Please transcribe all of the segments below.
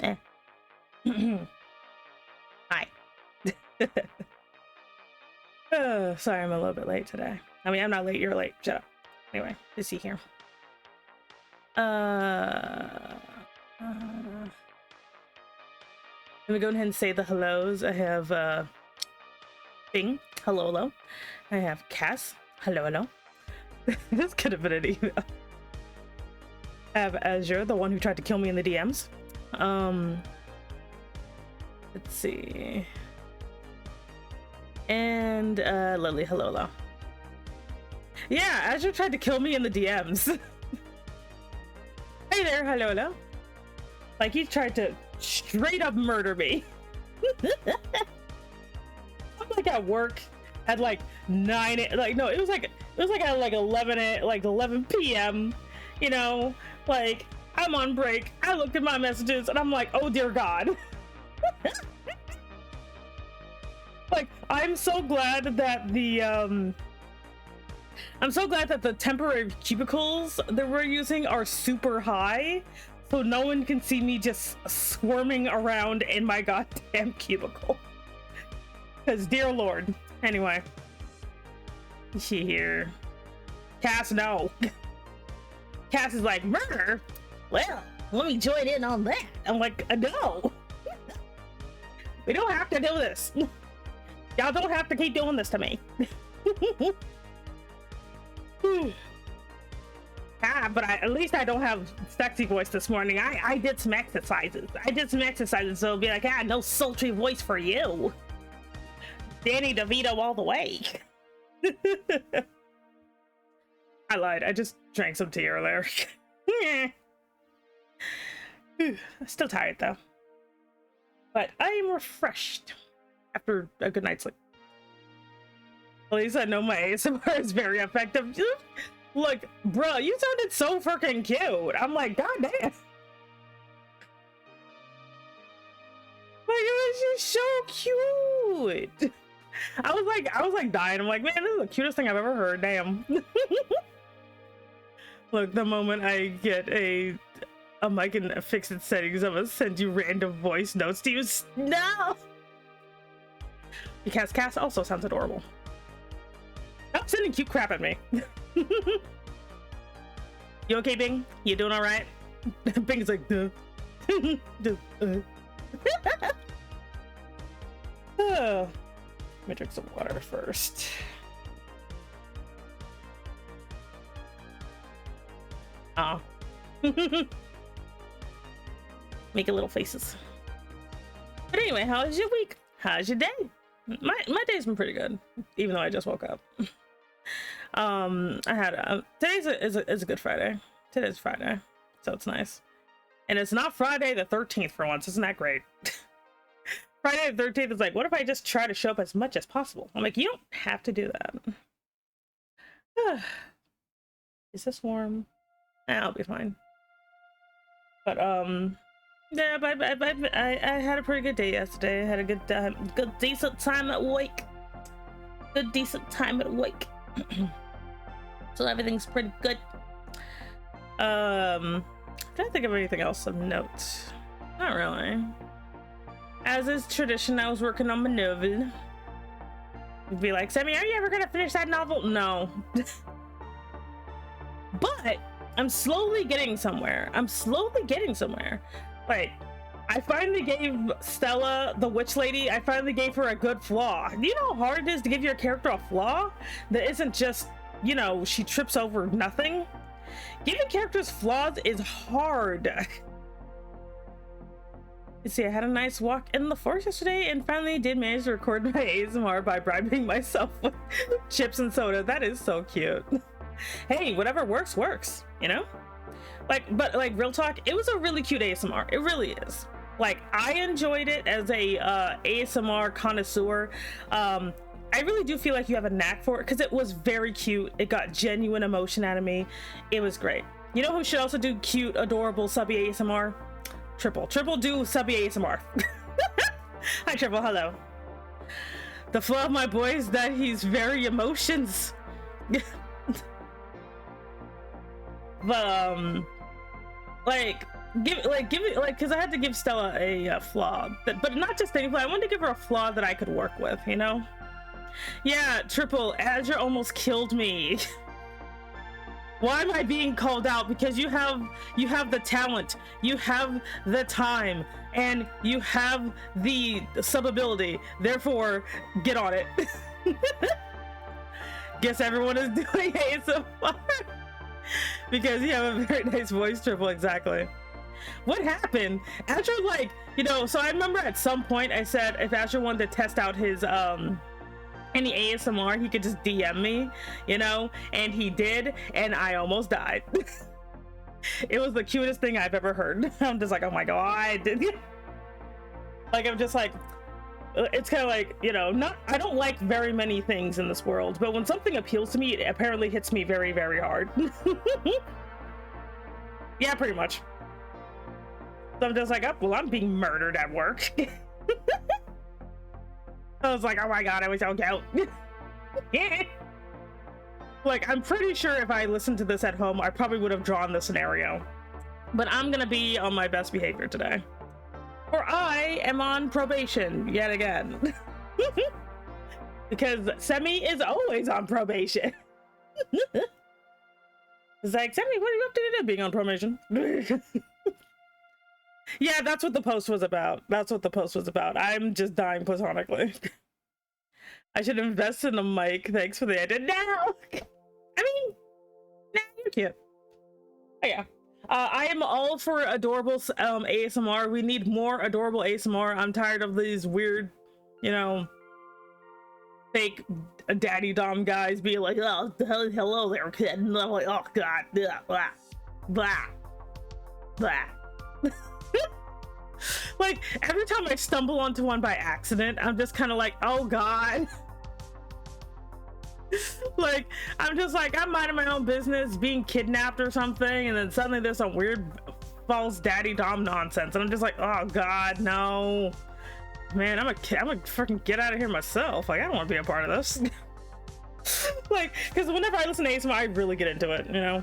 Eh. Hi. Sorry, I'm a little bit late today. I mean, I'm not late, you're late. Shut up. Anyway, let's see here. Let me go ahead and say the hellos. I have Bing, hello, hello. I have Cass, hello, hello. This could have been an email. I have Azure, the one who tried to kill me in the DMs. Let's see. And Lily, hello, hello. Yeah, Azure tried to kill me in the DMs. Hey there, hello, hello. Like, he tried to straight up murder me. I'm like at work at like 9, like no, it was like at like 11 p.m. You know, like I'm on break. I looked at my messages and I'm like, oh dear God. Like, I'm so glad that the temporary cubicles that we're using are super high, so no one can see me just squirming around in my goddamn cubicle. Because dear Lord. Anyway. She here. Cass, no. Cass is like, murder? Well, let me join in on that. I'm like, no. We don't have to do this. Y'all don't have to keep doing this to me. But at least I don't have sexy voice this morning. I did some exercises. So it'll be like, no sultry voice for you. Danny DeVito all the way. I lied. I just drank some tea earlier. Still tired though. But I am refreshed after a good night's sleep. At least I know my ASMR is very effective. Look, bro, you sounded so freaking cute. I'm like, god damn. Like, it was just so cute. I was like dying. I'm like, man, this is the cutest thing I've ever heard. Damn. Look, the moment I get a mic in fixed settings, I'm gonna send you random voice notes to you. No. Because Cass also sounds adorable. Stop sending cute crap at me. You okay, Bing? You doing all right? Bing's like, duh. Let me drink some water first. Oh. Making little faces. But anyway, how was your week? How's your day? My day's been pretty good, even though I just woke up. I had today's is a good Friday. Today's Friday, so it's nice, and it's not Friday the 13th for once. Isn't that great? Friday the 13th is like, what if I just try to show up as much as possible? I'm like, you don't have to do that. Is this warm? I'll be fine. But yeah, but I had a pretty good day yesterday. I had a good decent time at work. Good decent time at work. So everything's pretty good. I'm trying to think of anything else of note. Not really. As is tradition, I was working on my novel. You'd be like, Sammy, are you ever gonna finish that novel? No. But I'm slowly getting somewhere. Like, I finally gave Stella, the witch lady, I finally gave her a good flaw. You know how hard it is to give your character a flaw that isn't just, you know, she trips over nothing? Giving characters flaws is hard. You see, I had a nice walk in the forest yesterday and finally did manage to record my ASMR by bribing myself with chips and soda. That is so cute. Hey, whatever works, you know? But real talk, it was a really cute ASMR. It really is. Like, I enjoyed it as a ASMR connoisseur. I really do feel like you have a knack for it because it was very cute. It got genuine emotion out of me. It was great. You know who should also do cute, adorable subby ASMR? Triple do subby ASMR. Hi, Triple. Hello. The flaw of my boy is that he's very emotions. But like, give it like, because I had to give Stella a flaw, but not just any flaw. I wanted to give her a flaw that I could work with, you know. Yeah, Triple, Azure almost killed me. Why am I being called out? Because you have the talent, you have the time, and you have the sub ability. Therefore, get on it. Guess everyone is doing ASMR because you have a very nice voice, Triple. Exactly. What happened? Azure, like, you know, so I remember at some point I said if Azure wanted to test out his any ASMR, he could just DM me, you know, and he did, and I almost died. It was the cutest thing I've ever heard. I'm just like, oh my god. Like, I'm just like, it's kind of like, you know, I don't like very many things in this world, but when something appeals to me, it apparently hits me very, very hard. Yeah, pretty much. So I'm just like, oh, well, I'm being murdered at work. I was like, oh my god, I wish I would out. Like, I'm pretty sure if I listened to this at home, I probably would have drawn the scenario. But I'm gonna be on my best behavior today. For I am on probation yet again. Because Semi is always on probation. It's like, Semi, what are you up to today being on probation? Yeah, that's what the post was about. That's what the post was about. I'm just dying platonically. I should invest in a mic. Thanks for the idea. No! I mean, nah, you're cute. Oh, yeah. I am all for adorable ASMR. We need more adorable ASMR. I'm tired of these weird, you know, fake daddy dom guys being like, oh, hello there, kid. And I'm like, oh, God. Blah, blah, blah, blah. Like, every time I stumble onto one by accident, I'm just kind of like, oh god. Like, I'm just like, I'm minding my own business, being kidnapped or something, and then suddenly there's some weird false daddy dom nonsense, and I'm just like, oh god, no. Man, I'm gonna freaking get out of here myself. Like, I don't want to be a part of this. Like, because whenever I listen to ASMR, I really get into it, you know.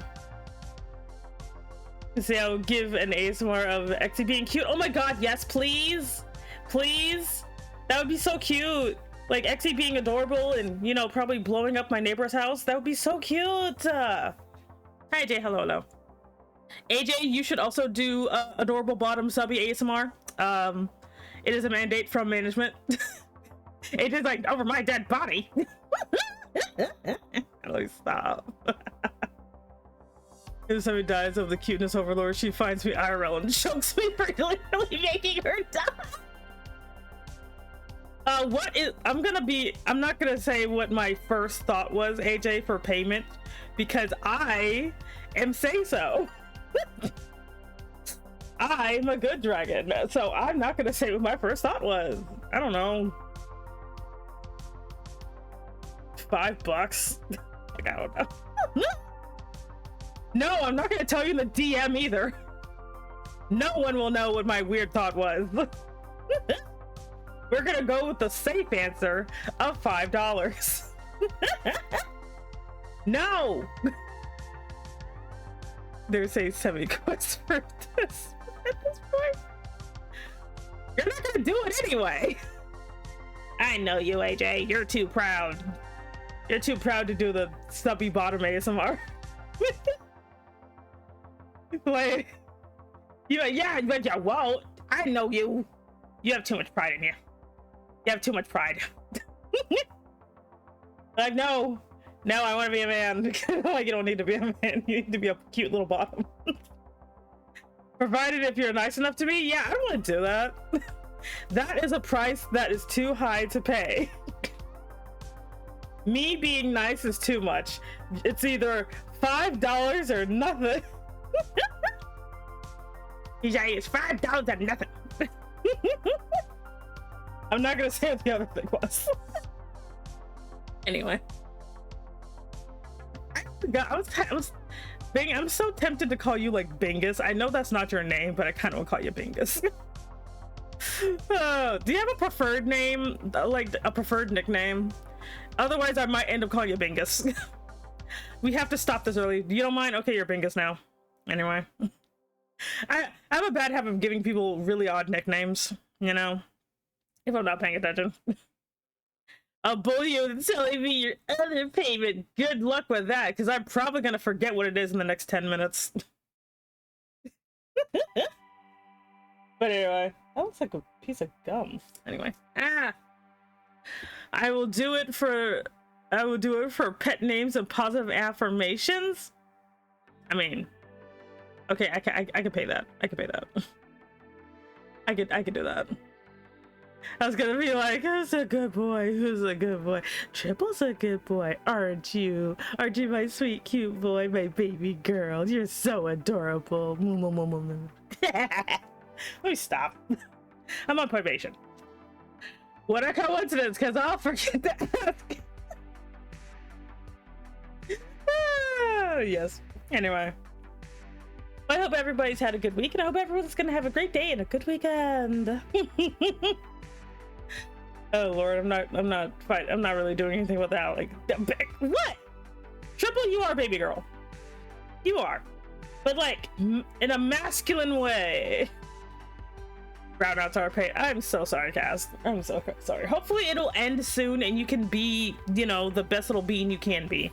See, I'll give an ASMR of Exy being cute. Oh my god, yes, please. Please. That would be so cute. Like, Exy being adorable and, you know, probably blowing up my neighbor's house. That would be so cute. Hi, Jay. Hello, hello. AJ, you should also do adorable bottom subby ASMR. It is a mandate from management. AJ's like, over my dead body. Like, stop. If somebody dies of the cuteness overlord, she finds me IRL and chokes me for literally making her die. I'm not gonna say what my first thought was, AJ, for payment, because I am say so. I'm a good dragon, so I'm not gonna say what my first thought was. I don't know. $5? Like, I don't know. No, I'm not gonna tell you in the DM either. No one will know what my weird thought was. We're gonna go with the safe answer of $5. No! There's a semi-quest for this at this point. You're not gonna do it anyway. I know you, AJ. You're too proud. You're too proud to do the stubby bottom ASMR. Like, yeah, whoa, I know you. You have too much pride in you. You have too much pride. Like, no, I want to be a man. Like, you don't need to be a man. You need to be a cute little bottom. Provided if you're nice enough to me, yeah, I don't want to do that. That is a price that is too high to pay. Me being nice is too much. It's either $5 or nothing. It's $5 and nothing. I'm not gonna say what the other thing was. Anyway, I forgot. I'm so tempted to call you like Bingus. I know that's not your name, but I kind of want to call you Bingus. Do you have a preferred name, like a preferred nickname? Otherwise, I might end up calling you Bingus. We have to stop this early. You don't mind? Okay, you're Bingus now. Anyway. I have a bad habit of giving people really odd nicknames, you know, if I'm not paying attention. I'll bully you and telling me your other payment. Good luck with that, because I'm probably gonna forget what it is in the next 10 minutes. But anyway, that looks like a piece of gum. Anyway, I will do it for pet names and positive affirmations. I mean, okay, I could pay that. I could pay that. I could do that. I was gonna be like, who's a good boy? Who's a good boy? Triple's a good boy, aren't you? Aren't you my sweet, cute boy, my baby girl? You're so adorable. Let me stop. I'm on probation. What a coincidence, because I'll forget to ask. Yes. Anyway. I hope everybody's had a good week, and I hope everyone's gonna have a great day and a good weekend. Oh Lord, I'm not really doing anything with that. Like, what? Triple, you are a baby girl. You are, but like in a masculine way. Brown outs are paid. I'm so sorry, Cass. I'm so sorry. Hopefully it'll end soon and you can be, you know, the best little being you can be.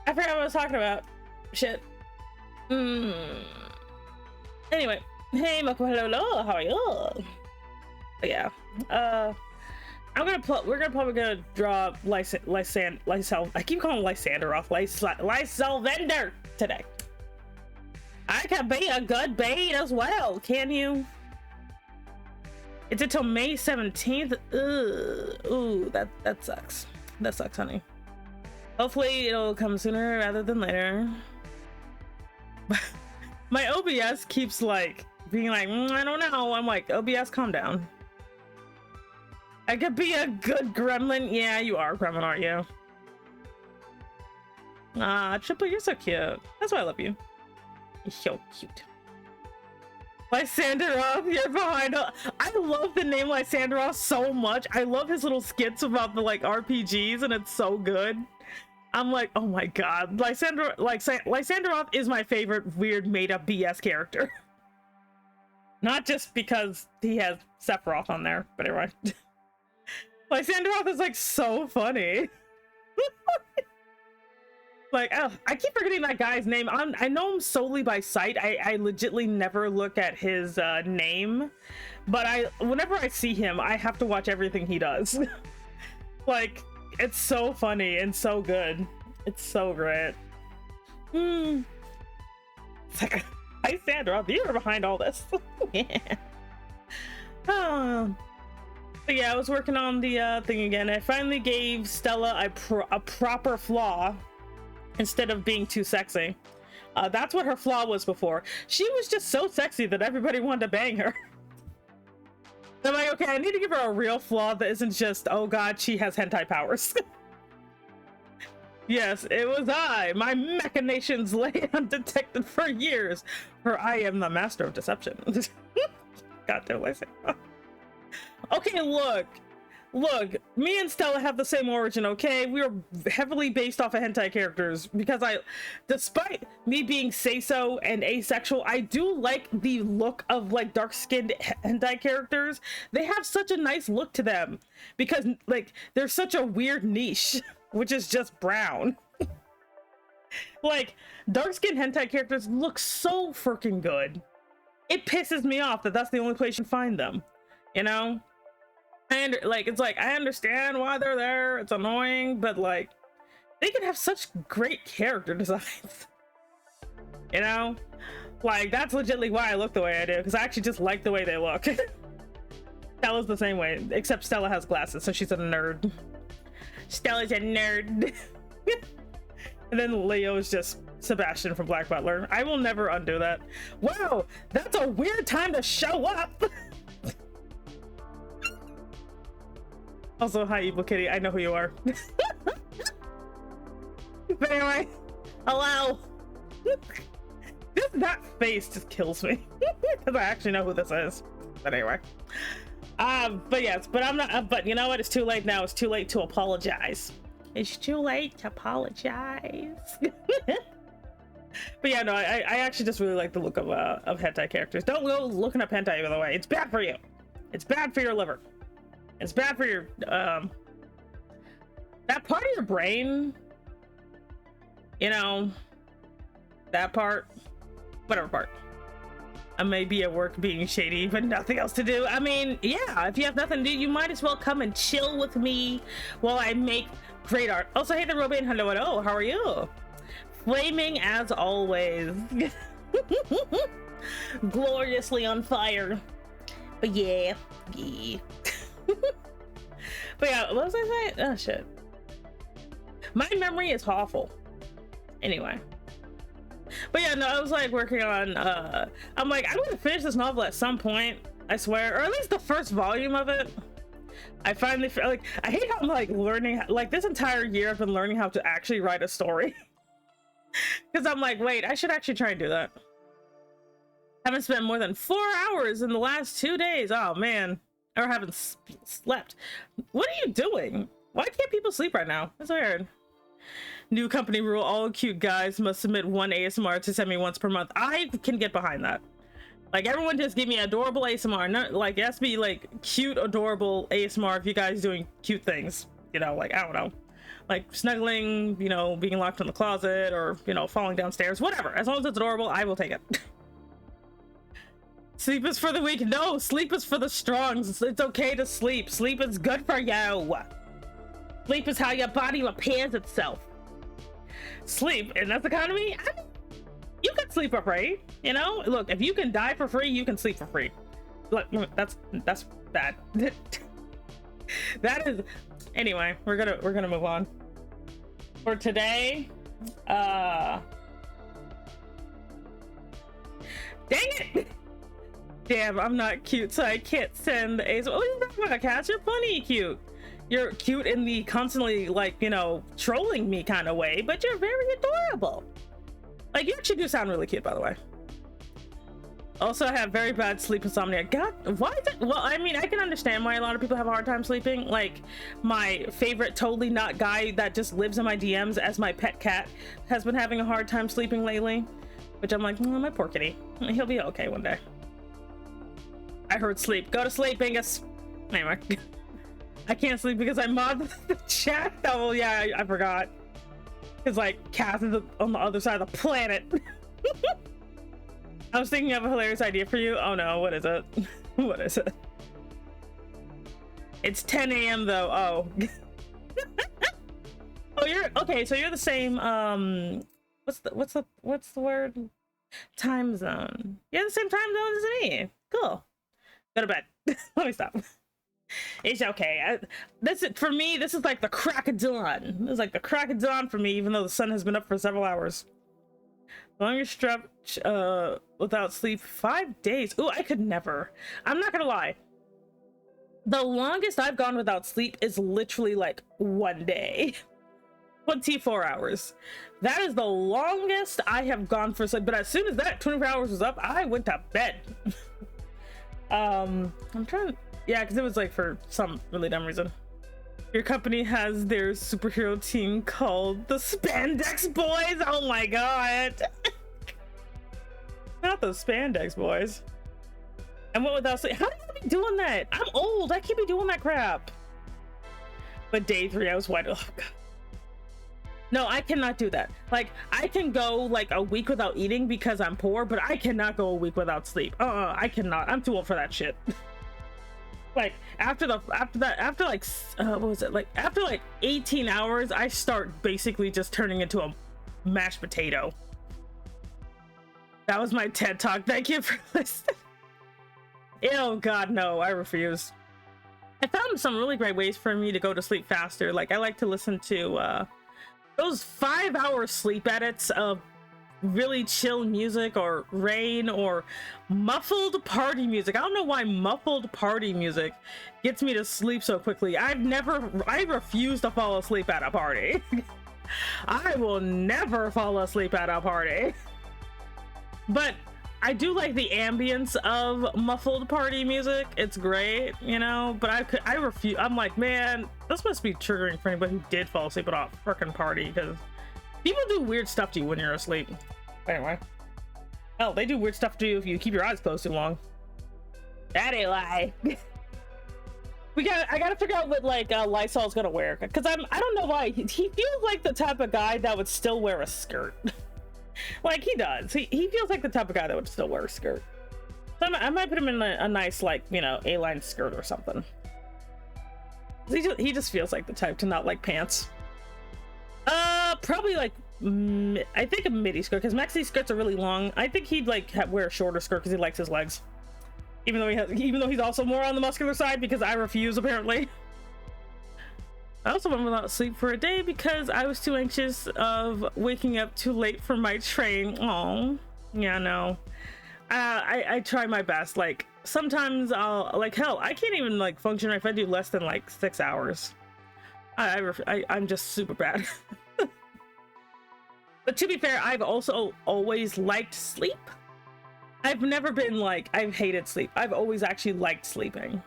I forgot what I was talking about. Shit. Anyway. Hey, hello, how are you? But yeah. We're probably gonna draw I keep calling Lysalvander today. I can be a good bait as well, can you? It's until May 17th. Ooh, that sucks. That sucks, honey. Hopefully it'll come sooner rather than later. My OBS keeps like being like, I don't know. I'm like, OBS, calm down. I could be a good gremlin. Yeah, you are a gremlin, aren't you? Triple, you're so cute. That's why I love you. You're so cute. Lysanderoth, you're behind. I love the name Lysanderoth so much. I love his little skits about the like RPGs, and it's so good. I'm like, oh my god, Lysanderoth is my favorite weird made-up BS character. Not just because he has Sephiroth on there, but anyway. Lysanderoth is like so funny. Like, oh, I keep forgetting that guy's name. I know him solely by sight. I legitly never look at his name, but whenever I see him, I have to watch everything he does. Like, it's so funny and so good. It's so great. It's like, hi Sandra, you're behind all this. Yeah. Oh. But yeah, I was working on the thing again. I finally gave Stella a proper flaw instead of being too sexy. That's what her flaw was before. She was just so sexy that everybody wanted to bang her. I'm like, okay, I need to give her a real flaw that isn't just, oh god, she has hentai powers. Yes, it was I. My machinations lay undetected for years, for I am the master of deception. God damn, I say. Okay, look, me and Stella have the same origin, okay? We were heavily based off of hentai characters because despite me being say-so and asexual, I do like the look of like dark-skinned hentai characters. They have such a nice look to them because like they're such a weird niche, which is just brown. Like dark-skinned hentai characters look so freaking good. It pisses me off that that's the only place you can find them, you know? And like it's like I understand why they're there, it's annoying, but like they can have such great character designs. You know, like that's legitimately why I look the way I do, because I actually just like the way they look. Stella's the same way, except Stella has glasses, so she's a nerd. Stella's a nerd. And then Leo is just Sebastian from Black Butler. I will never undo that. Wow, that's a weird time to show up. Also, hi, Evil Kitty. I know who you are. But anyway, hello. That face just kills me because I actually know who this is. But anyway, but yes, but I'm not. But you know what? It's too late now. It's too late to apologize. It's too late to apologize. But yeah, no, I actually just really like the look of hentai characters. Don't go looking up hentai, by the way. It's bad for you. It's bad for your liver. It's bad for your that part of your brain, you know, that part, whatever part. I may be at work being shady, but nothing else to do. I mean, yeah, if you have nothing to do, you might as well come and chill with me while I make great art. Also, hey there, Robin. Hello, how are you? Flaming as always. Gloriously on fire. But yeah. But yeah, what was I saying? Oh shit. My memory is awful. Anyway. But yeah, no, I was like working on I'm like, I'm gonna finish this novel at some point, I swear, or at least the first volume of it. I finally feel like, I hate how I'm like learning, like this entire year I've been learning how to actually write a story. Because I'm like, wait, I should actually try and do that. Haven't spent more than 4 hours in the last 2 days. Oh man, or haven't slept. What are you doing? Why can't people sleep right now? That's weird. New company rule, all cute guys must submit 1 ASMR to send me once per month. I can get behind that. Like, everyone just give me adorable ASMR. Not, like, it has to be like cute, adorable ASMR if you guys doing cute things. You know, like, I don't know. Like snuggling, you know, being locked in the closet, or, you know, falling downstairs, whatever. As long as it's adorable, I will take it. Sleep is for the weak. No, sleep is for the strong. It's okay to sleep. Sleep is good for you. Sleep is how your body repairs itself. Sleep in this economy, you can sleep for free, you know. Look, if you can die for free, you can sleep for free. Look, that's bad. That is. Anyway, we're gonna move on for today. Dang it. Damn, I'm not cute, so I can't send a. What are you talking about, Cass? You're plenty cute. You're cute in the constantly, like, you know, trolling me kind of way, but you're very adorable. Like, you actually do sound really cute, by the way. Also, I have very bad sleep insomnia. God, why is it? Well, I mean, I can understand why a lot of people have a hard time sleeping. Like, my favorite totally not guy that just lives in my DMs as my pet cat has been having a hard time sleeping lately. Which I'm like, oh, my poor kitty. He'll be okay one day. I heard sleep. Go to sleep, Angus. Anyway. I can't sleep because I modded the chat. Oh yeah, I forgot. It's like Cass is on the other side of the planet. I was thinking of a hilarious idea for you. Oh no, what is it? What is it? It's 10 a.m. though. Oh. Oh, you're okay. So you're the same. What's the word? Time zone. You're the same time zone as me. Cool. Go to bed. Let me stop. It's okay. This is, for me, this is like the crack of dawn. This is like the crack of dawn for me, even though the sun has been up for several hours. Longest stretch without sleep, 5 days. Ooh, I could never. I'm not gonna lie. The longest I've gone without sleep is literally like 1 day. 24 hours. That is the longest I have gone for sleep. But as soon as that 24 hours was up, I went to bed. I'm trying to. Yeah, because it was like for some really dumb reason. Your company has their superhero team called the Spandex Boys. Oh my god. Not the Spandex Boys. And what without sleep? How do you be doing that? I'm old. I can't be doing that crap. But day 3, I was wide. Oh god. No, I cannot do that. Like, I can go like a week without eating because I'm poor, but I cannot go a week without sleep. I cannot. I'm too old for that shit. Like after like what was it, like after like 18 hours I start basically just turning into a mashed potato. That was my TED talk. Thank you for listening. Oh god, no, I refuse. I found some really great ways for me to go to sleep faster. Like, I like to listen to those 5-hour sleep edits of really chill music, or rain, or muffled party music. I don't know why muffled party music gets me to sleep so quickly. I refuse to fall asleep at a party. I will never fall asleep at a party. But I do like the ambience of muffled party music. It's great, you know, but I refuse. I'm like, man, this must be triggering for anybody who did fall asleep at a freaking party, because people do weird stuff to you when you're asleep. Anyway. Oh, they do weird stuff to you if you keep your eyes closed too long. That ain't lie. I gotta figure out what like Lysol's gonna wear, because I don't know why he feels like the type of guy that would still wear a skirt. Like he does. He feels like the type of guy that would still wear a skirt. So I might put him in a nice, like, you know, A-line skirt or something. He just feels like the type to not like pants. Probably like I think a midi skirt, because maxi skirts are really long. I think he'd like wear a shorter skirt because he likes his legs. Even though he's also more on the muscular side, because I refuse apparently. I also went without sleep for a day because I was too anxious of waking up too late for my train. Oh, yeah, no. I try my best. Like sometimes I'll like hell. I can't even like function if I do less than like 6 hours. I'm just super bad. But to be fair, I've also always liked sleep. I've never been like I've hated sleep. I've always actually liked sleeping.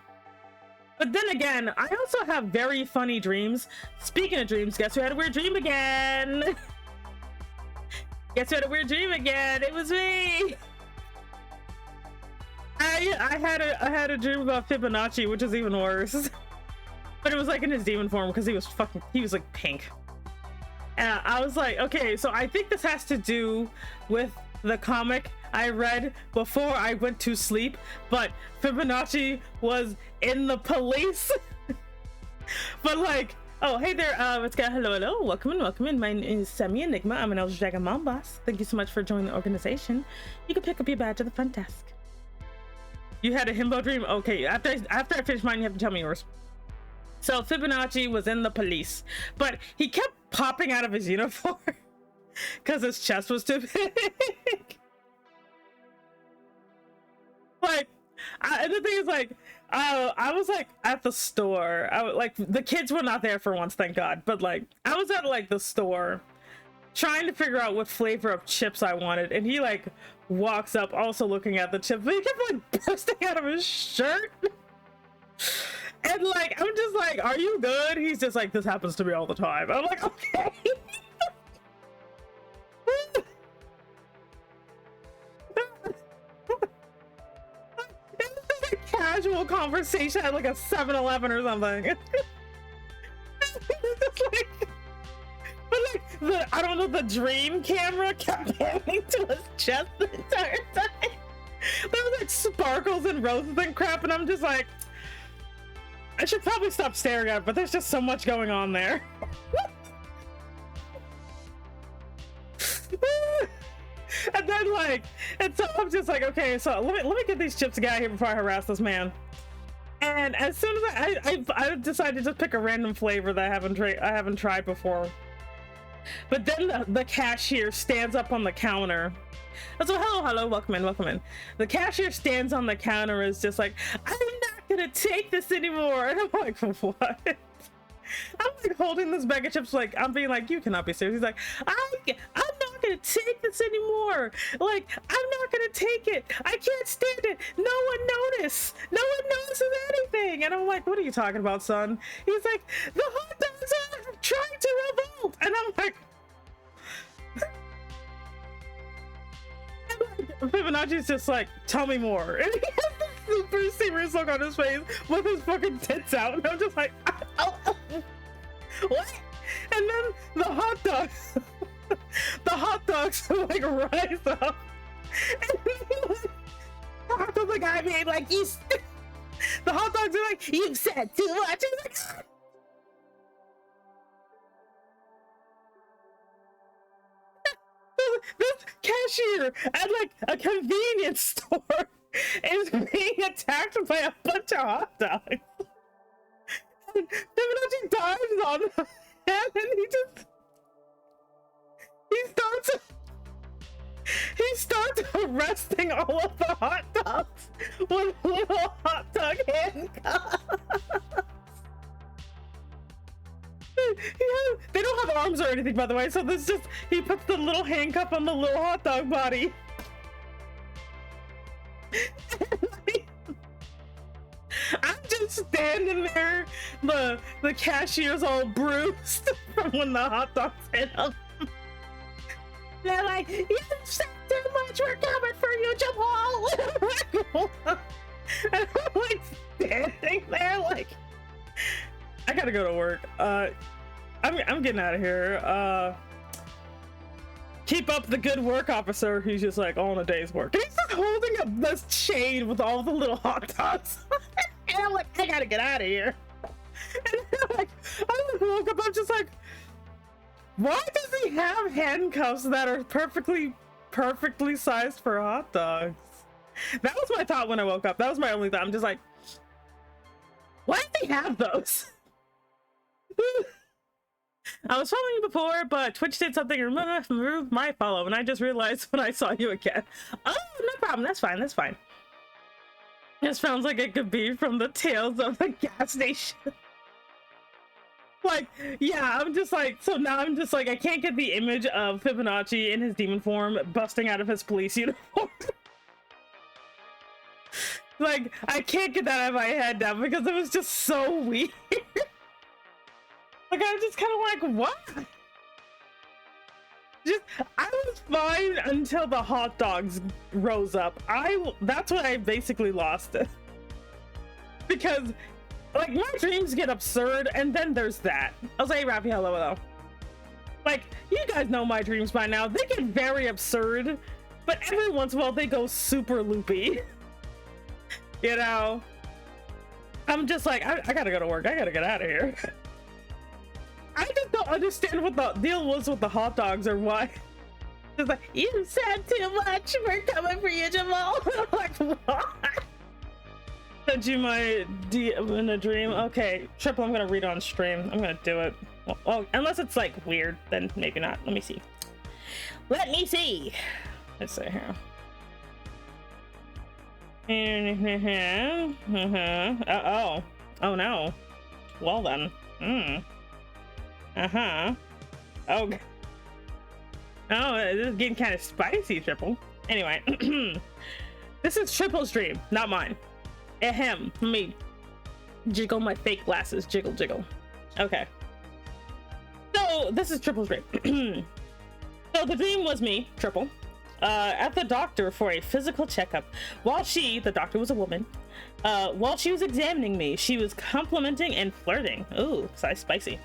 But then again, I also have very funny dreams. Speaking of dreams, guess who had a weird dream again? Guess who had a weird dream again? It was me. I had a dream about Fibonacci, which is even worse. But it was like in his demon form, because he was like pink. And I was like, okay, so I think this has to do with the comic I read before I went to sleep, but Fibonacci was in the police. But like, oh hey there, it's got hello, welcome in. My name is Semi Enigma. I'm an Elder Dragon Mom Boss. Thank you so much for joining the organization. You can pick up your badge at the front desk. You had a himbo dream? Okay, after I finish mine, you have to tell me yours. So Fibonacci was in the police, but he kept popping out of his uniform because his chest was too big. Like, the thing is, like, I was like at the store. Like the kids were not there for once, thank God. But like, I was at like the store trying to figure out what flavor of chips I wanted, and he like walks up, also looking at the chips, but he kept like bursting out of his shirt. And like, I'm just like, are you good? He's just like, this happens to me all the time. I'm like, okay. Casual conversation at like a 7-Eleven or something. But like, I don't know, the dream camera kept panning to his chest the entire time. There was like sparkles and roses and crap, and I'm just like, I should probably stop staring at it, but there's just so much going on there. And then like, and so I'm just like, okay, so let me get these chips to get out of here before I harass this man. And as soon as I decided to pick a random flavor that I haven't tried before. But then the cashier stands up on the counter. And so hello, welcome in. The cashier stands on the counter, is just like, I'm not gonna take this anymore. And I'm like, what? I'm like holding this bag of chips, like I'm being like, you cannot be serious. He's like, I'm not gonna take this anymore. Like, I'm not gonna take it. I can't stand it. No one notices anything. And I'm like, what are you talking about, son? He's like, the hot dogs are trying to revolt. And I'm like, Fibonacci's just like, tell me more. And he has this super serious look on his face with his fucking tits out. And I'm just like, what? And then the hot dogs like rise up. And the hot dogs like, I mean, like, the hot dogs are like, you've said too much. And like, this cashier at like a convenience store is being attacked by a bunch of hot dogs. And Fibonacci dives on him, and he starts arresting all of the hot dogs with little hot dog handcuffs. They don't have arms or anything, by the way, so this just, he puts the little handcuff on the little hot dog body. I'm just standing there, the cashier's all bruised from when the hot dogs hit them. They're like, "You said too much, we're coming for you, Jamal!" And I'm like standing there like, I gotta go to work. I'm getting out of here. Keep up the good work, officer. He's just like on a day's work. And he's just holding up this chain with all the little hot dogs. And I'm like, I gotta get out of here. And then, like, I woke up, I'm just like, why does he have handcuffs that are perfectly sized for hot dogs? That was my thought when I woke up. That was my only thought. I'm just like, why does he have those? I was following you before, but Twitch did something and removed my follow, and I just realized when I saw you again. Oh, no problem. That's fine. That's fine. It sounds like it could be from the tales of the gas station. Like, yeah, I'm just like, so now I'm just like, I can't get the image of Fibonacci in his demon form busting out of his police uniform. Like, I can't get that out of my head now because it was just so weird. Like, I'm just kind of like, what? I was fine until the hot dogs rose up. That's when I basically lost it. Because, like, my dreams get absurd, and then there's that. I'll say, Rafi, hello. Like, you guys know my dreams by now. They get very absurd, but every once in a while they go super loopy. You know? I'm just like, I gotta go to work. I gotta get out of here. I just don't understand what the deal was with the hot dogs or why. It's like, you said too much. We're coming for you, Jamal. I'm like, what? Sent you my in a dream. Okay, Triple, I'm gonna read on stream. I'm gonna do it. Well, unless it's like weird, then maybe not. Let me see. Let's see here. Oh no. Well then. Oh, this is getting kind of spicy, Triple. Anyway, this is Triple's dream, not mine. Ahem. Let me jiggle my fake glasses. Jiggle, jiggle. Okay. So this is Triple's dream. So the dream was me, Triple, at the doctor for a physical checkup. While the doctor was a woman, while she was examining me, she was complimenting and flirting. Ooh, spicy.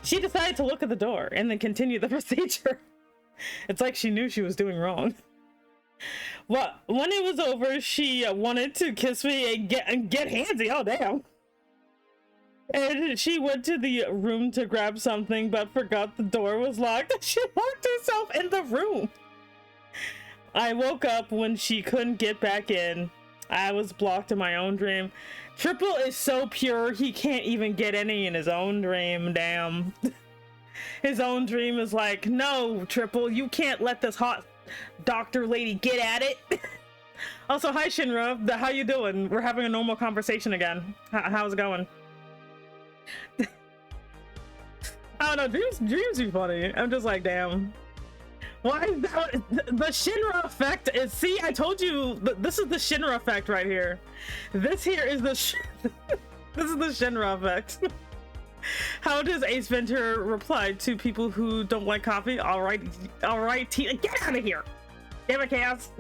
She decided to look at the door and then continue the procedure. It's like she knew she was doing wrong. Well, when it was over, she wanted to kiss me and get handsy. Oh, damn. And she went to the room to grab something, but forgot the door was locked. She locked herself in the room. I woke up when she couldn't get back in. I was blocked in my own dream. Triple is so pure, he can't even get any in his own dream. Damn. His own dream is like, no, Triple, you can't let this hot doctor lady get at it. Also, hi Shinra, how you doing? We're having a normal conversation again. How's it going? I don't know, dreams be funny. I'm just like, damn. Why is that? The Shinra effect is, see, I told you, this is the Shinra effect right here. This here is the this is the Shinra effect. How does Ace Ventura reply to people who don't like coffee? All right, get out of here. Damn it, Chaos.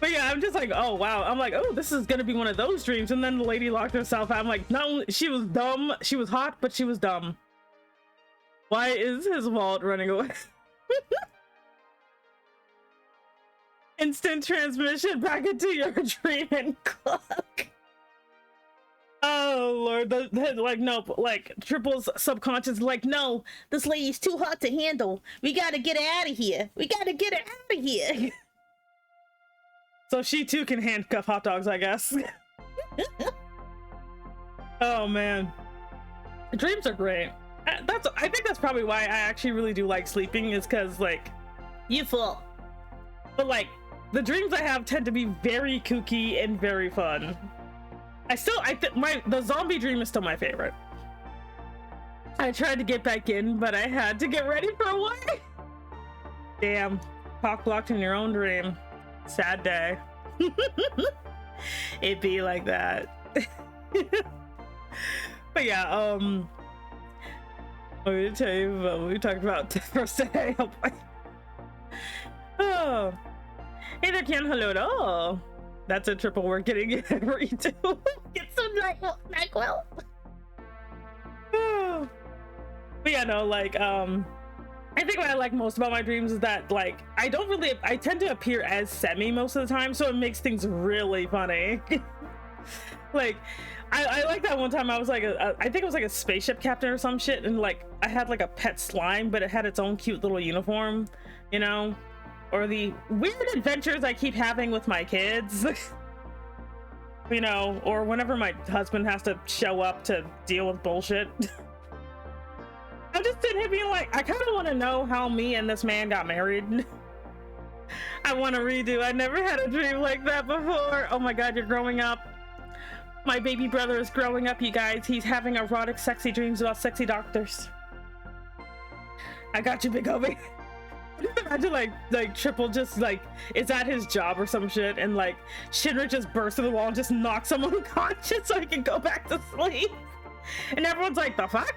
But yeah, I'm just like, oh wow. I'm like, oh, this is gonna be one of those dreams. And then the lady locked herself out. I'm like, no, she was dumb. She was hot, but she was dumb. Why is his wallet running away? Instant transmission back into your dream and clock. Oh lord, like no, like Triple's subconscious, like no, this lady's too hot to handle. We gotta get her out of here. We gotta get her out of here. So she too can handcuff hot dogs, I guess. Oh man, dreams are great. I think that's probably why I actually really do like sleeping, is because like you fall. But like the dreams I have tend to be very kooky and very fun. The zombie dream is still my favorite. I tried to get back in, but I had to get ready for a way. Damn, cock blocked in your own dream. Sad day. It be like that. But yeah, I'm gonna tell you what we talked about the first day. Oh, hey there, Ken. Hello. Oh, that's a triple we're getting it for you too. Get some NyQuil. Oh. But yeah, no, like, I think what I like most about my dreams is that, like, I tend to appear as Semi most of the time, so it makes things really funny. Like, I like that one time I was like, I think it was like a spaceship captain or some shit, and like, I had like a pet slime, but it had its own cute little uniform, you know? Or the weird adventures I keep having with my kids. You know, or whenever my husband has to show up to deal with bullshit. I'm just sitting here being like, I kind of want to know how me and this man got married. I want to redo. I never had a dream like that before. Oh my god, you're growing up. My baby brother is growing up, you guys. He's having erotic, sexy dreams about sexy doctors. I got you, Big Obi. Imagine like Triple just like is at his job or some shit, and like Shinra just bursts through the wall and just knocks him unconscious so he can go back to sleep. And everyone's like, the fuck?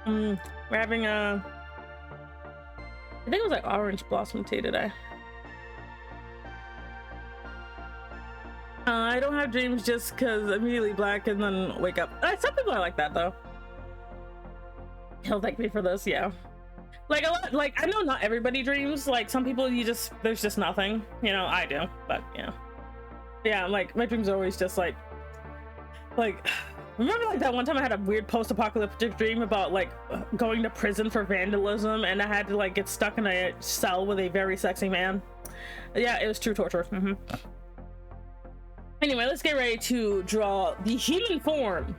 We're having I think it was like orange blossom tea today. I don't have dreams just because immediately black and then wake up. Some people are like that though. He'll thank me for this, yeah. Like a lot, like I know not everybody dreams. Like some people, there's just nothing. You know, I do, but yeah. Yeah, like my dreams are always just like remember like that one time I had a weird post-apocalyptic dream about like going to prison for vandalism, and I had to like get stuck in a cell with a very sexy man. Yeah, it was true torture. Anyway, let's get ready to draw the human form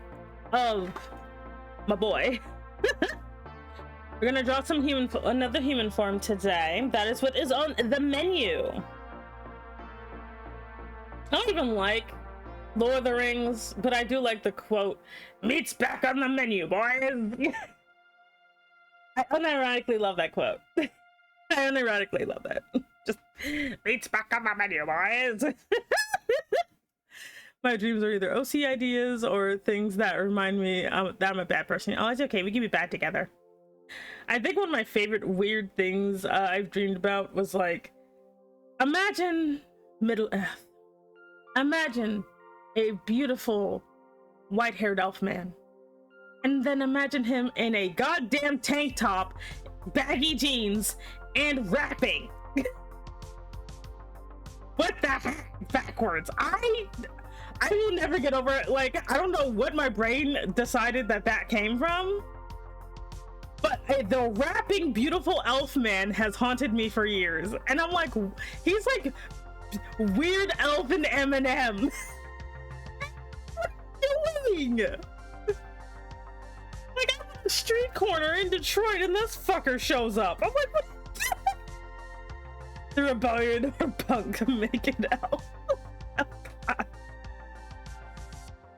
of my boy. We're gonna draw some another human form today. That is what is on the menu. I don't even like Lord of the Rings, but I do like the quote, "Meat's back on the menu, boys." I unironically love that quote. I unironically love that. Just, "Meat's back on the menu, boys." My dreams are either OC ideas or things that remind me that I'm a bad person. Oh, it's okay. We can be bad together. I think one of my favorite weird things I've dreamed about was like, imagine Middle Earth. Imagine a beautiful white-haired elf man. And then imagine him in a goddamn tank top, baggy jeans, and rapping. What the heck? Backwards. I will never get over it. Like, I don't know what my brain decided that came from, but the rapping beautiful elf man has haunted me for years. And I'm like, he's like weird elfin Eminem. What are you doing? Like, I'm on a street corner in Detroit and this fucker shows up. I'm like, what? The rebellion or punk make it out. Oh, God.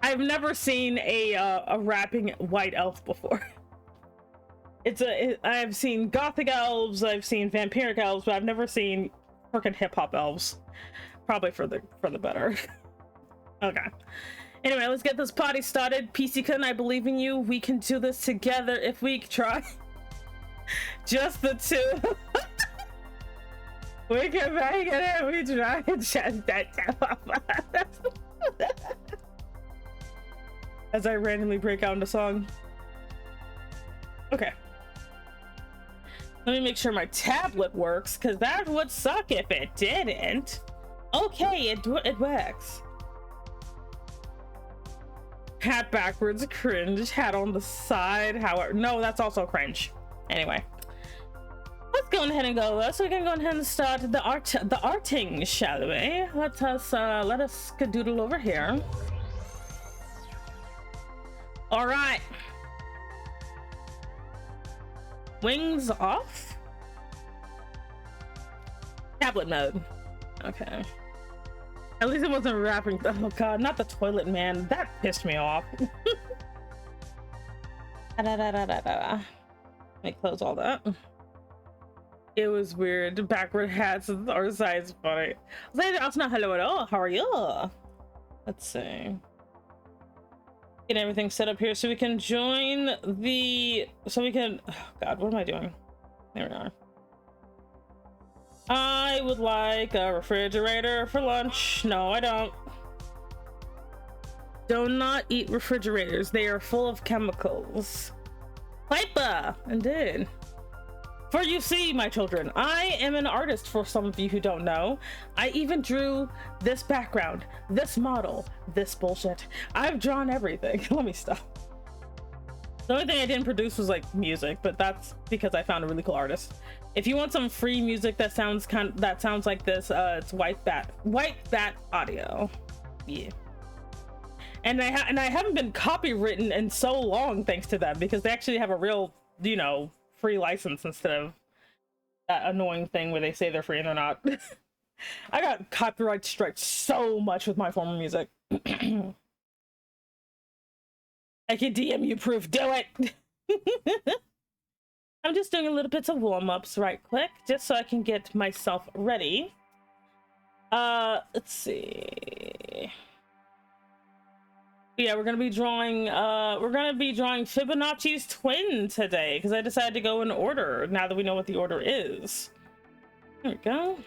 I've never seen a rapping white elf before. I've seen gothic elves, I've seen vampiric elves, but I've never seen freaking hip hop elves. Probably for the better. Okay. Anyway, let's get this party started. PC-kun, I believe in you. We can do this together if we try. Just the two. We can make it if we try and just that. As I randomly break out into song. Okay. Let me make sure my tablet works, because that would suck if it didn't. Okay, it works. Hat backwards, cringe. Hat on the side. However, no, that's also cringe. Anyway, let's go ahead and go. So we can go ahead and start the arting, shall we? Let us skadoodle over here. All right. Wings off. Tablet mode. Okay. At least it wasn't rapping. Oh god, not the toilet man. That pissed me off. Let me close all that. It was weird. Backward hats or sides funny. Also not hello at all. How are you? Let's see. Get everything set up here so we can join the. So we can. Oh God, what am I doing? There we are. I would like a refrigerator for lunch. No, I don't. Do not eat refrigerators. They are full of chemicals. Piper, indeed. For you see, my children, I am an artist, for some of you who don't know. I even drew this background, this model, this bullshit. I've drawn everything. Let me stop. The only thing I didn't produce was like music, but that's because I found a really cool artist. If you want some free music that sounds like this, it's White Bat Audio. Yeah. And I haven't been copywritten in so long thanks to them, because they actually have a real, you know, free license instead of that annoying thing where they say they're free and they're not. I got copyright striked so much with my former music. I can DM you proof. Do it. I'm just doing a little bits of warm-ups right quick, just so I can get myself ready. Let's see. Yeah, we're gonna be drawing Fibonacci's twin today, because I decided to go in order now that we know what the order is. There we go.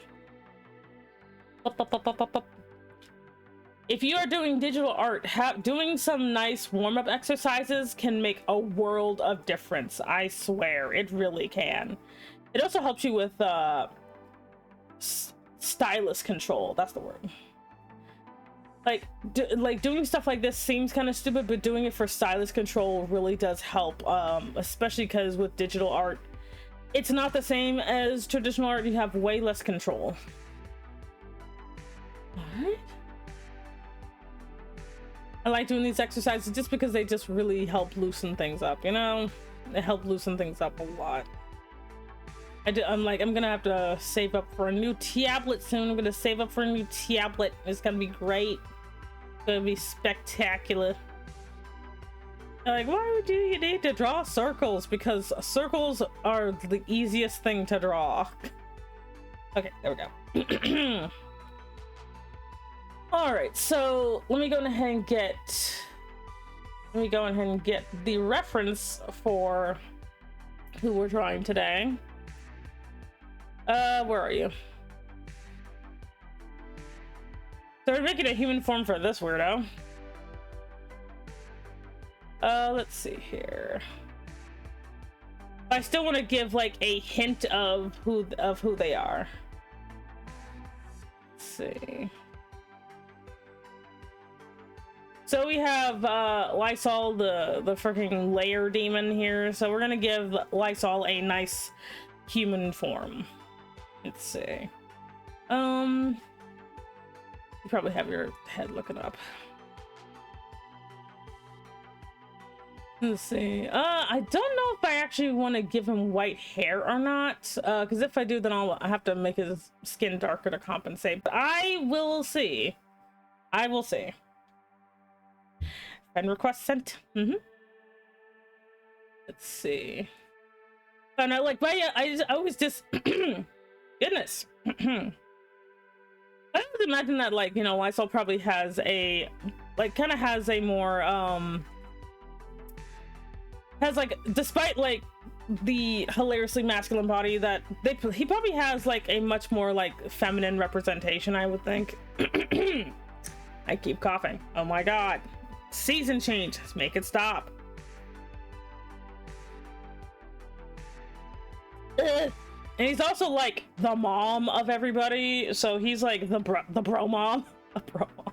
If you are doing digital art, doing some nice warm-up exercises can make a world of difference. I swear, it really can. It also helps you with stylus control. That's the word. Like doing stuff like this seems kind of stupid, but doing it for stylus control really does help, especially because with digital art, it's not the same as traditional art. You have way less control. All right. I like doing these exercises just because they just really help loosen things up, you know? They help loosen things up a lot. I'm gonna have to save up for a new tablet soon. I'm gonna save up for a new tablet. It's gonna be great. It's gonna be spectacular. Like, why would you need to draw circles? Because circles are the easiest thing to draw. Okay, there we go. All right, so let me go ahead and get the reference for who we're drawing today. Where are you? So we're making a human form for this weirdo. Let's see here. I still want to give like a hint of who they are. Let's see. So we have Lysol, the freaking layer demon here. So we're gonna give Lysol a nice human form. Let's see. You probably have your head looking up. Let's see. I don't know if I actually want to give him white hair or not, because if I do, then I have to make his skin darker to compensate. But I will see. I will see. Friend request sent. Let's see. Oh no, like, but yeah, I was just goodness. I would imagine that, like, you know, Lysol probably has a, like, kind of has a more has like, despite like the hilariously masculine body that he probably has like a much more like feminine representation, I would think. I keep coughing. Oh my god. Season change. Let's make it stop. Ugh. And he's also like the mom of everybody, so he's like the bro mom. The bro mom.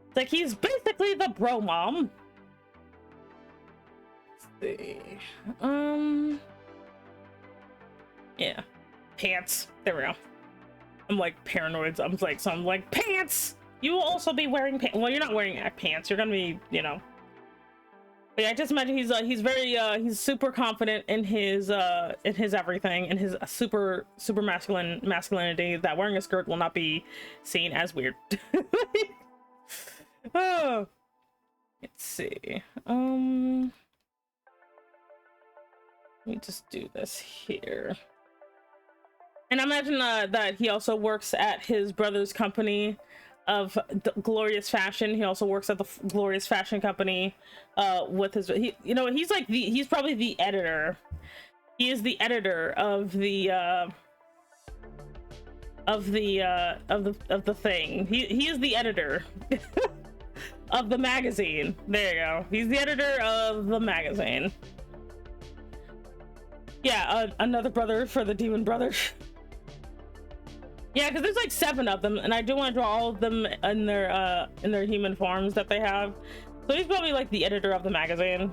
It's like he's basically the bro mom. Let's see. Yeah. Pants. There we go. I'm like paranoid. I'm like pants. You will also be wearing pants. Well, you're not wearing pants. You're gonna be, you know. But yeah, I just imagine he's very he's super confident in his everything, in his super masculinity, that wearing a skirt will not be seen as weird. Oh, let's see. Let me just do this here. And I imagine that he also works at his brother's company of Glorious Fashion. He also works at the Glorious Fashion company with his, you know, he's like he's probably the editor. He is the editor of the thing. He is the editor of the magazine. There you go. He's the editor of the magazine. Yeah, another brother for the demon brother. Yeah, because there's like 7 of them, and I do want to draw all of them in their human forms that they have. So he's probably like the editor of the magazine.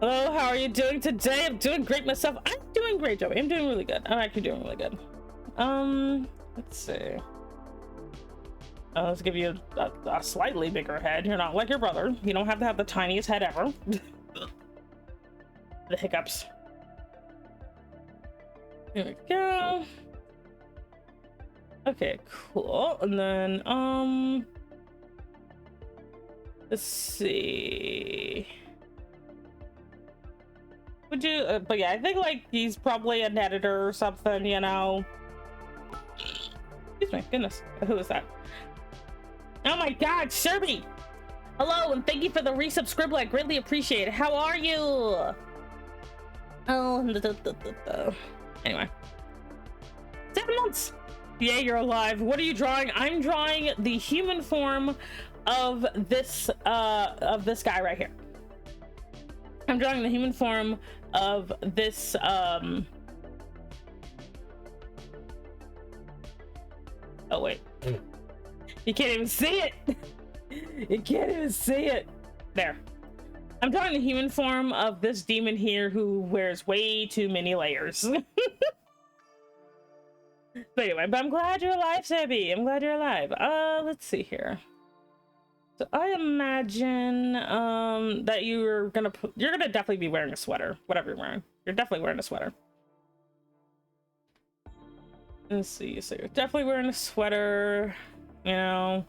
Hello, how are you doing today? I'm doing great myself. I'm doing great, Joey. I'm doing really good. I'm actually doing really good. Let's see. Let's give you a slightly bigger head. You're not like your brother. You don't have to have the tiniest head ever. The hiccups. There we go. Okay, cool. And then let's see. Would you but yeah, I think like he's probably an editor or something, you know. Excuse me, goodness, who is that? Oh my god, Sherby! Hello, and thank you for the resubscribe. I greatly appreciate it. How are you? Oh, anyway, 7 months. Yeah, you're alive. What are you drawing? I'm drawing the human form of this guy right here. I'm drawing the human form of this oh wait, you can't even see it. You can't even see it. There, I'm drawing the human form of this demon here who wears way too many layers. But anyway, but I'm glad you're alive, Sebby. I'm glad you're alive. Let's see here. So I imagine that you're gonna definitely be wearing a sweater, whatever you're wearing. You're definitely wearing a sweater. Let's see. So you're definitely wearing a sweater. You know.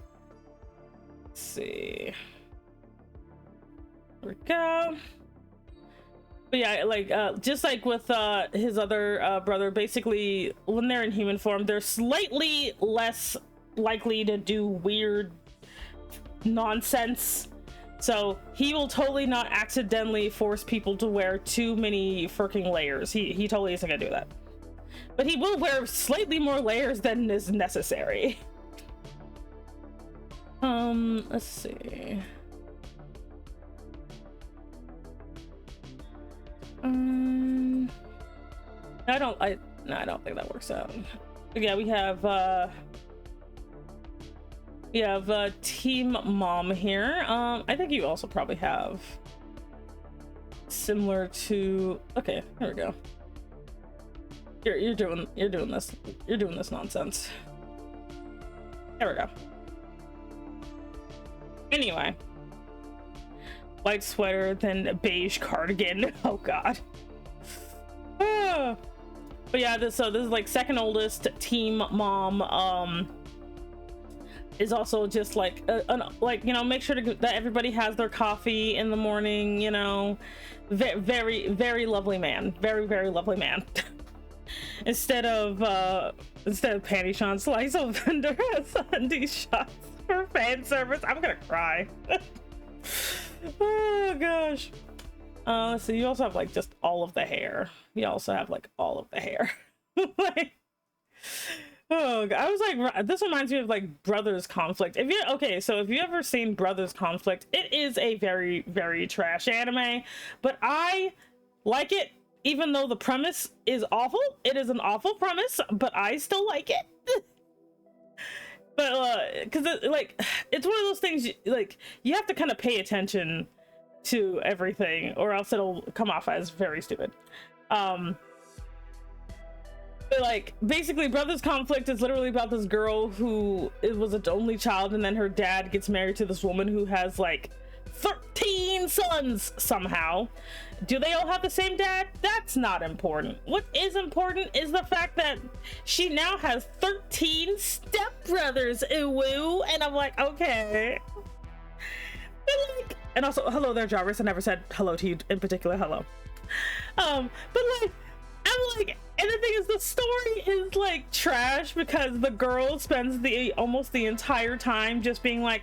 Let's see. There we go. But yeah, like just like with his other brother, basically when they're in human form, they're slightly less likely to do weird nonsense. So he will totally not accidentally force people to wear too many freaking layers. He totally isn't gonna do that. But he will wear slightly more layers than is necessary. Let's see. I don't think that works out. But yeah, we have Team Mom here. I think you also probably have similar to, okay, here we go. You're doing this nonsense. There we go. Anyway, white sweater, then beige cardigan. Oh god. But yeah, this is like second oldest Team Mom. Is also just like like, you know, make sure that everybody has their coffee in the morning, you know. Very, very lovely man. Very, very lovely man. instead of panty shots, slice of vendor Sunday shots for fan service. I'm gonna cry. Oh gosh. Let's see, you also have like just all of the hair. You also have like all of the hair. Like, oh god, I was like, this reminds me of like Brothers Conflict. If you ever seen Brothers Conflict, it is a very, very trash anime, but I like it. Even though the premise is awful, it is an awful premise, but I still like it. But because like, it's one of those things, like, you have to kind of pay attention to everything or else it'll come off as very stupid. But like, basically Brothers Conflict is literally about this girl who was an only child, and then her dad gets married to this woman who has like 13 sons somehow. Do they all have the same dad? That's not important. What is important is the fact that she now has 13 stepbrothers. Ooh, and I'm like, okay. Like, and also, hello there, Jarvis. I never said hello to you in particular. Hello. But like, I'm like, And the thing is, the story is like trash because the girl spends almost the entire time just being like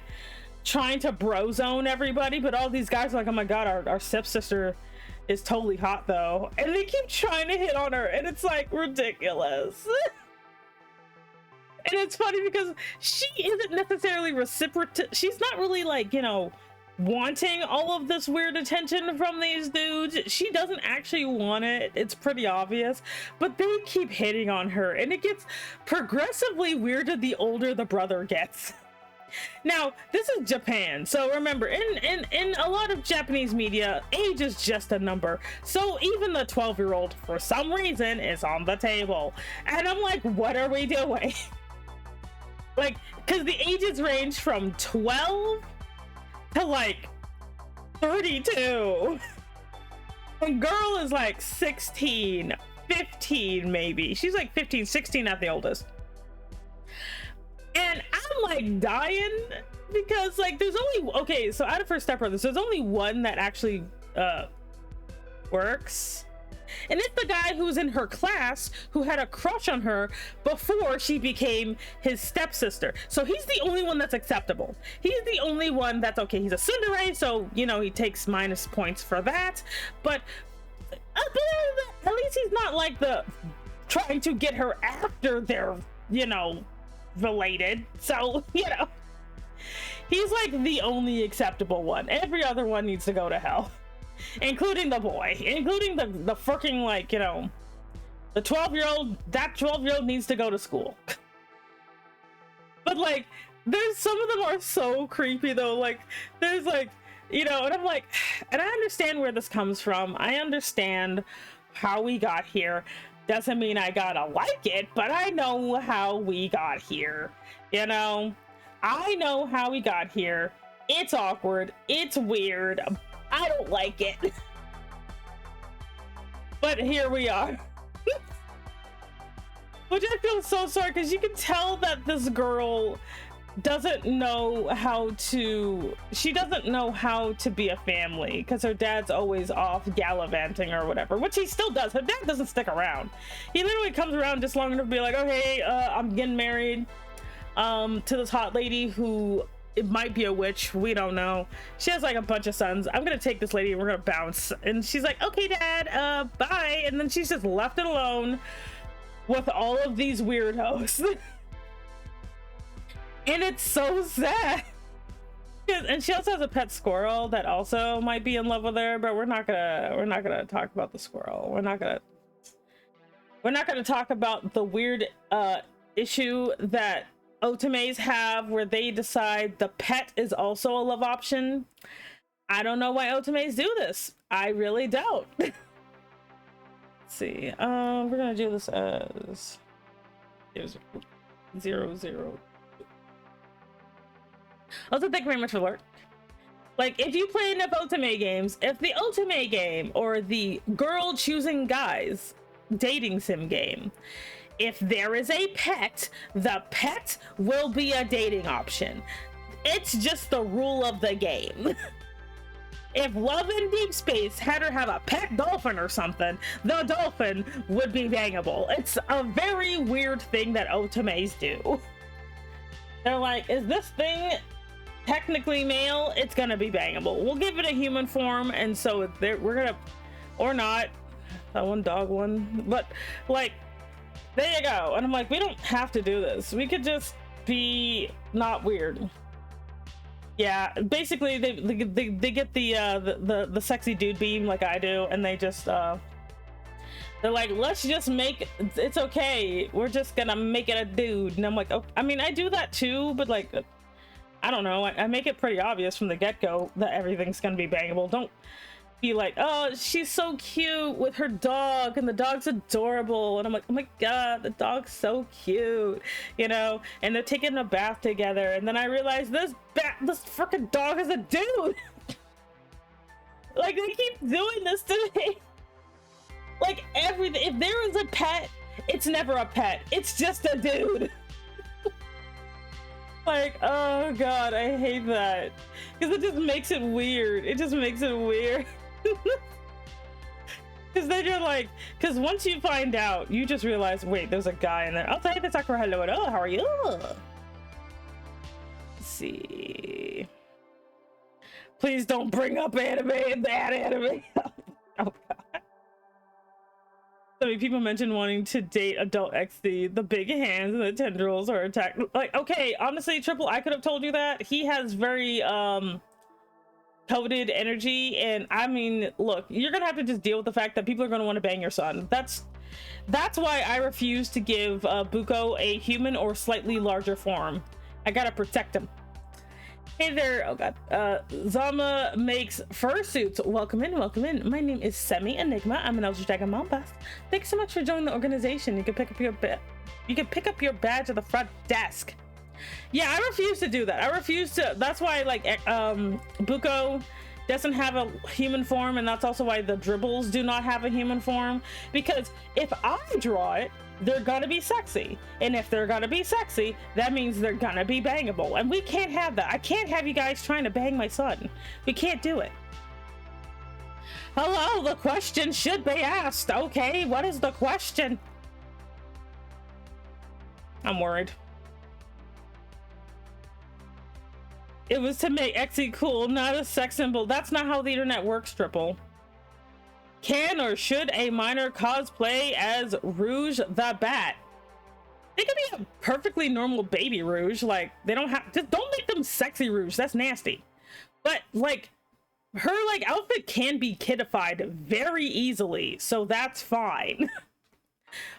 trying to bro zone everybody, but all these guys are like, oh my god, our stepsister is totally hot though, and they keep trying to hit on her, and it's like ridiculous. And it's funny because she isn't necessarily reciprocating. She's not really like, you know, wanting all of this weird attention from these dudes. She doesn't actually want it. It's pretty obvious, but they keep hitting on her, and it gets progressively weirder the older the brother gets. Now, this is Japan, so remember, in a lot of Japanese media, age is just a number. So even the 12-year-old, for some reason, is on the table. And I'm like, what are we doing? Like, because the ages range from 12 to like 32. And girl is like 16, 15 maybe. She's like 15, 16 at the oldest. And I'm like dying because like there's only, okay, so out of her stepbrothers, there's only one that actually works. And it's the guy who's in her class who had a crush on her before she became his stepsister. So he's the only one that's acceptable. He's the only one that's okay. He's a tsundere, so, you know, he takes minus points for that. But at least he's not like the trying to get her after they're, you know, related. So, you know, he's like the only acceptable one. Every other one needs to go to hell. Including the boy, including the freaking, like, you know, the 12-year-old. That 12-year-old needs to go to school. But like, there's some of them are so creepy though. Like, there's like, you know, and I'm like, and I understand where this comes from. I understand how we got here. Doesn't mean I gotta like it, but I know how we got here. You know, I know how we got here. It's awkward. It's weird. I don't like it. But here we are. Which I feel so sorry, because you can tell that this girl doesn't know how to, she doesn't know how to be a family, because her dad's always off gallivanting or whatever, which he still does. Her dad doesn't stick around. He literally comes around just long enough to be like, oh hey, I'm getting married to this hot lady who, it might be a witch, we don't know. She has like a bunch of sons. I'm gonna take this lady and we're gonna bounce. And she's like, okay dad, bye. And then she's just left it alone with all of these weirdos. And it's so sad. And she also has a pet squirrel that also might be in love with her, but we're not gonna talk about the squirrel. We're not gonna talk about the weird issue that otames have, where they decide the pet is also a love option. I don't know why otames do this. I really don't. Let's see. We're gonna do this as 0. Also, thank you very much for the work. Like, if you play enough otame games, if the otame game or the girl choosing guys dating sim game, if there is a pet, the pet will be a dating option. It's just the rule of the game. If Love in Deep Space had her have a pet dolphin or something, the dolphin would be bangable. It's a very weird thing that otames do. They're like, is this thing technically male? It's gonna be bangable. We'll give it a human form, and so we're gonna, or not. That one dog one, but like, there you go. And I'm like, we don't have to do this. We could just be not weird. Yeah, basically they get the sexy dude beam like I do, and they just they're like, let's just make it's okay. We're just gonna make it a dude. And I'm like, oh, I mean, I do that too, but like, I don't know. I make it pretty obvious from the get-go that everything's gonna be bangable. Don't be like, oh, she's so cute with her dog and the dog's adorable, and I'm like, oh my god, the dog's so cute, you know, and they're taking a bath together, and then I realize this freaking dog is a dude. Like, they keep doing this to me. Like, everything, if there is a pet, it's never a pet, it's just a dude. Like, oh god, I hate that, because it just makes it weird. It just makes it weird. Because then you're like, because once you find out, you just realize, wait, there's a guy in there. I'll tell you the Sakura, hello, how are you? Let's see. Please don't bring up anime and that anime. Oh god. So many people mentioned wanting to date adult XD, the big hands and the tendrils are attacked. Like, okay, honestly, Triple, I could have told you that. He has very coded energy, and I mean, look, you're gonna have to just deal with the fact that people are gonna want to bang your son. That's why I refuse to give Buko a human or slightly larger form. I gotta protect him. Hey there, oh god, Zama makes fursuits. Welcome in, welcome in. My name is Semi Enigma. I'm an Elder Dragon Mom Pass. Thanks so much for joining the organization. You can pick up your badge at the front desk. Yeah, I refuse to do that. I refuse to. That's why, like, Buko doesn't have a human form, and that's also why the dribbles do not have a human form. Because if I draw it, they're gonna be sexy, and if they're gonna be sexy, that means they're gonna be bangable, and we can't have that. I can't have you guys trying to bang my son. We can't do it. Hello, the question should be asked. Okay, what is the question? I'm worried. It was to make Exy cool, not a sex symbol. That's not how the internet works, Triple. Can or should a minor cosplay as Rouge the Bat? They could be a perfectly normal baby Rouge. Like, they don't have, just don't make them sexy Rouge. That's nasty. But like, her like outfit can be kidified very easily, so that's fine.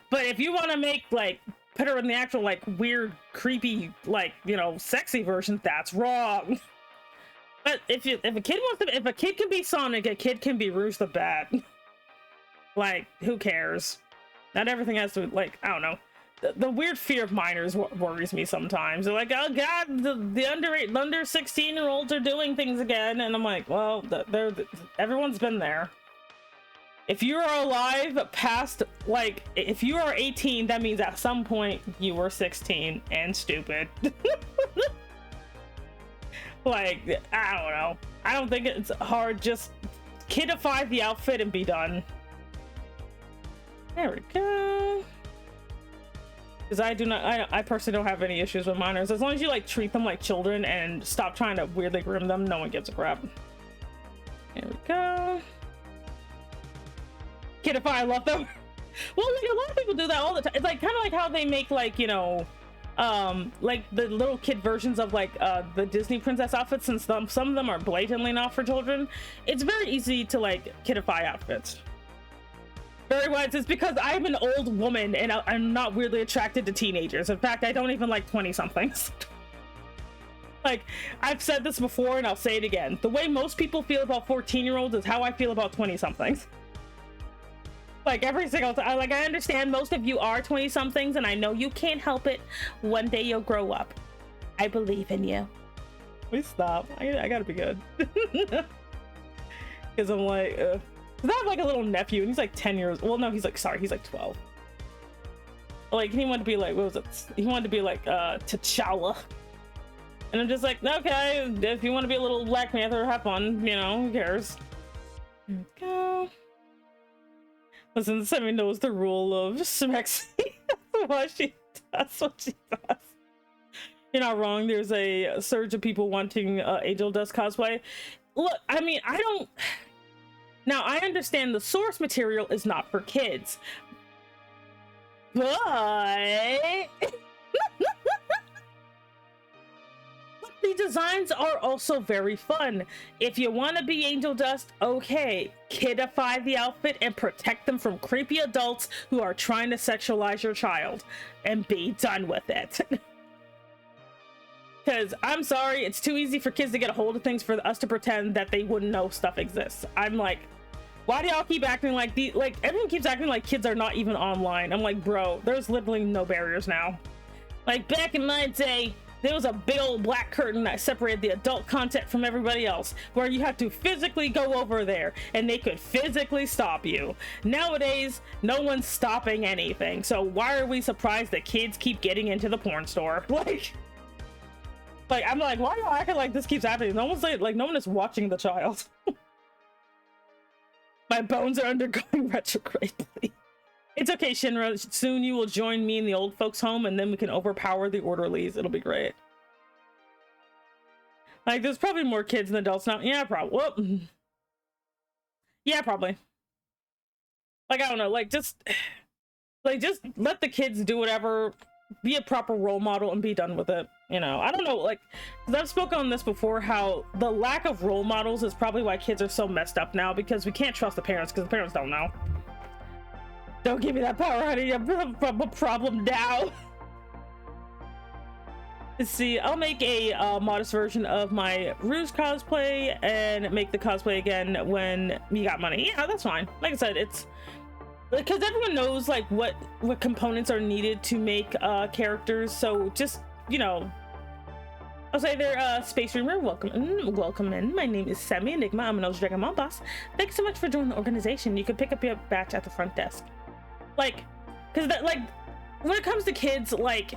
But if you want to make like, put her in the actual like weird, creepy, like, you know, sexy version, that's wrong. But if a kid wants to, if a kid can be Sonic, a kid can be Rouge the Bat. Like, who cares? Not everything has to, like, I don't know. The weird fear of minors worries me sometimes. They're like, oh god, the under 16-year-olds are doing things again, and I'm like, well, everyone's been there. If you are alive past, like, if you are 18, that means at some point you were 16 and stupid. Like, I don't know. I don't think it's hard. Just kidify the outfit and be done. There we go. Because I personally don't have any issues with minors. As long as you like treat them like children and stop trying to weirdly groom them, no one gives a crap. There we go. Kidify, I love them. Well, like, a lot of people do that all the time. It's like kind of like how they make, like, you know, like the little kid versions of like the Disney princess outfits, since some of them are blatantly not for children. It's very easy to like kidify outfits. Very wise. It's because I'm an old woman and I'm not weirdly attracted to teenagers. In fact, I don't even like 20-somethings. Like, I've said this before and I'll say it again. The way most people feel about 14-year-olds is how I feel about 20-somethings. Like, every single time. Like, I understand most of you are 20-somethings, and I know you can't help it. One day you'll grow up. I believe in you. Please stop. I gotta be good. Because I'm like, I have like a little nephew, and he's like 10 years. Well, no, he's like, sorry, he's like 12. Like, he wanted to be like, what was it? He wanted to be like T'Challa. And I'm just like, okay, if you want to be a little Black Panther, have fun. You know, who cares? There we go. Listen, Semi knows the rule of Smexy. That's what she does. You're not wrong. There's a surge of people wanting Angel Dust cosplay. Look, I mean, I don't... Now, I understand the source material is not for kids. But... the designs are also very fun. If you want to be Angel Dust, okay, kidify the outfit and protect them from creepy adults who are trying to sexualize your child, and be done with it. Because I'm sorry, it's too easy for kids to get a hold of things for us to pretend that they wouldn't know stuff exists. I'm like, why do y'all keep acting like everyone keeps acting like kids are not even online? I'm like, bro, there's literally no barriers now. Like, back in my day, there was a big old black curtain that separated the adult content from everybody else, where you had to physically go over there and they could physically stop you. Nowadays, no one's stopping anything. So why are we surprised that kids keep getting into the porn store? Like I'm like, why are you acting like this keeps happening? No one's like no one is watching the child. But My bones are undergoing retrograde. It's okay, Shinra. Soon you will join me in the old folks' home, and then we can overpower the orderlies. It'll be great. Like, there's probably more kids than adults now. Yeah, probably. Well, yeah, probably. Like, I don't know. Like, just let the kids do whatever. Be a proper role model and be done with it. You know, I don't know. Like, because I've spoken on this before, how the lack of role models is probably why kids are so messed up now, because we can't trust the parents because the parents don't know. Don't give me that power, honey. I'm a problem now. Let's see. I'll make a modest version of my Rouge cosplay and make the cosplay again when we got money. Yeah, that's fine. Like I said, it's because everyone knows like what components are needed to make characters. So just, you know, I'll say there, Space Reamer, welcome in. My name is Sammy Enigma. I'm an Elder Dragon Mom boss. Thanks so much for joining the organization. You can pick up your badge at the front desk. Like, because that, like, when it comes to kids, like,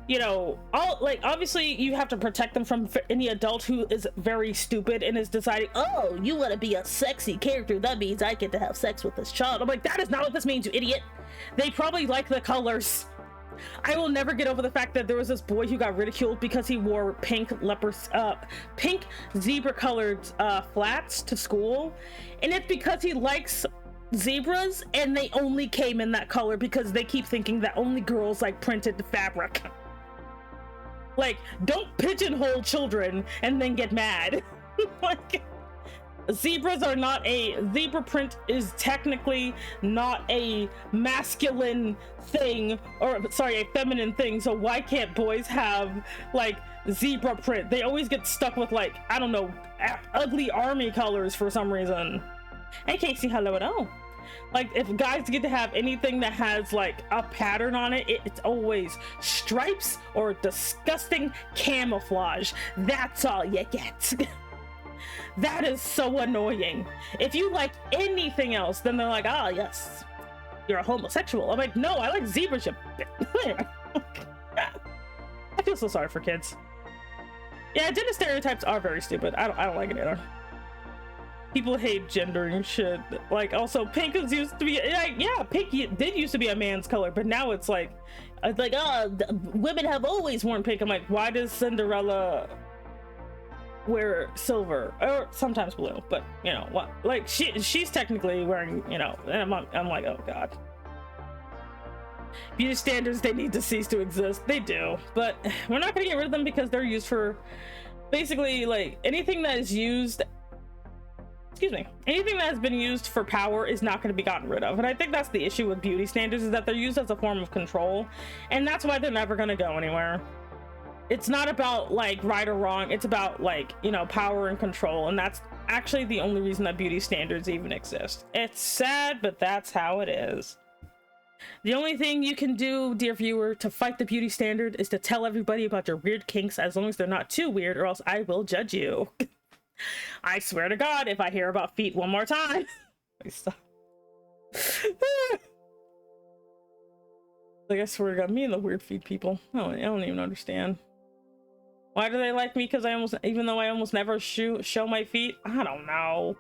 you know, obviously you have to protect them from any adult who is very stupid and is deciding, oh, you want to be a sexy character, that means I get to have sex with this child. I'm like, that is not what this means, you idiot. They probably like the colors. I will never get over the fact that there was this boy who got ridiculed because he wore pink zebra colored flats to school, and it's because he likes zebras and they only came in that color because they keep thinking that only girls like printed fabric. Like, don't pigeonhole children and then get mad. Like, zebras are not zebra print is technically not a masculine thing, or sorry, a feminine thing, so why can't boys have like zebra print? They always get stuck with, like, I don't know, ugly army colors for some reason. Hey Casey, hello. Like, if guys get to have anything that has like a pattern on it, it's always stripes or disgusting camouflage. That's all you get. That is so annoying. If you like anything else, then they're like, oh yes, you're a homosexual. I'm like, no, I like zebra shit. I feel so sorry for kids. Yeah, gender stereotypes are very stupid. I don't like it either. People hate gendering shit. Like, also, pink used to be, like, yeah, pink did used to be a man's color, but now it's like, oh, women have always worn pink. I'm like, why does Cinderella wear silver or sometimes blue? But you know what? Like, she's technically wearing, you know. And I'm like, oh god. Beauty standards, they need to cease to exist. They do, but we're not gonna get rid of them because they're used for basically like anything that is used. Anything that has been used for power is not going to be gotten rid of. And I think that's the issue with beauty standards, is that they're used as a form of control, and that's why they're never going to go anywhere. It's not about like right or wrong, it's about, like, you know, power and control, and that's actually the only reason that beauty standards even exist. It's sad, but that's how it is. The only thing you can do, dear viewer, to fight the beauty standard is to tell everybody about your weird kinks, as long as they're not too weird, or else I will judge you. I swear to God, if I hear about feet one more time. Stop. Like, I swear to God, me and the weird feet people. I don't even understand. Why do they like me? Because even though I almost never show my feet? I don't know.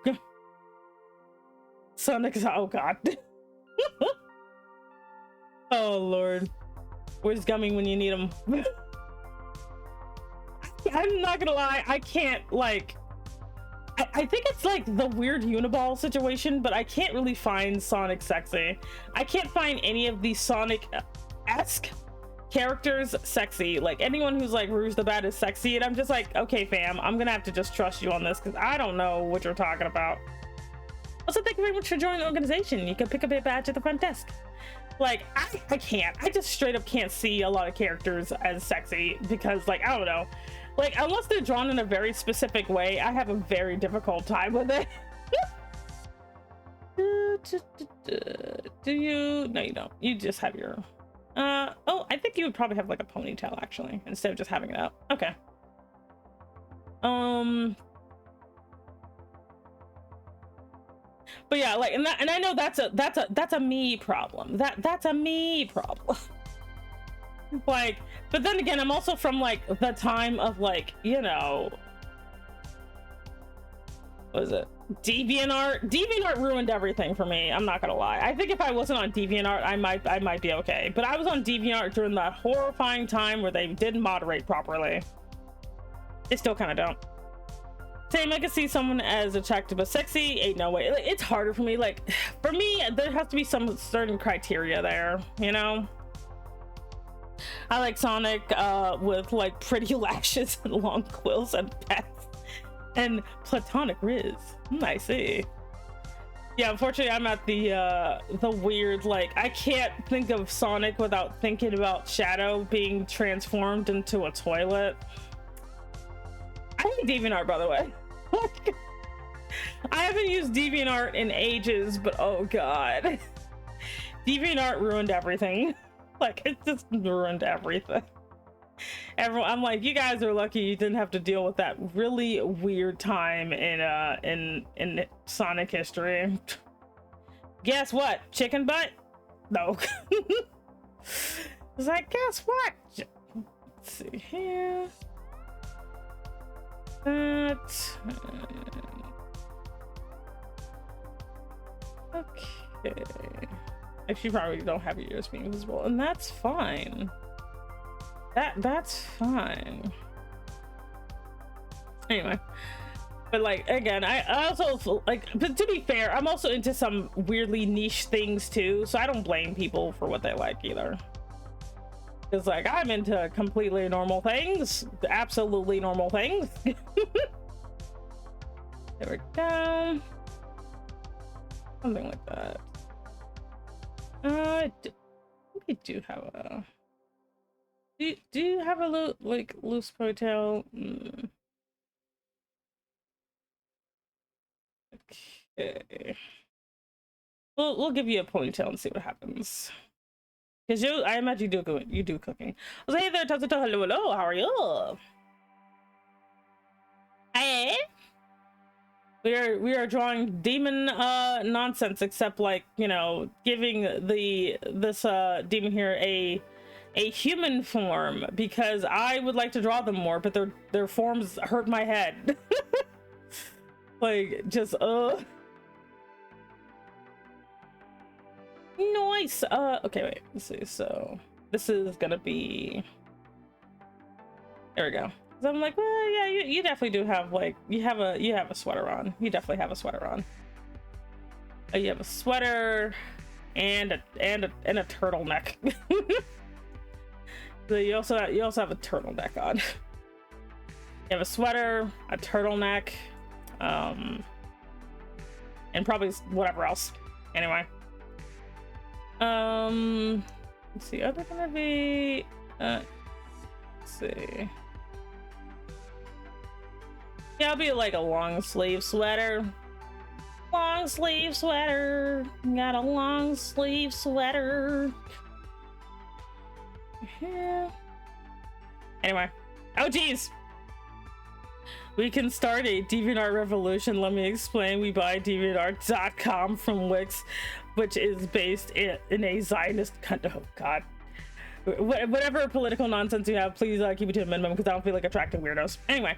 Sonic's, oh God. Oh Lord. Where's Gummy when you need him? I'm not gonna lie, I can't, like, I think it's like the weird Uniball situation, but I can't really find Sonic sexy. I can't find any of these Sonic-esque characters sexy. Like, anyone who's like Rouge the Bat is sexy, and I'm just like, okay fam, I'm gonna have to just trust you on this, because I don't know what you're talking about. Also, thank you very much for joining the organization. You can pick up a badge at the front desk. Like, I can't. I just straight up can't see a lot of characters as sexy, because, like, I don't know. Like, unless they're drawn in a very specific way, I have a very difficult time with it. Do you? No, you don't. You just have your... oh, I think you would probably have, like, a ponytail, actually, instead of just having it up. Okay. But yeah, like, and I know that's a me problem. That's a me problem. Like, but then again, I'm also from like the time of, like, you know, what is it? DeviantArt. DeviantArt ruined everything for me. I'm not gonna lie. I think if I wasn't on DeviantArt, I might be okay. But I was on DeviantArt during that horrifying time where they didn't moderate properly. They still kind of don't. Same, I can see someone as attractive but sexy. Ain't no way. Like, it's harder for me. Like, for me, there has to be some certain criteria there, you know? I like Sonic with like pretty lashes and long quills and pets and platonic Riz. I see. Yeah, unfortunately, I'm at the weird, like, I can't think of Sonic without thinking about Shadow being transformed into a toilet. I hate DeviantArt, by the way. I haven't used DeviantArt in ages, but oh god. DeviantArt ruined everything. Like, it just ruined everything. Everyone, I'm like, you guys are lucky you didn't have to deal with that really weird time in Sonic history. Guess what? Chicken butt? No. It's like, guess what? Let's see here. That. Okay. If you probably don't have your ears being visible, and that's fine. That's fine. Anyway, but like, again, I also like, but to be fair, I'm also into some weirdly niche things too, so I don't blame people for what they like either. Because like, I'm into completely normal things, absolutely normal things. There we go. Something like that. We do have a. Do you have a loose ponytail? Okay. We'll give you a ponytail and see what happens. Because I imagine you do cooking. I was like, hey there, Tazuto, hello, how are you? Hey. We are drawing demon nonsense, except like, you know, giving this demon here a human form, because I would like to draw them more, but their forms hurt my head. Like, just nice. Okay, wait, let's see. So this is gonna be, there we go. So I'm like, well, yeah, you definitely do have, like, you have a sweater on. You definitely have a sweater on. You have a sweater and a turtleneck. So you also have a turtleneck on. You have a sweater, a turtleneck, and probably whatever else. Anyway, let's see. Are they gonna be? Let's see. Yeah, it'll be like a long sleeve sweater. Long sleeve sweater. Got a long sleeve sweater. Yeah. Anyway. Oh geez. We can start a DeviantArt revolution. Let me explain. We buy DeviantArt.com from Wix, which is based in a Zionist country. Oh god. Whatever political nonsense you have, please keep it to a minimum, because I don't feel like attracting weirdos. Anyway.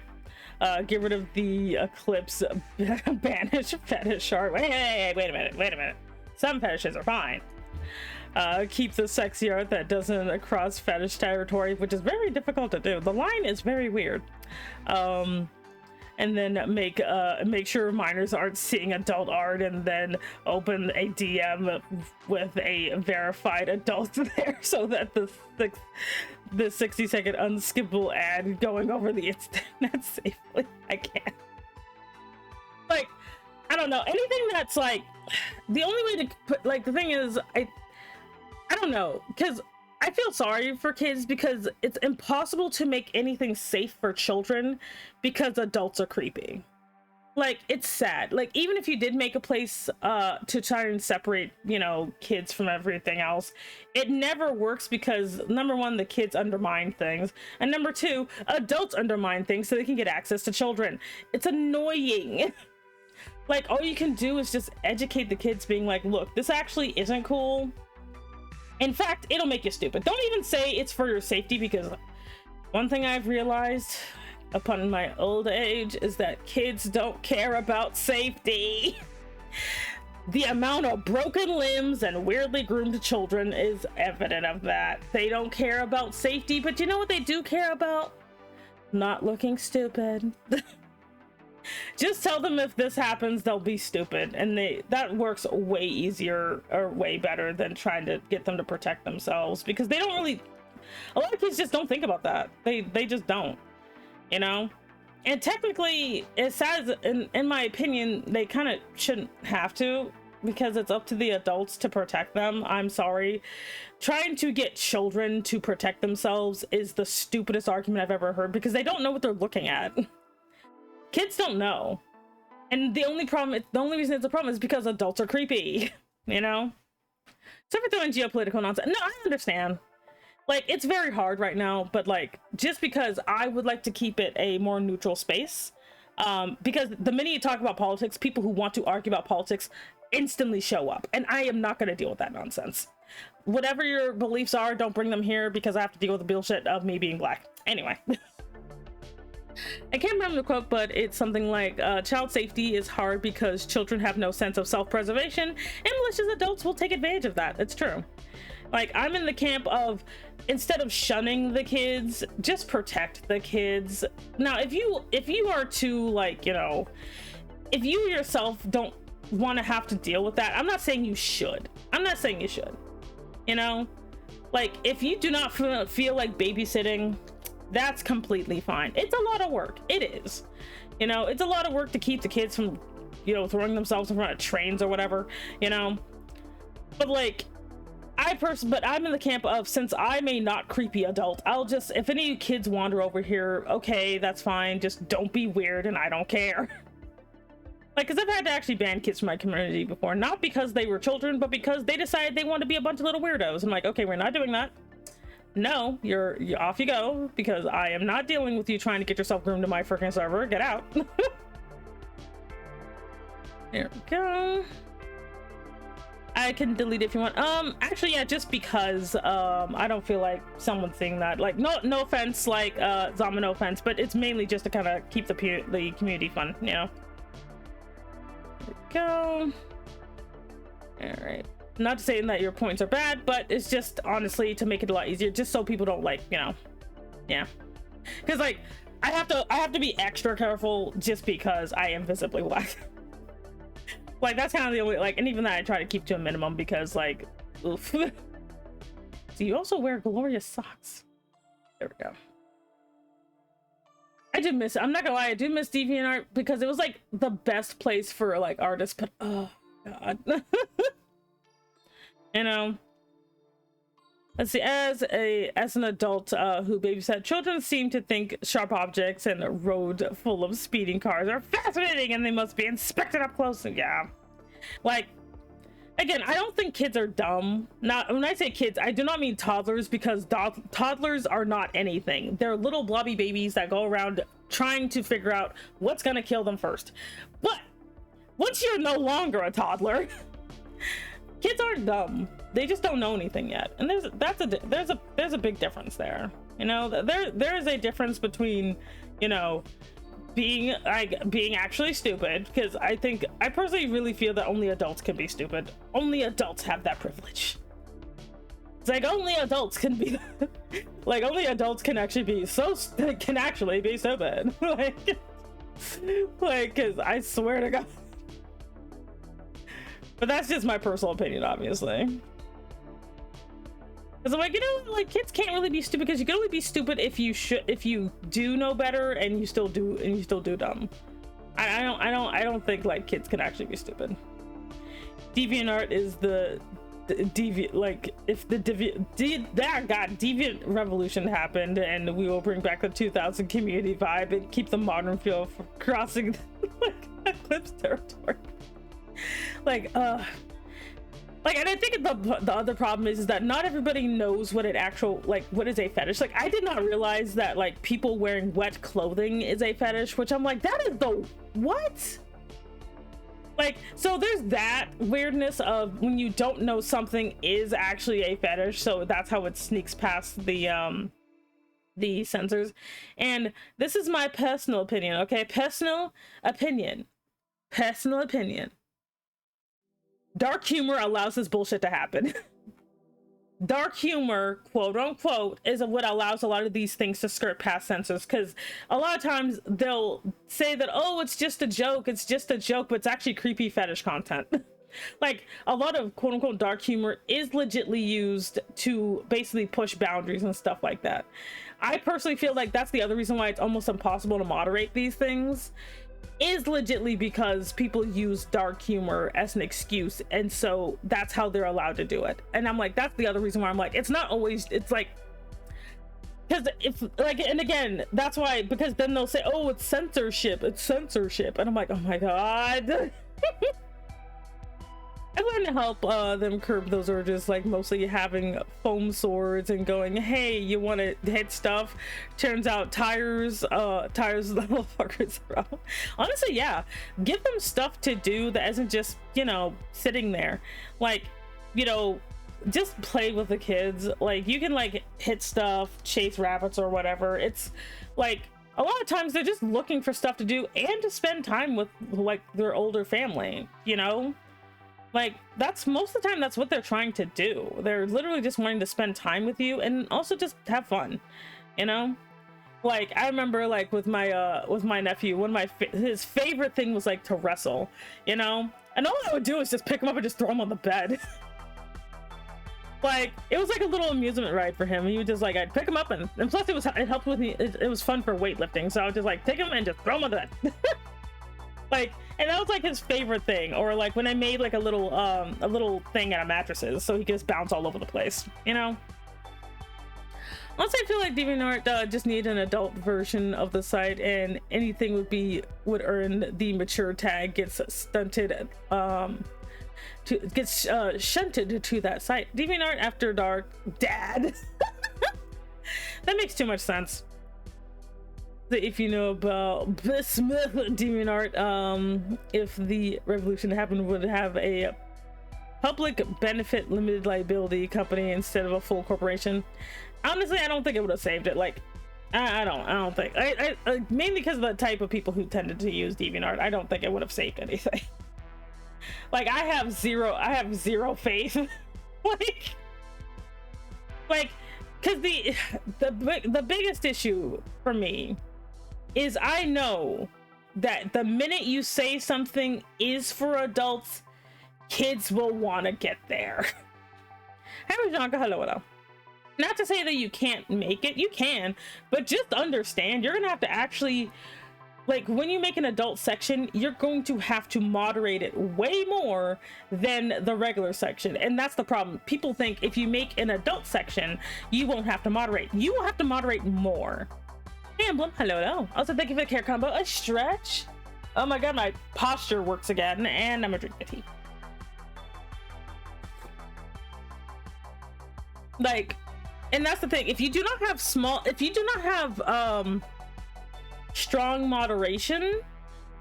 Get rid of the Eclipse banish fetish art. Hey, wait a minute. Some fetishes are fine. Keep the sexy art that doesn't cross fetish territory, which is very difficult to do. The line is very weird. And then make sure minors aren't seeing adult art, and then open a DM with a verified adult there, so that the 60-second unskippable ad going over the internet safely. I can't. Like, I don't know, anything that's like, the only way to put, like, the thing is, I don't know, because I feel sorry for kids, because it's impossible to make anything safe for children because adults are creepy. Like, it's sad. Like, even if you did make a place to try and separate, you know, kids from everything else, it never works, because number one, the kids undermine things, and number two, adults undermine things so they can get access to children. It's annoying. Like, all you can do is just educate the kids, being like, look, this actually isn't cool. In fact, it'll make you stupid. Don't even say it's for your safety, because one thing I've realized, upon my old age is that kids don't care about safety. The amount of broken limbs and weirdly groomed children is evident of that. They don't care about safety, but you know what they do care about? Not looking stupid. Just tell them if this happens, they'll be stupid, and that works way easier or way better than trying to get them to protect themselves, because they don't really, a lot of kids just don't think about that. They just don't, you know. And technically, it's sad, in my opinion, they kind of shouldn't have to, because it's up to the adults to protect them. I'm sorry, trying to get children to protect themselves is the stupidest argument I've ever heard, because they don't know what they're looking at. Kids don't know, and the only reason it's a problem is because adults are creepy, you know. So for throwing geopolitical nonsense, no, I understand. Like, it's very hard right now, but like, just because I would like to keep it a more neutral space, because the minute you talk about politics, people who want to argue about politics instantly show up, and I am not going to deal with that nonsense. Whatever your beliefs are, don't bring them here, because I have to deal with the bullshit of me being black. Anyway. I can't remember the quote, but it's something like, child safety is hard because children have no sense of self-preservation, and malicious adults will take advantage of that. It's true. Like, I'm in the camp of, instead of shunning the kids, just protect the kids. Now, if you are to, like, you know, if you yourself don't want to have to deal with that, I'm not saying you should. I'm not saying you should. You know? Like, if you do not feel like babysitting, that's completely fine. It's a lot of work. It is. You know, it's a lot of work to keep the kids from, you know, throwing themselves in front of trains or whatever, you know. But like, but I'm in the camp of, since I'm a not creepy adult, I'll just, if any kids wander over here, okay, that's fine. Just don't be weird and I don't care. Like, because I've had to actually ban kids from my community before, not because they were children, but because they decided they want to be a bunch of little weirdos. I'm like, okay, we're not doing that. No, you're off you go, because I am not dealing with you trying to get yourself groomed to my freaking server. Get out. There we go. I can delete it if you want. Actually, yeah, just because I don't feel like someone's seeing that. Like, no offense, like Zama, no offense, but it's mainly just to kind of keep the community fun, you know. There we go. All right. Not saying that your points are bad, but it's just honestly to make it a lot easier, just so people don't, like, you know, yeah, because like I have to be extra careful just because I am visibly black. Like, that's kind of the only, like, and even that I try to keep to a minimum, because like, oof. So you also wear glorious socks. There we go. I did miss, I'm not gonna lie, I do miss DeviantArt, because it was like the best place for like artists, but oh god. You know, let's see, as an adult who babysat children, seem to think sharp objects and a road full of speeding cars are fascinating and they must be inspected up close. And yeah, like, again, I don't think kids are dumb. Not when I say kids, I do not mean toddlers, because toddlers are not anything. They're little blobby babies that go around trying to figure out what's gonna kill them first. But once you're no longer a toddler, kids aren't dumb. They just don't know anything yet, and there's a big difference there. You know, there is a difference between, you know, being actually stupid, because I personally really feel that only adults can be stupid. Only adults have that privilege. It's like only adults can be like, only adults can actually be stupid. like, because I swear to God. But that's just my personal opinion, obviously. Because I'm like, you know, like, kids can't really be stupid, because you can only be stupid if you do know better and you still do dumb. I don't think like kids can actually be stupid. DeviantArt is the deviant, like, if the deviant revolution happened, and we will bring back the 2000 community vibe and keep the modern feel for crossing like Eclipse territory. Like, and I think the other problem is that not everybody knows what what is a fetish. Like, I did not realize that like people wearing wet clothing is a fetish, which I'm like, that is the what? Like, so there's that weirdness of when you don't know something is actually a fetish, so that's how it sneaks past the the censors. And this is my personal opinion, okay? Personal opinion. Dark humor allows this bullshit to happen. Dark humor, quote unquote, is what allows a lot of these things to skirt past censors, because a lot of times they'll say that, oh, it's just a joke, but it's actually creepy fetish content. Like, a lot of quote unquote dark humor is legitly used to basically push boundaries and stuff like that. I personally feel like that's the other reason why it's almost impossible to moderate these things, is legitly because people use dark humor as an excuse, and so that's how they're allowed to do it. And I'm like, that's the other reason why I'm like, it's not always, it's like, because if like, and again, that's why, because then they'll say, oh, it's censorship, and I'm like, oh my god. I want to help them curb those urges, like mostly having foam swords and going, hey, you want to hit stuff? Turns out tires little fuckers around. Honestly, yeah, give them stuff to do that isn't just, you know, sitting there. Like, you know, just play with the kids. Like, you can like hit stuff, chase rabbits or whatever. It's like, a lot of times they're just looking for stuff to do and to spend time with like their older family, you know? Like, that's most of the time that's what they're trying to do. They're literally just wanting to spend time with you and also just have fun, you know? Like, I remember like with my nephew, one of his favorite thing was like to wrestle, you know? And all I would do is just pick him up and just throw him on the bed. Like, it was like a little amusement ride for him. He would just like, I'd pick him up and plus it helped with me. It was fun for weightlifting. So I would just like pick him and just throw him on the bed. Like, and that was like his favorite thing. Or like when I made like a little thing out of mattresses so he could just bounce all over the place, you know? Also, I feel like DeviantArt just need an adult version of the site, and anything would earn the mature tag gets stunted, shunted to that site. DeviantArt After Dark, dad. That makes too much sense. If you know about DeviantArt, if the revolution happened, would have a public benefit limited liability company instead of a full corporation. Honestly, I don't think it would have saved it. Like, I don't think. I mainly because of the type of people who tended to use DeviantArt. I don't think it would have saved anything. Like, I have zero faith. like, because the biggest issue for me is I know that the minute you say something is for adults, kids will want to get there. Hey, Janka, hello. Not to say that you can't make it, you can, but just understand you're gonna have to actually, like, when you make an adult section, you're going to have to moderate it way more than the regular section. And that's the problem. People think if you make an adult section, you won't have to moderate. You will have to moderate more. Hey, Emblem, hello. Also, thank you for the care combo. A stretch. Oh my god, my posture works again, and I'm gonna drink my tea. Like, and that's the thing. If you do not have strong moderation,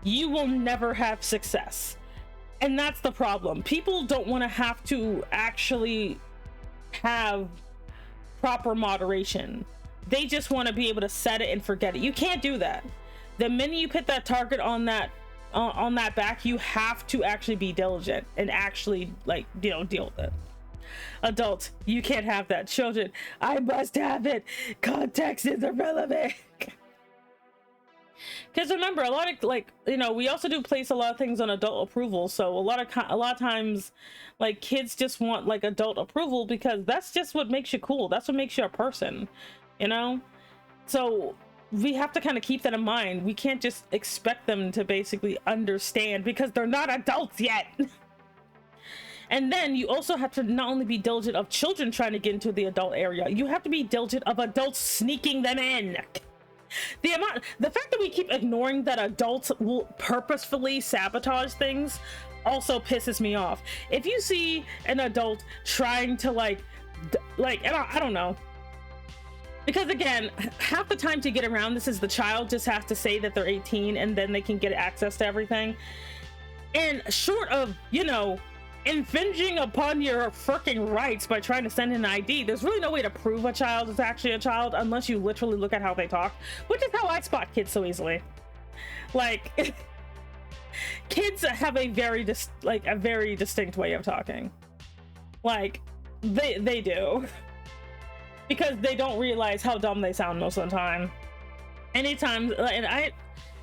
you will never have success. And that's the problem. People don't want to have to actually have proper moderation. They just want to be able to set it and forget it. You can't do that. The minute you put that target on that back, you have to actually be diligent and actually, like, you know, deal with it. Adults, you can't have that. Children, I must have it. Context is irrelevant. Because remember, a lot of, like, you know, we also do place a lot of things on adult approval. So a lot of times, like, kids just want like adult approval because that's just what makes you cool. That's what makes you a person, you know? So we have to kind of keep that in mind. We can't just expect them to basically understand because they're not adults yet. And then you also have to not only be diligent of children trying to get into the adult area, you have to be diligent of adults sneaking them in. The fact that we keep ignoring that adults will purposefully sabotage things also pisses me off. If you see an adult trying to like, and I don't know, because again, half the time to get around this is the child just has to say that they're 18 and then they can get access to everything. And short of, you know, infringing upon your freaking rights by trying to send in an ID. There's really no way to prove a child is actually a child unless you literally look at how they talk, which is how I spot kids so easily. Like, kids have a very distinct way of talking. Like, they do. Because they don't realize how dumb they sound most of the time. Anytime,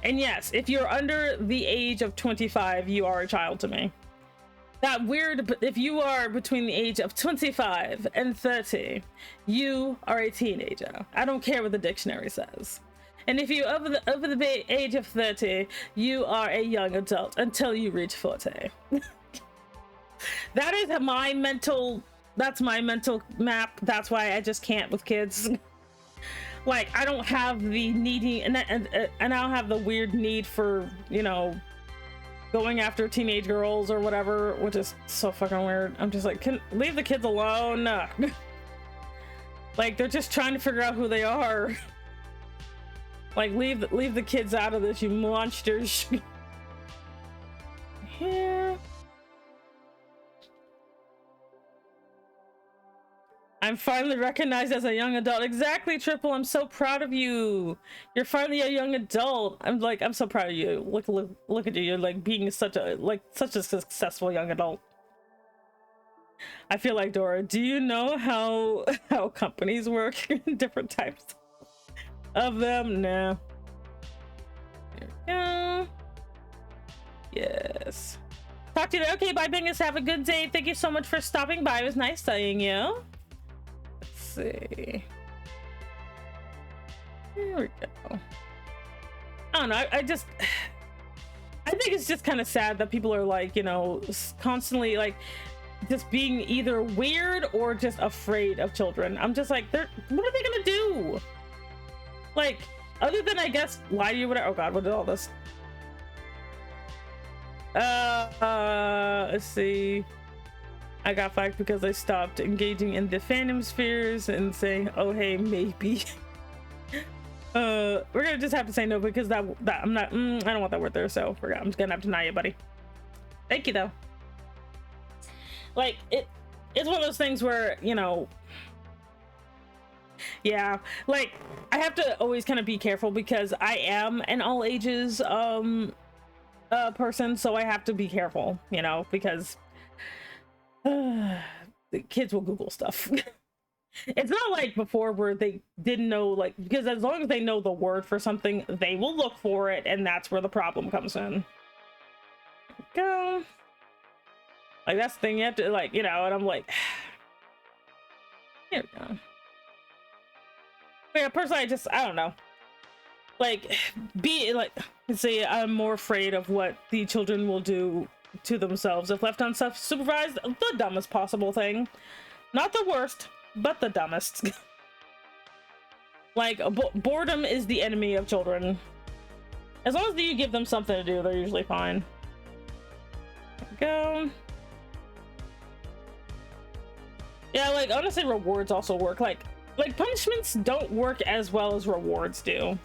and yes, if you're under the age of 25, you are a child to me. That weird, if you are between the age of 25 and 30, you are a teenager. I don't care what the dictionary says. And if you're over the age of 30, you are a young adult until you reach 40. That is my mental, that's my mental map. That's why I just can't with kids. Like, I don't have the needy, and I don't have the weird need for, you know, going after teenage girls or whatever, which is so fucking weird. I'm just like, leave the kids alone. Like, they're just trying to figure out who they are. Like, leave the kids out of this, you monsters. Here. I'm finally recognized as a young adult. Exactly, Triple. I'm so proud of you. You're finally a young adult. I'm so proud of you. Look at you. You're like being such a successful young adult. I feel like Dora. Do you know how companies work? Different types of them? No. Here we go. Yes. Talk to you later. Okay, bye, Bingus. Have a good day. Thank you so much for stopping by. It was nice seeing you. See, here we go. I don't know, I think it's just kind of sad that people are like, you know, constantly like just being either weird or just afraid of children. I'm just like, what are they gonna do? Like, other than, I guess, lie to you, whatever. Oh god, what is all this? Let's see. I got flagged because I stopped engaging in the fandom spheres and saying, oh hey, maybe. We're gonna just have to say no because that I'm not, I don't want that word there, so I'm just gonna have to deny you, buddy. Thank you though. Like, it's one of those things where, you know, yeah, like, I have to always kind of be careful because I am an all ages person, so I have to be careful, you know, because the kids will Google stuff. It's not like before where they didn't know, like, because as long as they know the word for something, they will look for it, and that's where the problem comes in. Go. Like, that's the thing, you have to, like, you know, and I'm like, here we go. But yeah, personally, I don't know. Like, say I'm more afraid of what the children will do to themselves if left unsupervised. The dumbest possible thing. Not the worst, but the dumbest. Like, boredom is the enemy of children. As long as you give them something to do, they're usually fine. There we go. Yeah, like, honestly, rewards also work. Like punishments don't work as well as rewards do.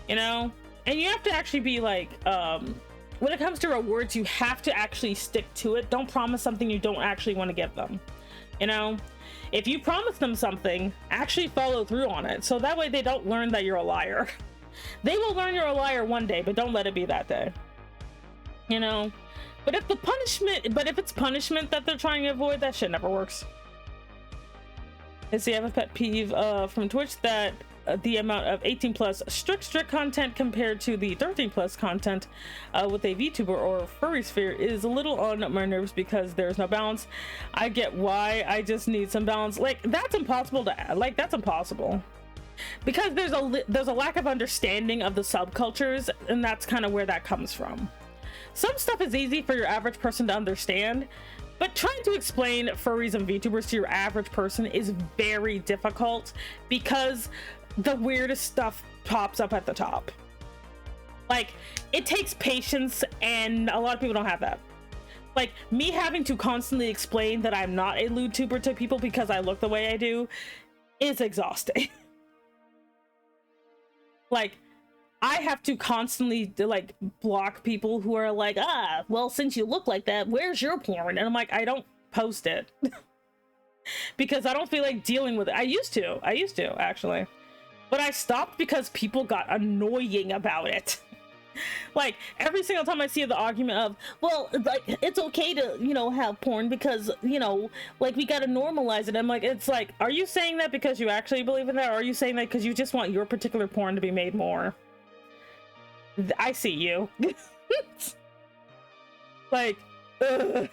You know? And you have to actually be like, when it comes to rewards, you have to actually stick to it. Don't promise something you don't actually want to give them. You know? If you promise them something, actually follow through on it. So that way they don't learn that you're a liar. They will learn you're a liar one day, but don't let it be that day. You know? But if it's punishment that they're trying to avoid, that shit never works. Let's see, I have a pet peeve from Twitch that the amount of 18 plus strict content compared to the 13 plus content with a VTuber or furry sphere is a little on my nerves because there's no balance. I get why, I just need some balance. Like, that's impossible to, like, that's impossible. Because there's a lack of understanding of the subcultures, and that's kind of where that comes from. Some stuff is easy for your average person to understand, but trying to explain furries and VTubers to your average person is very difficult because the weirdest stuff pops up at the top. Like, it takes patience, and a lot of people don't have that. Like, me having to constantly explain that I'm not a lewd tuber to people because I look the way I do is exhausting. Like, I have to constantly like block people who are like, ah, well, since you look like that, where's your porn? And I'm like, I don't post it because I don't feel like dealing with it. I used to actually, but I stopped because people got annoying about it. Like every single time I see the argument of, well, like it's okay to, you know, have porn because, you know, like we got to normalize it. I'm like, it's like, are you saying that because you actually believe in that, or are you saying that because you just want your particular porn to be made more? I see you. Like, ugh.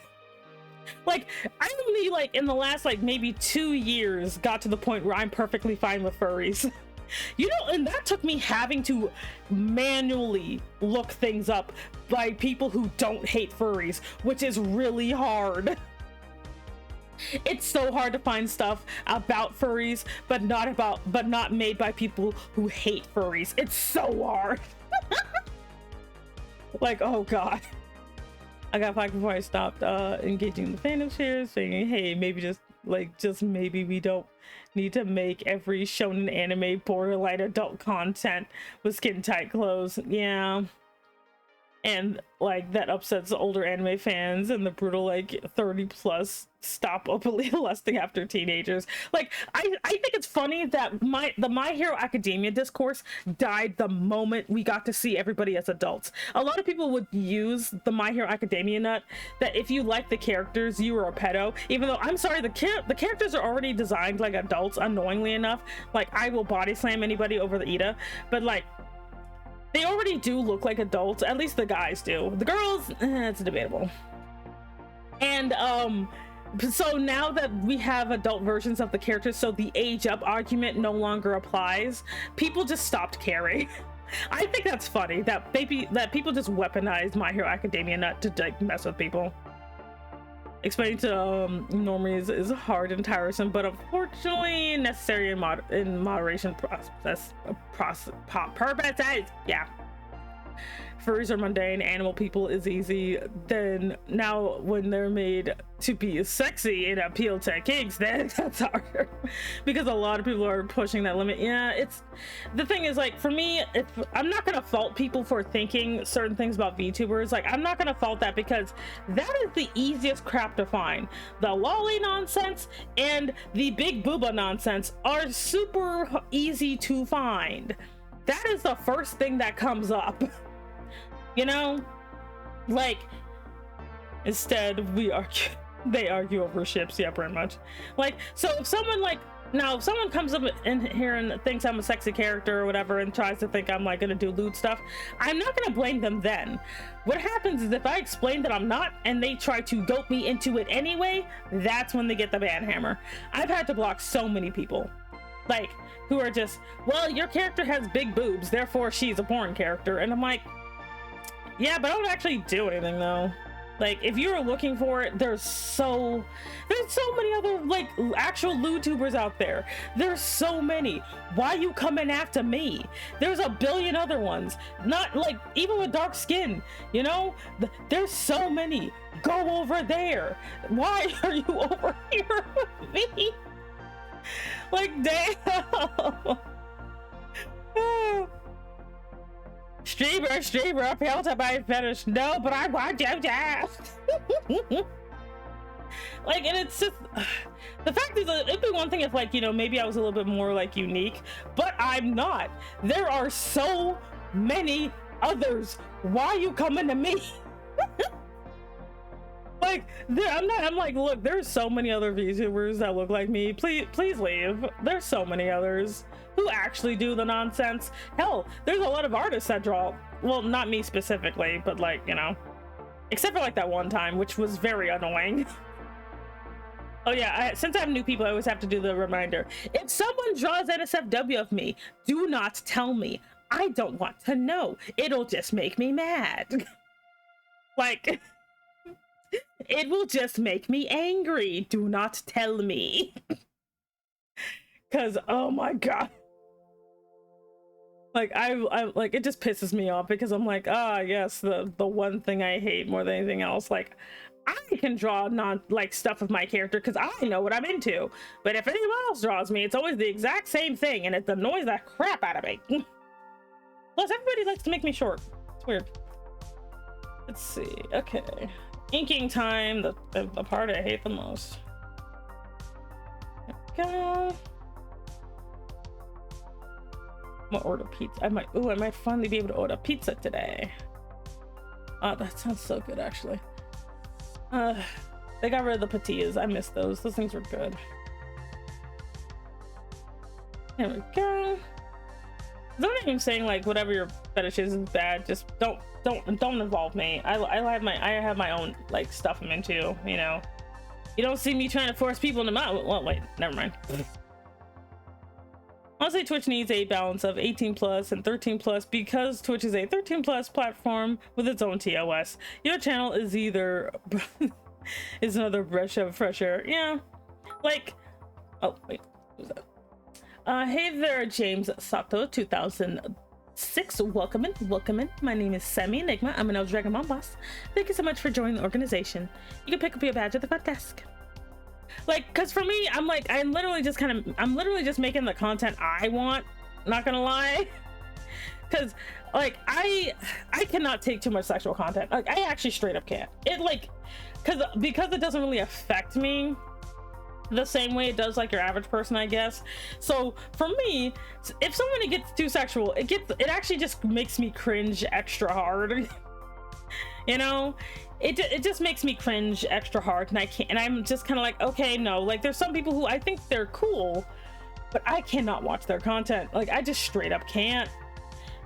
Like I only like in the last like maybe 2 years got to the point where I'm perfectly fine with furries. You know, and that took me having to manually look things up by people who don't hate furries, which is really hard. It's so hard to find stuff about furries, but not made by people who hate furries. It's so hard. Like, oh god. I got back before I stopped engaging in the fandom shares, saying, hey, maybe just maybe we don't need to make every shonen anime borderline adult content with skin tight clothes. Yeah. And like that upsets the older anime fans and the brutal like 30 plus stop openly lusting after teenagers. Like I think it's funny that the My Hero Academia discourse died the moment we got to see everybody as adults. A lot of people would use the My Hero Academia nut that if you like the characters you were a pedo, even though I'm sorry, the characters are already designed like adults, annoyingly enough. Like I will body slam anybody over the Ida, but like they already do look like adults, at least the guys do. The girls, it's debatable. And so now that we have adult versions of the characters, so the age up argument no longer applies, people just stopped caring. I think that's funny that people just weaponize My Hero Academia nut to like mess with people. Explaining to normies is hard and tiresome, but unfortunately necessary in moderation purposes. Yeah. Furries are mundane, animal people is easy. Then now when they're made to be sexy and appeal to kinks, then that's harder. Because a lot of people are pushing that limit. Yeah, it's the thing is like for me, if I'm not gonna fault people for thinking certain things about VTubers, like I'm not gonna fault that because that is the easiest crap to find. The lolly nonsense and the big booba nonsense are super easy to find. That is the first thing that comes up. You know, like instead they argue over ships. Yeah, pretty much. Like, so if someone like now if someone comes up in here and thinks I'm a sexy character or whatever and tries to think I'm like gonna do lewd stuff, I'm not gonna blame them then. What happens is if I explain that I'm not and they try to dope me into it anyway, that's when they get the ban hammer. I've had to block so many people like who are just, well, your character has big boobs, therefore she's a porn character. And I'm like, yeah, but I don't actually do anything though. Like if you're looking for it, there's so many other like actual LewTubers out there. There's so many. Why you coming after me? There's a billion other ones. Not like even with dark skin, you know? There's so many. Go over there. Why are you over here with me? Like damn. Streamer, appeal to my fetish. No, but I want you. Like, and it's just the fact is it'd be one thing if like, you know, maybe I was a little bit more like unique, but I'm not. There are so many others. Why are you coming to me? Like I'm like, look, there's so many other VTubers that look like me. Please leave. There's so many others who actually do the nonsense. Hell, there's a lot of artists that draw, well, not me specifically, but like, you know, except for like that one time, which was very annoying. Oh yeah, since I have new people, I always have to do the reminder. If someone draws NSFW of me, do not tell me. I don't want to know. It'll just make me mad. Like, it will just make me angry. Do not tell me. Cause oh my god. Like I like it just pisses me off because I'm like, ah, yes, the one thing I hate more than anything else. Like I can draw like stuff of my character because I know what I'm into. But if anyone else draws me, it's always the exact same thing and it annoys the crap out of me. Plus, everybody likes to make me short. It's weird. Let's see. Okay. Inking time, the part I hate the most. There we go. I'm gonna order pizza. I might finally be able to order pizza today. Oh, that sounds so good, actually. They got rid of the patillas. I miss those. Those things were good. There we go. I'm not even saying like whatever your fetish is bad. Just don't involve me. I have my own like stuff I'm into. You know, you don't see me trying to force people into my. Well, wait, never mind. Honestly, Twitch needs a balance of 18+ and 13+ because Twitch is a 13+ platform with its own TOS. Your channel is either is another breath of fresh air. Yeah, like, oh wait, who's that? Hey there, James Sato 2006. Welcome in. My name is Semi Enigma. I'm an El Dragon Mom boss. Thank you so much for joining the organization. You can pick up your badge at the front desk. Like, cause for me, I'm literally just making the content I want, not gonna lie. Cause like I cannot take too much sexual content. Like I actually straight up can't. It like because it doesn't really affect me the same way it does like your average person, I guess. So for me, if someone gets too sexual, it actually just makes me cringe extra hard. You know, it just makes me cringe extra hard, and I can't, and I'm just kind of like, okay, no, like there's some people who I think they're cool, but I cannot watch their content. Like I just straight up can't.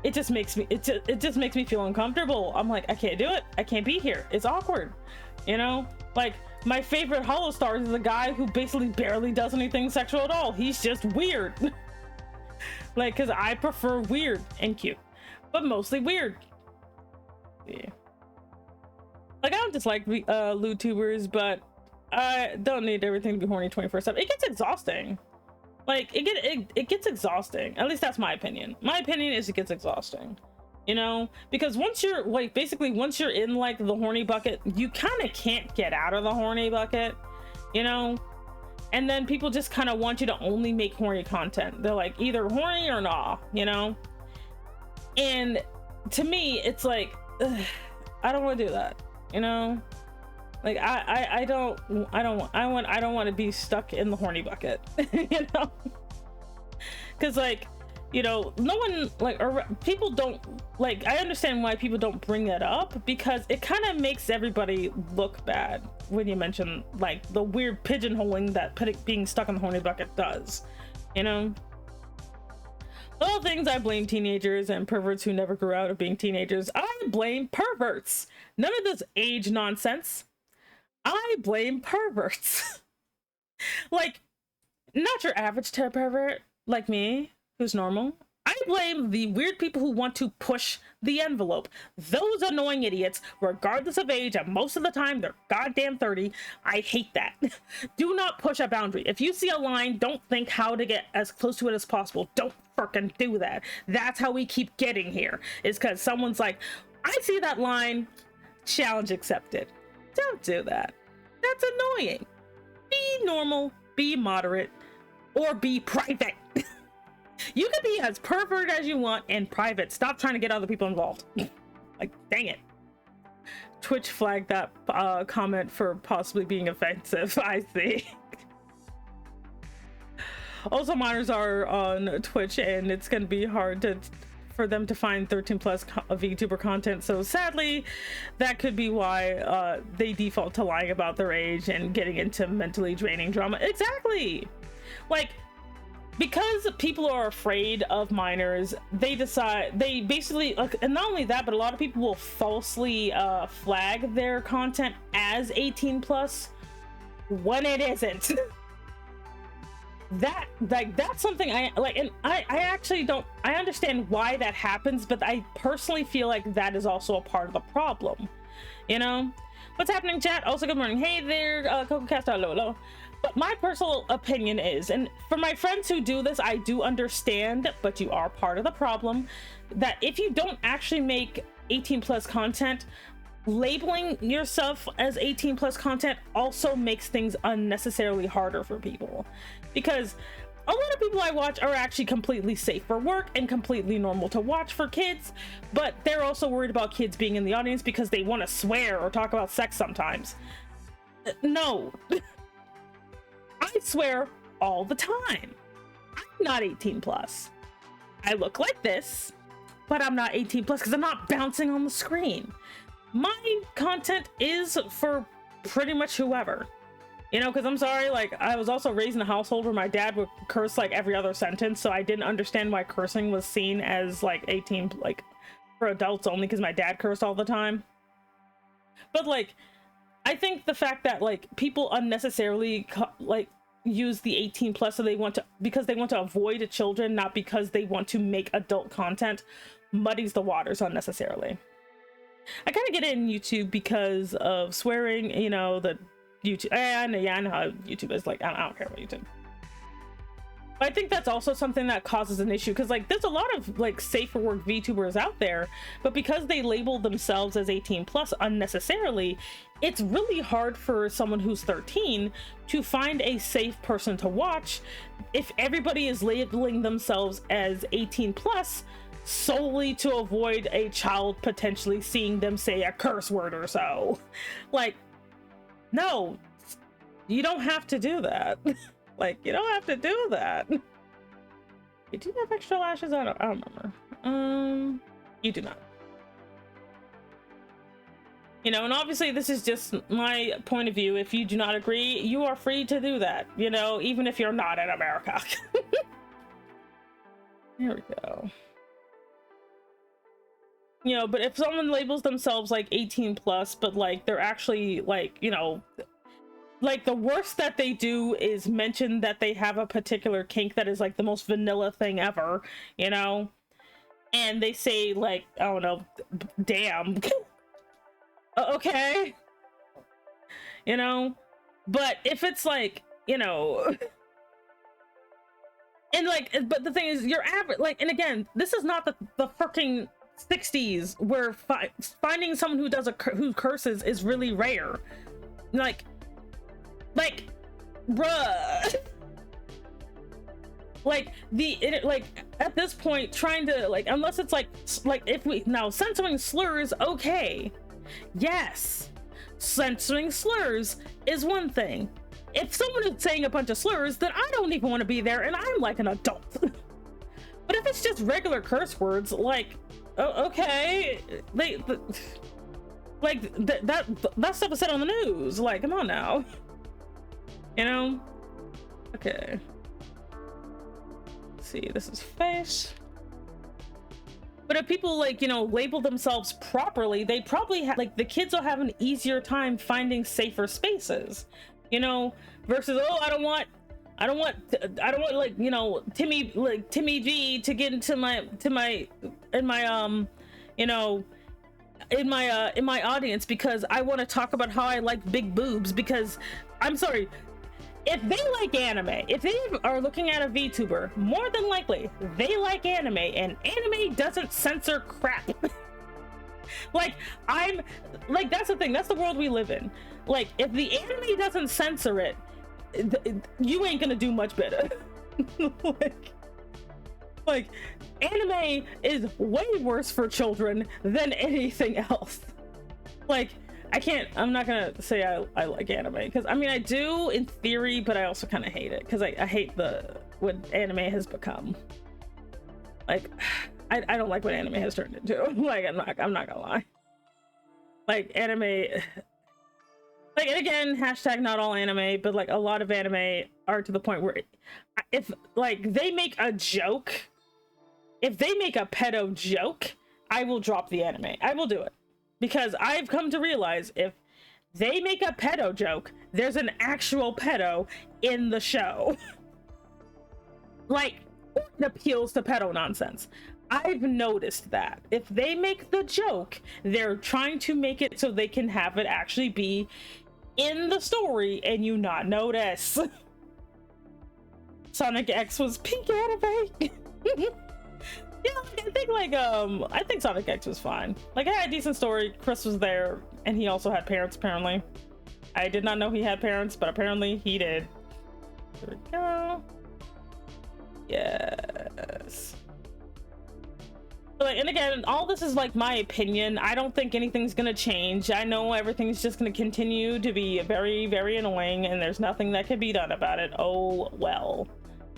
It just makes me feel uncomfortable. I'm like, I can't do it. I can't be here. It's awkward. You know, like my favorite Hollow Stars is a guy who basically barely does anything sexual at all. He's just weird. Like, cause I prefer weird and cute, but mostly weird. Yeah. Like I don't dislike lewd tubers, but I don't need everything to be horny 24/7. It gets exhausting. Like it gets exhausting. At least that's my opinion. My opinion is it gets exhausting. You know, because once you're like once you're in like the horny bucket, you kind of can't get out of the horny bucket, you know. And then people just kind of want you to only make horny content. They're like either horny or nah, you know. And to me, it's like ugh, I don't want to do that. You know, like I don't want to be stuck in the horny bucket. You know, because like, you know, no one like, or people don't like, I understand why people don't bring that up, because it kind of makes everybody look bad when you mention like the weird pigeonholing that being stuck in the horny bucket does, you know. All things I blame teenagers and perverts who never grew out of being teenagers. I blame perverts. None of this age nonsense. I blame perverts. Like, not your average pervert like me, who's normal. I blame the weird people who want to push the envelope. Those annoying idiots, regardless of age, and most of the time they're goddamn 30. I hate that. Do not push a boundary. If you see a line, don't think how to get as close to it as possible. Don't freaking do that. That's how we keep getting here, is because someone's like, I see that line, challenge accepted. Don't do that. That's annoying. Be normal, be moderate, or be private. You can be as pervert as you want in private. Stop trying to get other people involved. Like, dang it. Twitch flagged that comment for possibly being offensive. I see. Also, minors are on Twitch, and it's going to be hard for them to find 13+ VTuber content. So sadly, that could be why they default to lying about their age and getting into mentally draining drama. Exactly. Like, because people are afraid of minors, they basically like, and not only that, but a lot of people will falsely flag their content as 18+ when it isn't. That's something I like, and I actually don't, I understand why that happens, but I personally feel like that is also a part of the problem. You know, what's happening, chat? Also, good morning. Hey there, CocoCast. Hello. But my personal opinion is, and for my friends who do this, I do understand, but you are part of the problem, that if you don't actually make 18+ content, labeling yourself as 18+ content also makes things unnecessarily harder for people. Because a lot of people I watch are actually completely safe for work and completely normal to watch for kids, but they're also worried about kids being in the audience because they want to swear or talk about sex sometimes. No. I swear all the time. I'm not 18 plus. I look like this, but I'm not 18 plus because I'm not bouncing on the screen. My content is for pretty much whoever. You know, because I'm sorry, like, I was also raised in a household where my dad would curse like every other sentence, so I didn't understand why cursing was seen as like 18, like for adults only, because my dad cursed all the time. But like, I think the fact that like people unnecessarily like use the 18 plus so they want to, because they want to avoid children, not because they want to make adult content, muddies the waters unnecessarily. I kind of get it in YouTube because of swearing, you know, the YouTube. I know how YouTube is. Like, I don't care about YouTube. But I think that's also something that causes an issue, because like there's a lot of like safe for work VTubers out there, but because they label themselves as 18 plus unnecessarily, it's really hard for someone who's 13 to find a safe person to watch if everybody is labeling themselves as 18 plus solely to avoid a child potentially seeing them say a curse word or so. Like, no, you don't have to do that. Like, you don't have to do that. You do have extra lashes? I don't remember. You do not. You know, and obviously this is just my point of view. If you do not agree, you are free to do that, you know, even if you're not in America. Here we go. You know, but if someone labels themselves like 18 plus, but like they're actually like, you know, like the worst that they do is mention that they have a particular kink that is like the most vanilla thing ever, you know, and they say like, I don't know, damn. Okay, you know, but if it's like, you know, and like, but the thing is, you're average, like, and again, this is not the freaking 60s where finding someone who does who curses is really rare. Like bruh. Like like at this point, trying to like, unless it's like if we now censoring slurs, okay, yes, censoring slurs is one thing. If someone is saying a bunch of slurs, then I don't even want to be there, and I'm like an adult. But if it's just regular curse words, like, okay, that stuff is said on the news. Like, come on now, you know? Okay. Let's see, this is face. But if people like, you know, label themselves properly, they probably have like the kids will have an easier time finding safer spaces, you know, versus, oh, I don't want like, you know, Timmy G to get into my you know, in my audience because I want to talk about how I like big boobs. Because I'm sorry, if they like anime, if they are looking at a VTuber, more than likely they like anime, and anime doesn't censor crap. Like, I'm like, that's the thing, that's the world we live in. Like, if the anime doesn't censor it, you ain't gonna do much better. like anime is way worse for children than anything else. Like, I'm not gonna say I like anime, because I mean I do in theory, but I also kind of hate it, because I hate what anime has become. Like, I don't like what anime has turned into. Like, I'm not gonna lie. Like, anime, like, and again, hashtag not all anime, but like a lot of anime are to the point where if like they make a joke, if they make a pedo joke, I will drop the anime. I will do it. Because I've come to realize if they make a pedo joke, there's an actual pedo in the show. Like, it appeals to pedo nonsense. I've noticed that. If they make the joke, they're trying to make it so they can have it actually be in the story and you not notice. Sonic X was pink anime. Yeah, I think Sonic X was fine. Like, it had a decent story. Chris was there, and he also had parents, apparently. I did not know he had parents, but apparently he did. There we go. Yes. Like, and again, all this is like my opinion. I don't think anything's gonna change. I know everything's just gonna continue to be very, very annoying, and there's nothing that can be done about it. Oh well,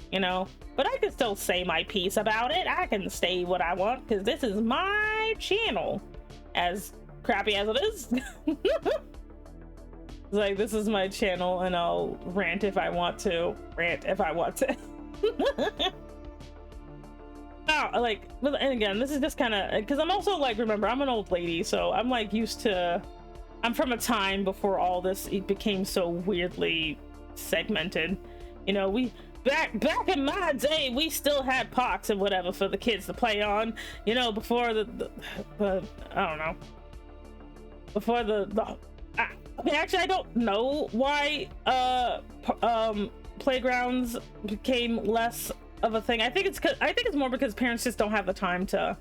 you know. But I can still say my piece about it. I can say what I want because this is my channel, as crappy as it is. It's like, this is my channel, and I'll rant if I want to. Rant if I want to. Oh, like, and again, this is just kind of because I'm also like, remember, I'm an old lady, so I'm like used to, I'm from a time before all this it became so weirdly segmented. You know, we back in my day, we still had parks and whatever for the kids to play on. You know, before the I don't know, before I mean, actually, I don't know why playgrounds became less of a thing. I think it's more because parents just don't have the time to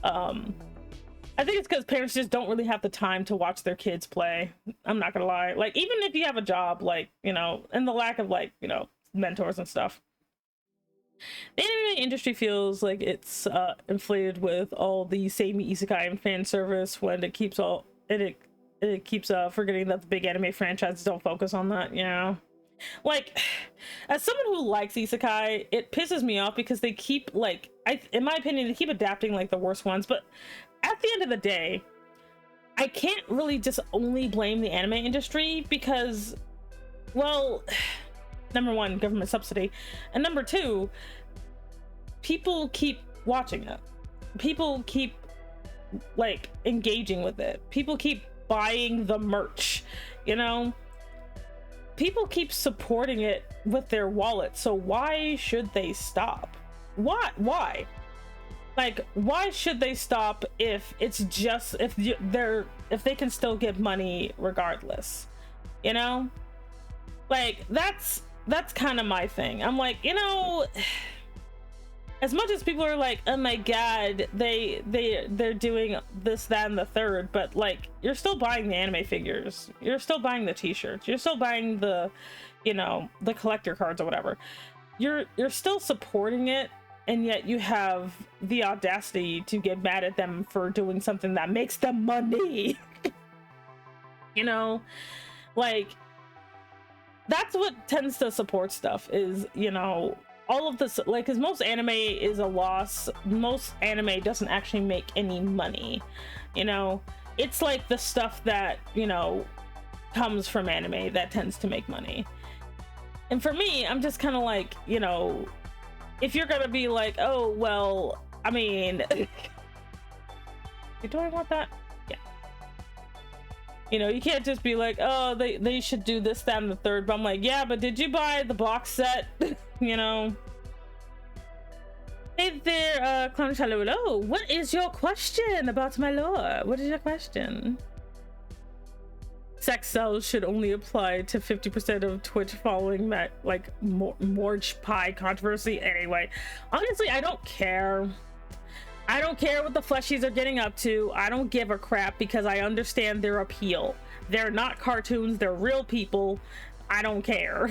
I think it's because parents just don't really have the time to watch their kids play. I'm not gonna lie. Like, even if you have a job, like, you know, and the lack of, like, you know, mentors and stuff, the anime industry feels like it's inflated with all the same isekai and fan service when it keeps forgetting that the big anime franchises don't focus on that, you know. Like, as someone who likes isekai, it pisses me off because they keep, like, in my opinion, they keep adapting like the worst ones. But at the end of the day, I can't really just only blame the anime industry because, well, number one, government subsidy, and number two, people keep watching it. People keep, like, engaging with it. People keep buying the merch, you know. People keep supporting it with their wallet, so why should they stop? Why? Like, why should they stop if it's just if they can still get money regardless, you know? Like, that's kind of my thing. I'm like, you know, as much as people are like, oh my god, they're doing this, that, and the third, but like, you're still buying the anime figures, you're still buying the t-shirts, you're still buying the, you know, the collector cards or whatever. You're still supporting it, and yet you have the audacity to get mad at them for doing something that makes them money. You know, like, that's what tends to support stuff is, you know, all of this, like, because most anime is a loss. Most anime doesn't actually make any money, you know. It's like the stuff that, you know, comes from anime that tends to make money. And for me, I'm just kind of like, you know, if you're gonna be like, oh well, I mean, do I want that? Yeah, you know, you can't just be like, oh, they should do this, that, and the third. But I'm like, yeah, but did you buy the box set? You know. Hey there, Clown Hello. What is your question about my lore? What is your question? Sex sells should only apply to 50% of Twitch following that, like, Morge Pie controversy. Anyway, honestly, I don't care. I don't care what the fleshies are getting up to. I don't give a crap because I understand their appeal. They're not cartoons, they're real people. I don't care.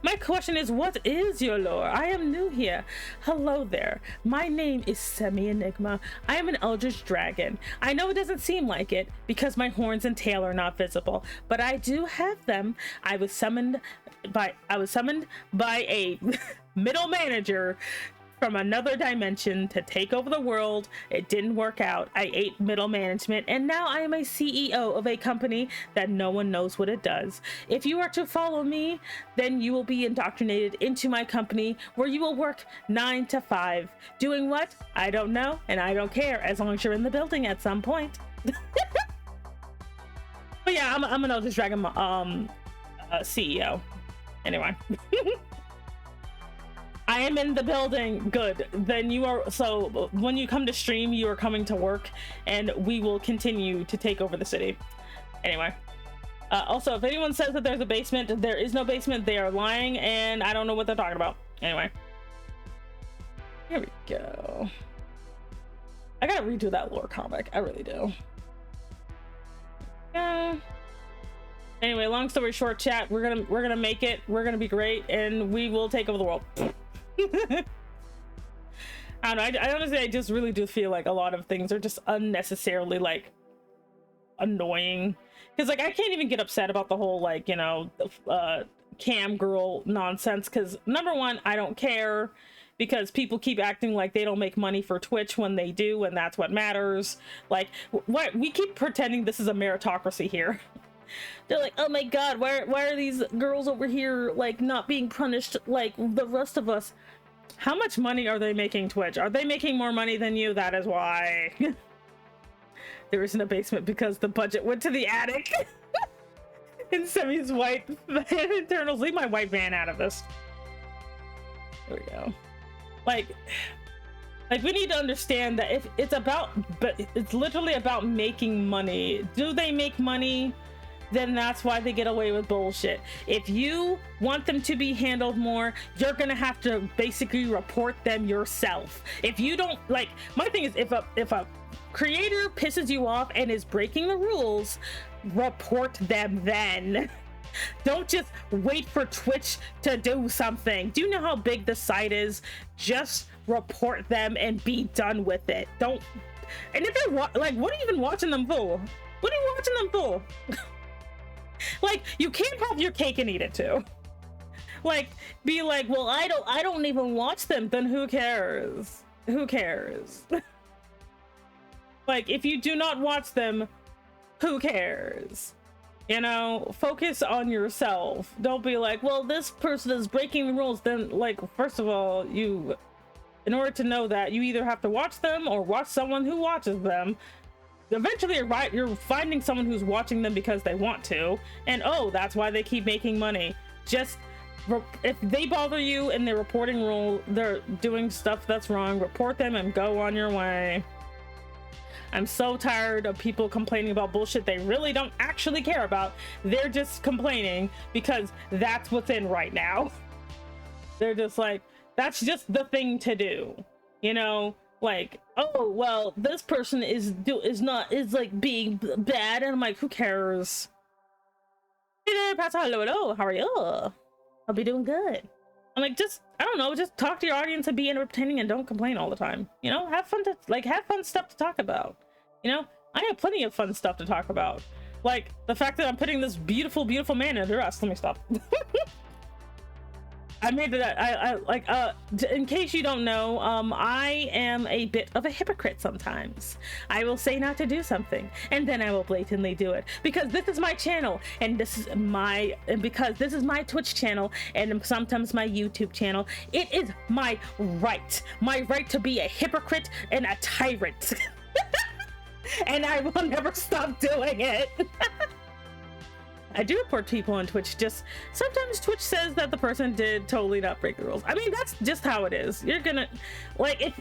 My question is, what is your lore? I am new here. Hello there. My name is Semi-Enigma. I am an eldritch dragon. I know it doesn't seem like it because my horns and tail are not visible, but I do have them. I was summoned by a middle manager from another dimension to take over the world. It didn't work out. I ate middle management, and now I am a CEO of a company that no one knows what it does. If you are to follow me, then you will be indoctrinated into my company where you will work 9 to 5. Doing what? I don't know, and I don't care as long as you're in the building at some point. But yeah, I'm an Eldritch Dragon CEO. Anyway. I am in the building. Good. Then you are, so when you come to stream, you are coming to work, and we will continue to take over the city. Anyway. Also, if anyone says that there's a basement, there is no basement. They are lying, and I don't know what they're talking about. Anyway. Here we go. I gotta redo that lore comic. I really do. Yeah. Anyway, long story short, chat, we're gonna make it. We're gonna be great, and we will take over the world. I don't know. I honestly, I just really do feel like a lot of things are just unnecessarily like annoying. Because like I can't even get upset about the whole like, you know, cam girl nonsense. Because number one, I don't care, because people keep acting like they don't make money for Twitch when they do, and that's what matters. Like, what we keep pretending this is a meritocracy here. They're like, oh my god, why are these girls over here like not being punished like the rest of us? How much money are they making Twitch? Are they making more money than you? That is why. There isn't a basement because the budget went to the attic. In Semi's white internals. Leave my white van out of this. There we go. Like we need to understand that if it's about, but it's literally about making money. Do they make money? Then that's why they get away with bullshit. If you want them to be handled more, you're gonna have to basically report them yourself. If you don't, like, my thing is, if a creator pisses you off and is breaking the rules, report them then. Don't just wait for Twitch to do something. Do you know how big the site is? Just report them and be done with it. Don't. And if you're like, what are you even watching them for? What are you watching them for? Like, you can't have your cake and eat it too. Like, be like, well, I don't even watch them. Then who cares? Who cares? Like, if you do not watch them, who cares? You know, focus on yourself. Don't be like, well, this person is breaking the rules. Then, like, first of all, in order to know that, you either have to watch them or watch someone who watches them. Eventually, you're finding someone who's watching them because they want to, and oh, that's why they keep making money. Just if they bother you and they're reporting they're doing stuff that's wrong, report them and go on your way. I'm so tired of people complaining about bullshit they really don't actually care about. They're just complaining because that's what's in right now. They're just like, that's just the thing to do, you know? Like, oh, well, this person is like being bad, and I'm like, who cares? Hey there, Pastor, hello, how are you? I'll be doing good. I'm like, I don't know, just talk to your audience and be entertaining and don't complain all the time. You know, have fun stuff to talk about. You know, I have plenty of fun stuff to talk about. Like the fact that I'm putting this beautiful, beautiful man in a dress. Let me stop. I made it. In case you don't know, I am a bit of a hypocrite sometimes. I will say not to do something, and then I will blatantly do it because this is my channel, and because this is my Twitch channel, and sometimes my YouTube channel. It is my right to be a hypocrite and a tyrant, and I will never stop doing it. I do report people on Twitch, just sometimes Twitch says that the person did totally not break the rules. I mean, that's just how it is. You're gonna, if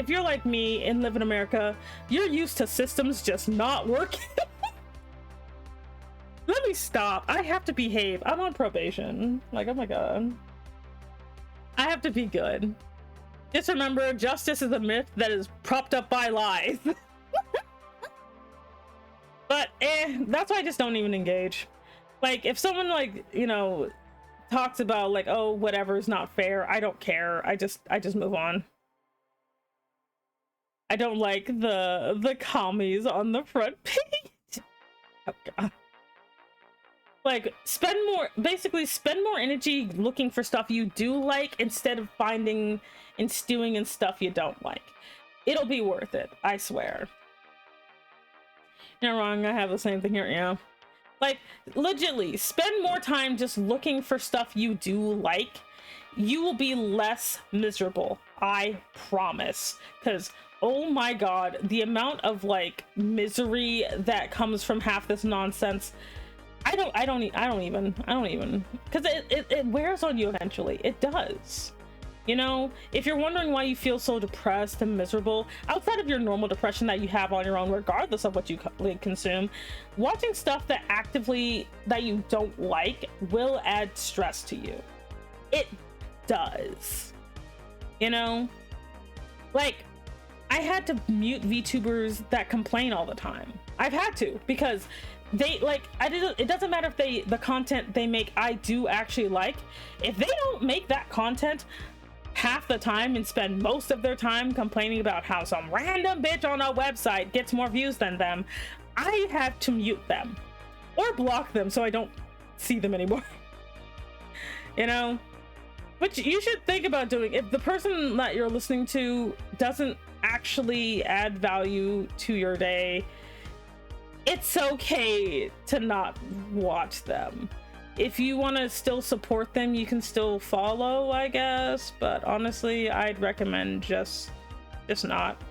you're like me and live in America, you're used to systems just not working. Let me stop. I have to behave. I'm on probation. Like, oh my god. I have to be good. Just remember, justice is a myth that is propped up by lies. But that's why I just don't even engage. Like, if someone, like, you know, talks about like, oh, whatever is not fair, I don't care. I just move on. I don't like the commies on the front page. Oh god. Like, spend more energy looking for stuff you do like instead of finding and stewing in stuff you don't like. It'll be worth it, I swear. You're not wrong, I have the same thing here, yeah. Like, legitly, spend more time just looking for stuff you do like. You will be less miserable, I promise. Because, oh my god, the amount of, like, misery that comes from half this nonsense, I don't even, because it wears on you eventually. It does. You know, if you're wondering why you feel so depressed and miserable, outside of your normal depression that you have on your own, regardless of what you consume, watching stuff that you don't like will add stress to you. It does. You know? Like, I had to mute VTubers that complain all the time. I've had to, because they like, it doesn't matter if the content they make I do actually like. If they don't make that content half the time and spend most of their time complaining about how some random bitch on a website gets more views than them, I have to mute them or block them so I don't see them anymore. You know, which you should think about doing. If the person that you're listening to doesn't actually add value to your day, it's okay to not watch them. If you want to still support them, you can still follow, I guess, but honestly, I'd recommend just not.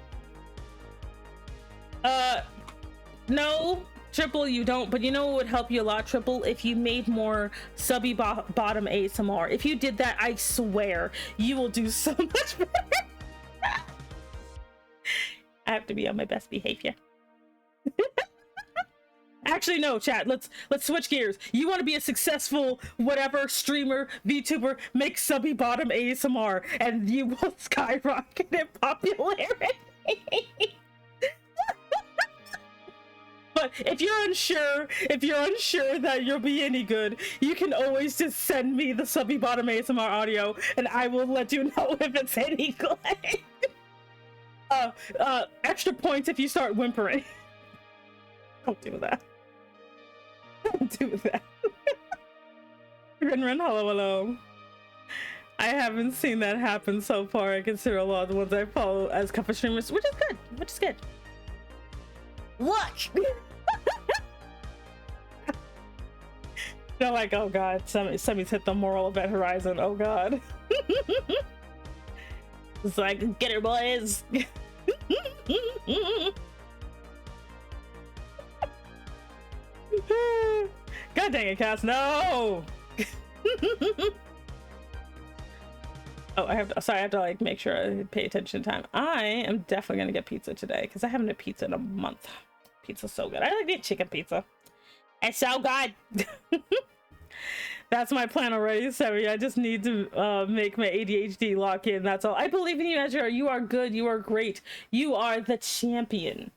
No, Triple, you don't, but you know what would help you a lot, Triple? If you made more subby bottom ASMR. If you did that, I swear you will do so much better. I have to be on my best behavior. Actually, no, chat. Let's switch gears. You want to be a successful whatever streamer, VTuber, make subby bottom ASMR, and you will skyrocket in popularity. But if you're unsure that you'll be any good, you can always just send me the subby bottom ASMR audio, and I will let you know if it's any good. Extra points if you start whimpering. Don't do that. Don't do that. Ren, hello. I haven't seen that happen so far. I consider a lot of the ones I follow as couple streamers, which is good. What? They're like, oh god, somebody's hit the moral event horizon. Oh god. It's like, get her, boys. God dang it, Cass, no. Oh, I have to like make sure I pay attention to time. I am definitely gonna get pizza today because I haven't had pizza in a month. Pizza's so good. I like to eat chicken pizza. It's so good. That's my plan already, Semi. I just need to make my ADHD lock in. That's all. I believe in you, Ezra. You are good. You are great. You are the champion.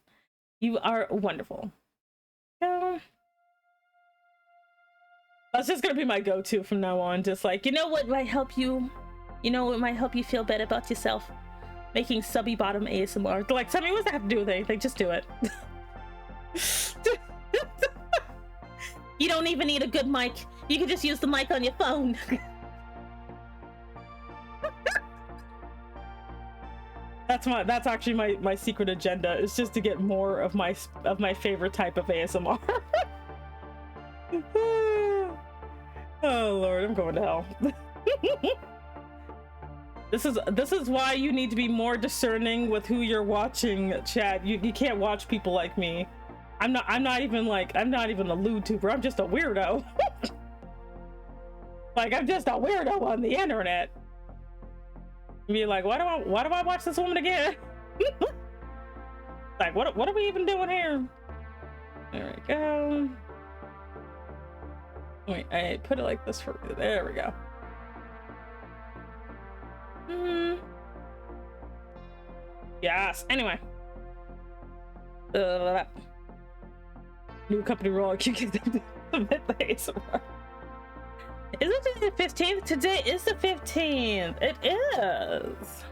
You are wonderful. That's just gonna be my go-to from now on. Just like, you know what might help you? You know what might help you feel better about yourself? Making subby bottom ASMR. Like, Semi, what does that have to do with anything? Just do it. You don't even need a good mic. You can just use the mic on your phone. That's actually my secret agenda, is just to get more of my favorite type of ASMR. Oh lord, I'm going to hell. This is why you need to be more discerning with who you're watching, chat. You can't watch people like me. I'm not even a lewd tuber. I'm just a weirdo. Like, I'm just a weirdo on the internet. Be like, why do I watch this woman again? Like, what are we even doing here? There we go. Wait, I put it like this for, there we go. Yes, anyway. New company role, you can submit the ASMR. Is it today the 15th? Today is the 15th. It is.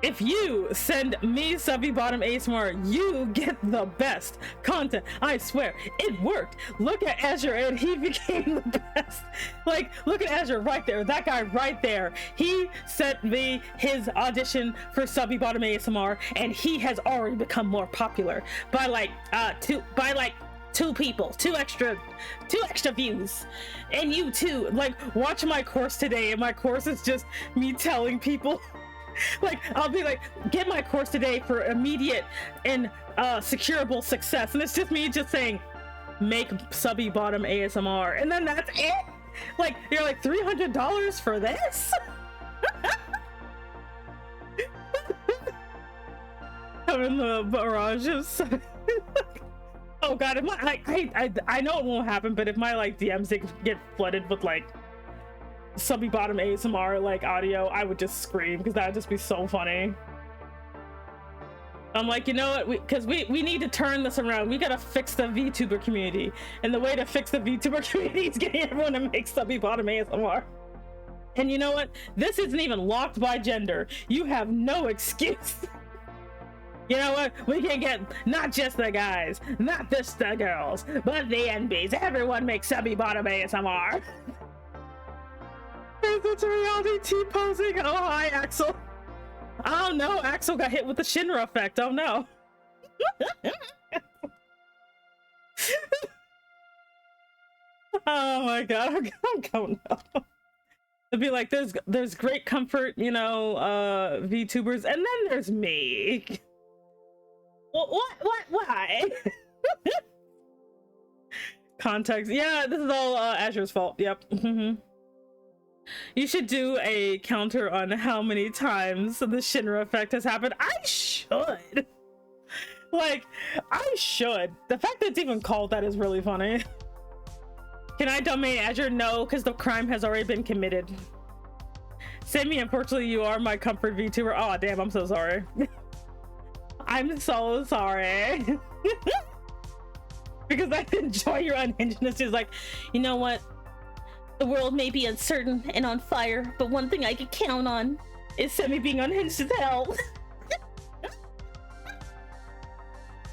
If you send me subby bottom ASMR, you get the best content. I swear, it worked. Look at Azure, and he became the best. Like, look at Azure right there. That guy right there. He sent me his audition for subby bottom ASMR, and he has already become more popular by like two people, two extra views. And you too. Like, watch my course today, and my course is just me telling people. Like, I'll be like, get my course today for immediate and securable success, and it's just me just saying, make subby bottom ASMR, and then that's it. Like, you're like, $300 for this? I'm in the barrage of oh god, if my I know it won't happen, but if my like DMs get flooded with like subby bottom ASMR like audio, I would just scream because that would just be so funny. I'm like, you know what? Because we need to turn this around. We gotta fix the VTuber community, and the way to fix the VTuber community is getting everyone to make subby bottom ASMR. And you know what? This isn't even locked by gender. You have no excuse. You know what? We can get not just the guys, not just the girls, but the NBs. Everyone makes subby bottom ASMR. It's reality T-posing. Oh, hi, Axel. Oh no, Axel got hit with the Shinra effect. Oh no. Oh my god, I'm going up. It'd be like, there's great comfort, you know, VTubers, and then there's me. Why? Context. Yeah, this is all Azure's fault. Yep. You should do a counter on how many times the Shinra effect has happened. I should. Like, I should. The fact that it's even called that is really funny. Can I domain Azure? No, because the crime has already been committed. Sammy, unfortunately, you are my comfort VTuber. Oh, damn, I'm so sorry. I'm so sorry. Because I enjoy your unhingedness. She's like, you know what? The world may be uncertain and on fire, but one thing I can count on is Sammy being unhinged as hell.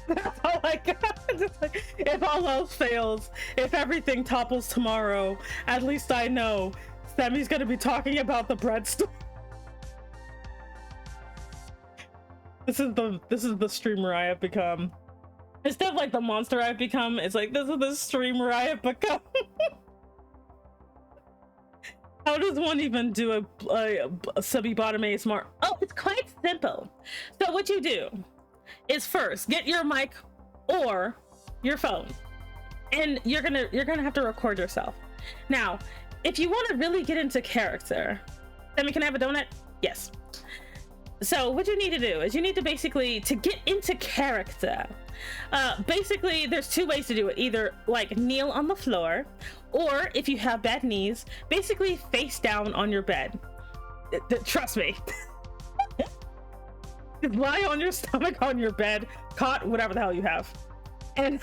That's all I got. Just like, if all else fails, if everything topples tomorrow, at least I know Sammy's gonna be talking about the breadstick. This is the streamer I have become. Instead of like the monster I've become, it's like, this is the streamer I have become. How does one even do a subby bottom ASMR? Oh, it's quite simple. So what you do is first get your mic or your phone, and you're gonna have to record yourself. Now, if you want to really get into character, Sammy, can I have a donut? Yes. So what you need to do is you need to basically, to get into character, basically there's two ways to do it. Either like kneel on the floor, or if you have bad knees, basically face down on your bed. Trust me. Just lie on your stomach on your bed, cot, whatever the hell you have, and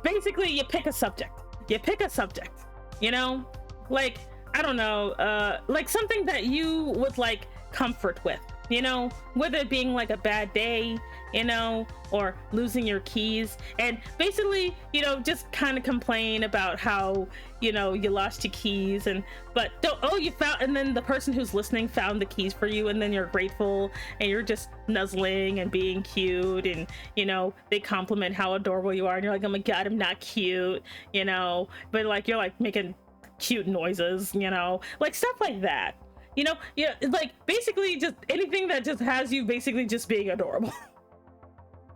basically you pick a subject. You know, like, I don't know, like something that you would like comfort with, you know, whether it being like a bad day, you know, or losing your keys, and basically, you know, just kind of complain about how, you know, you lost your keys, and but don't, oh, you found, and then the person who's listening found the keys for you, and then you're grateful, and you're just nuzzling and being cute, and you know, they compliment how adorable you are, and you're like, oh my god, I'm not cute, you know, but like you're like making cute noises, you know, like stuff like that, you know. Yeah, like basically just anything that just has you basically just being adorable.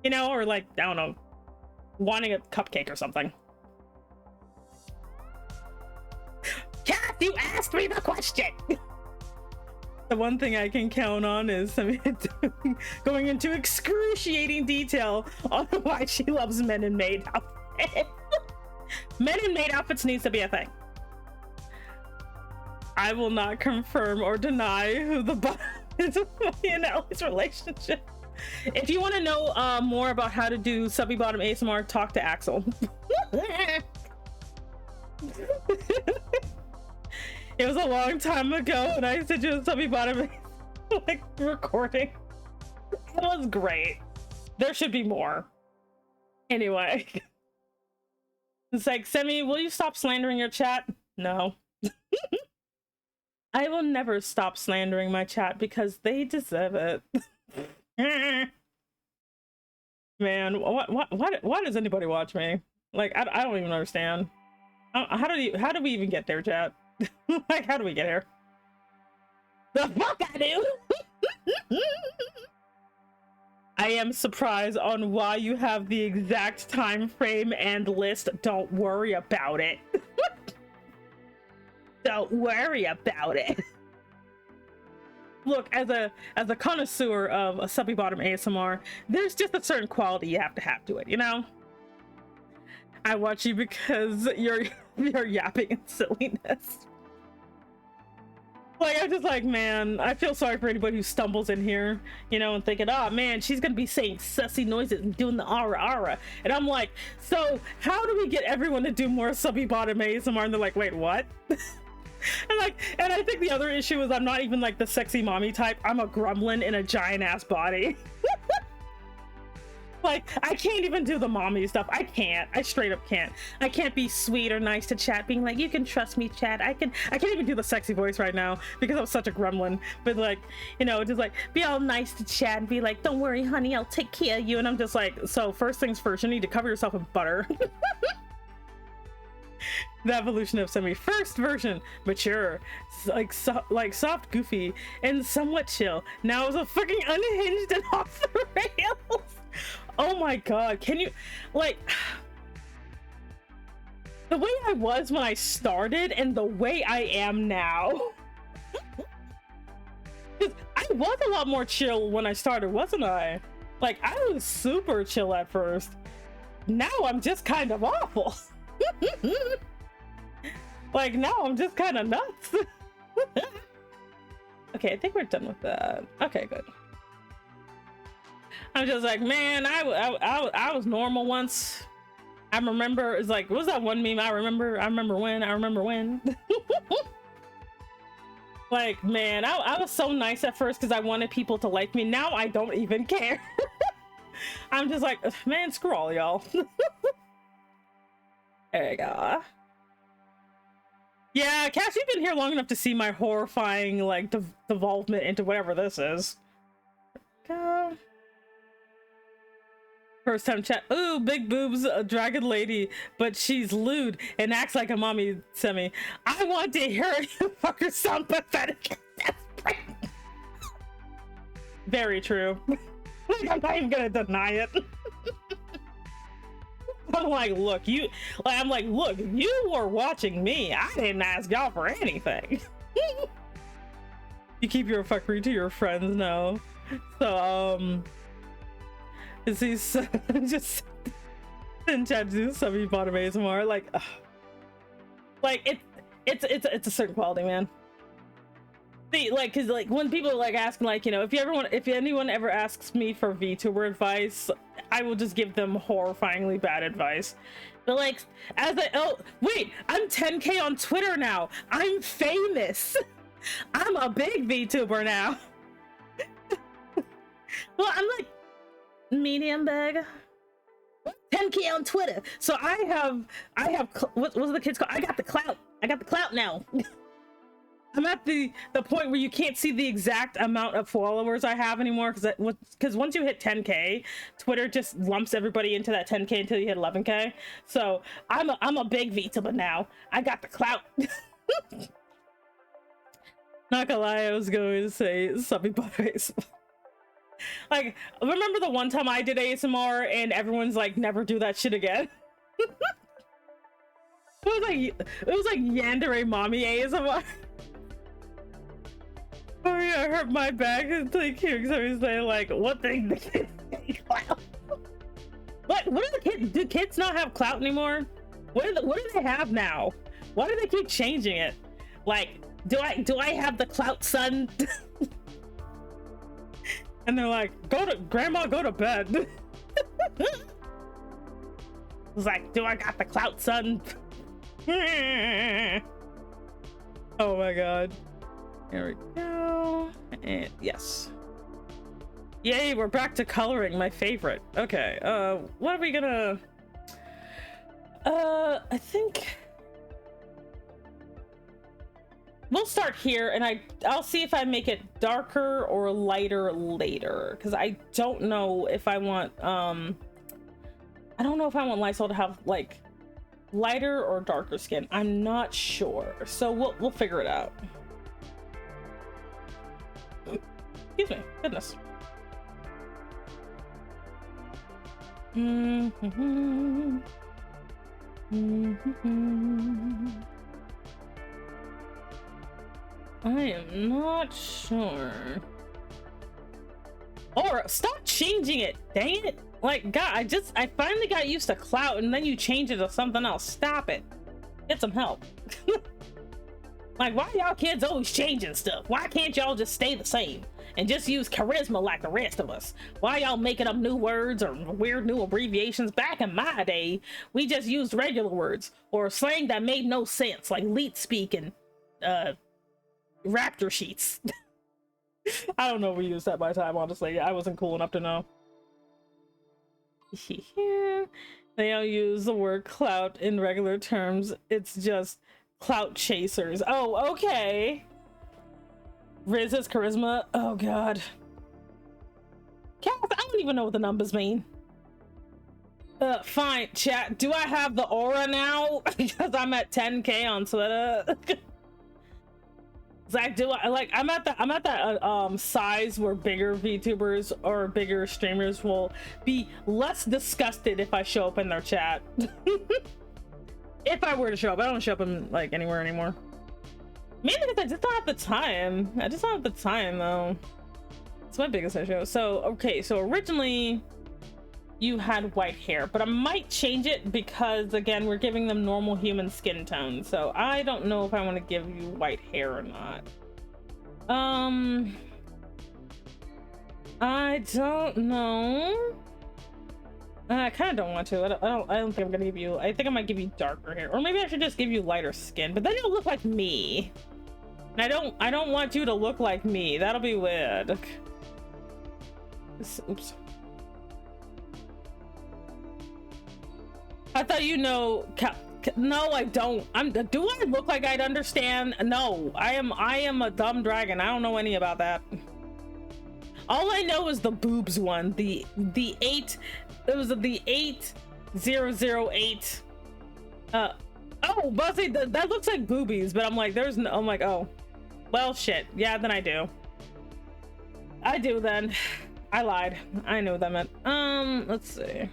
You know, or like, I don't know, wanting a cupcake or something. Cat, you asked me the question. The one thing I can count on is going into excruciating detail on why she loves men in maid outfits. Men in maid outfits needs to be a thing. I will not confirm or deny who the bottom is of me and Ellie's relationship. If you want to know more about how to do subby bottom ASMR, talk to Axel. It was a long time ago, and I used to do subby bottom like recording. It was great. There should be more. Anyway, it's like, Semi, will you stop slandering your chat? No. I will never stop slandering my chat because they deserve it. Man, why does anybody watch me? Like, I don't even understand. How do we even get there, chat? Like, how do we get here? The fuck I do. I am surprised on why you have the exact time frame and list. Don't worry about it. Don't worry about it. Look, as a connoisseur of a subby bottom ASMR, there's just a certain quality you have to it, you know? I watch you because you're yapping and silliness. Like, I'm just like, man, I feel sorry for anybody who stumbles in here, you know, and thinking, oh man, she's gonna be saying sussy noises and doing the ara. And I'm like, so how do we get everyone to do more subby bottom ASMR? And they're like, wait, what? And I think the other issue is I'm not even like the sexy mommy type. I'm a gremlin in a giant ass body. Like, I can't even do the mommy stuff. I can't. I straight up can't. I can't be sweet or nice to chat, being like, you can trust me, chat. I can't even do the sexy voice right now because I'm such a gremlin. But like, you know, just like be all nice to chat and be like, don't worry, honey, I'll take care of you. And I'm just like, so first things first, you need to cover yourself in butter. The evolution of Semi. First version, mature, like soft, goofy, and somewhat chill. Now it's a fucking unhinged and off the rails. Oh my god, can you, like, the way I was when I started and the way I am now. Because I was a lot more chill when I started, wasn't I? Like, I was super chill at first. Now I'm just kind of awful. Like, now I'm just kind of nuts. Okay, I think we're done with that. Okay, good. I'm just like, man, I was normal once. I remember, it's like, what was that one meme? I remember when. Like, man, I was so nice at first because I wanted people to like me. Now I don't even care. I'm just like, man, screw all y'all. There you go. Yeah, Cass, you've been here long enough to see my horrifying, like, devolvement into whatever this is. Go. First time chat. Ooh, big boobs, a dragon lady, but she's lewd and acts like a mommy Semi. I want to hear you fuckers sound pathetic and desperate. Very true. Like, I'm not even gonna deny it. I'm like, look, look, you were watching me. I didn't ask y'all for anything. You keep your fuckery to your friends now. So, is he's just in chat to do some bottom ASMR, like it's a certain quality, man. See, like, cause like when people like asking, like, you know, if anyone ever asks me for VTuber advice, I will just give them horrifyingly bad advice. But like, wait, I'm 10K on Twitter now. I'm famous. I'm a big VTuber now. Well, I'm like medium big. 10K on Twitter. So I have what was the kids called? I got the clout now. I'm at the point where you can't see the exact amount of followers I have anymore, because once you hit 10K, Twitter just lumps everybody into that 10K until you hit 11K. So I'm a big VTuber now. I got the clout. Not gonna lie, I was going to say something about ASMR. Like, remember the one time I did ASMR and everyone's like, never do that shit again? It was like yandere mommy ASMR. Oh yeah, I hurt my back and like hearing somebody say like, what thing the kids say clout? What do the kids, do kids not have clout anymore? What do they have now? Why do they keep changing it? Like, do I have the clout, son? And they're like, grandma, go to bed. It's like, do I got the clout, son? Oh my god. Here we go. And yes. Yay, we're back to coloring, my favorite. Okay, what are we gonna... I think... we'll start here, and I'll see if I make it darker or lighter later, because I don't know if I want, I don't know if I want Lysol to have, like, lighter or darker skin. I'm not sure, so we'll figure it out. Excuse me, goodness. I am not sure. Or stop changing it, dang it. Like, God, I finally got used to clout and then you change it to something else. Stop it. Get some help. Like, why y'all kids always changing stuff? Why can't y'all just stay the same and just use charisma like the rest of us? Why y'all making up new words or weird new abbreviations? Back in my day, we just used regular words or slang that made no sense, like leet speak and raptor sheets. I don't know if we used that by time, honestly. I wasn't cool enough to know. They don't use the word clout in regular terms. It's just clout chasers. Oh, okay. Riz's charisma. Oh god. Cass, I don't even know what the numbers mean. Fine, chat. Do I have the aura now? Because I'm at 10k on Twitter. Zach, do I like? I'm at that size where bigger VTubers or bigger streamers will be less disgusted if I show up in their chat. If I were to show up, I don't show up in like anywhere anymore. Mainly because I just don't have the time. I just don't have the time though. It's my biggest issue. So okay, so originally you had white hair, but I might change it because again we're giving them normal human skin tone, so I don't know if I want to give you white hair or not. I don't know. I kind of don't want to. I don't think I'm gonna give you. I think I might give you darker hair, or maybe I should just give you lighter skin, but then you'll look like me, and I don't want you to look like me. That'll be weird. Oops. I thought you know. No, I don't. Do I look like I'd understand? No, I am a dumb dragon. I don't know any about that. All I know is the boobs one. The 8. It was the 8008. Oh, but see, that looks like boobies, but I'm like, there's no. I'm like, oh, well, shit. Yeah, then I do. I do then. I lied. I know what that meant. Let's see.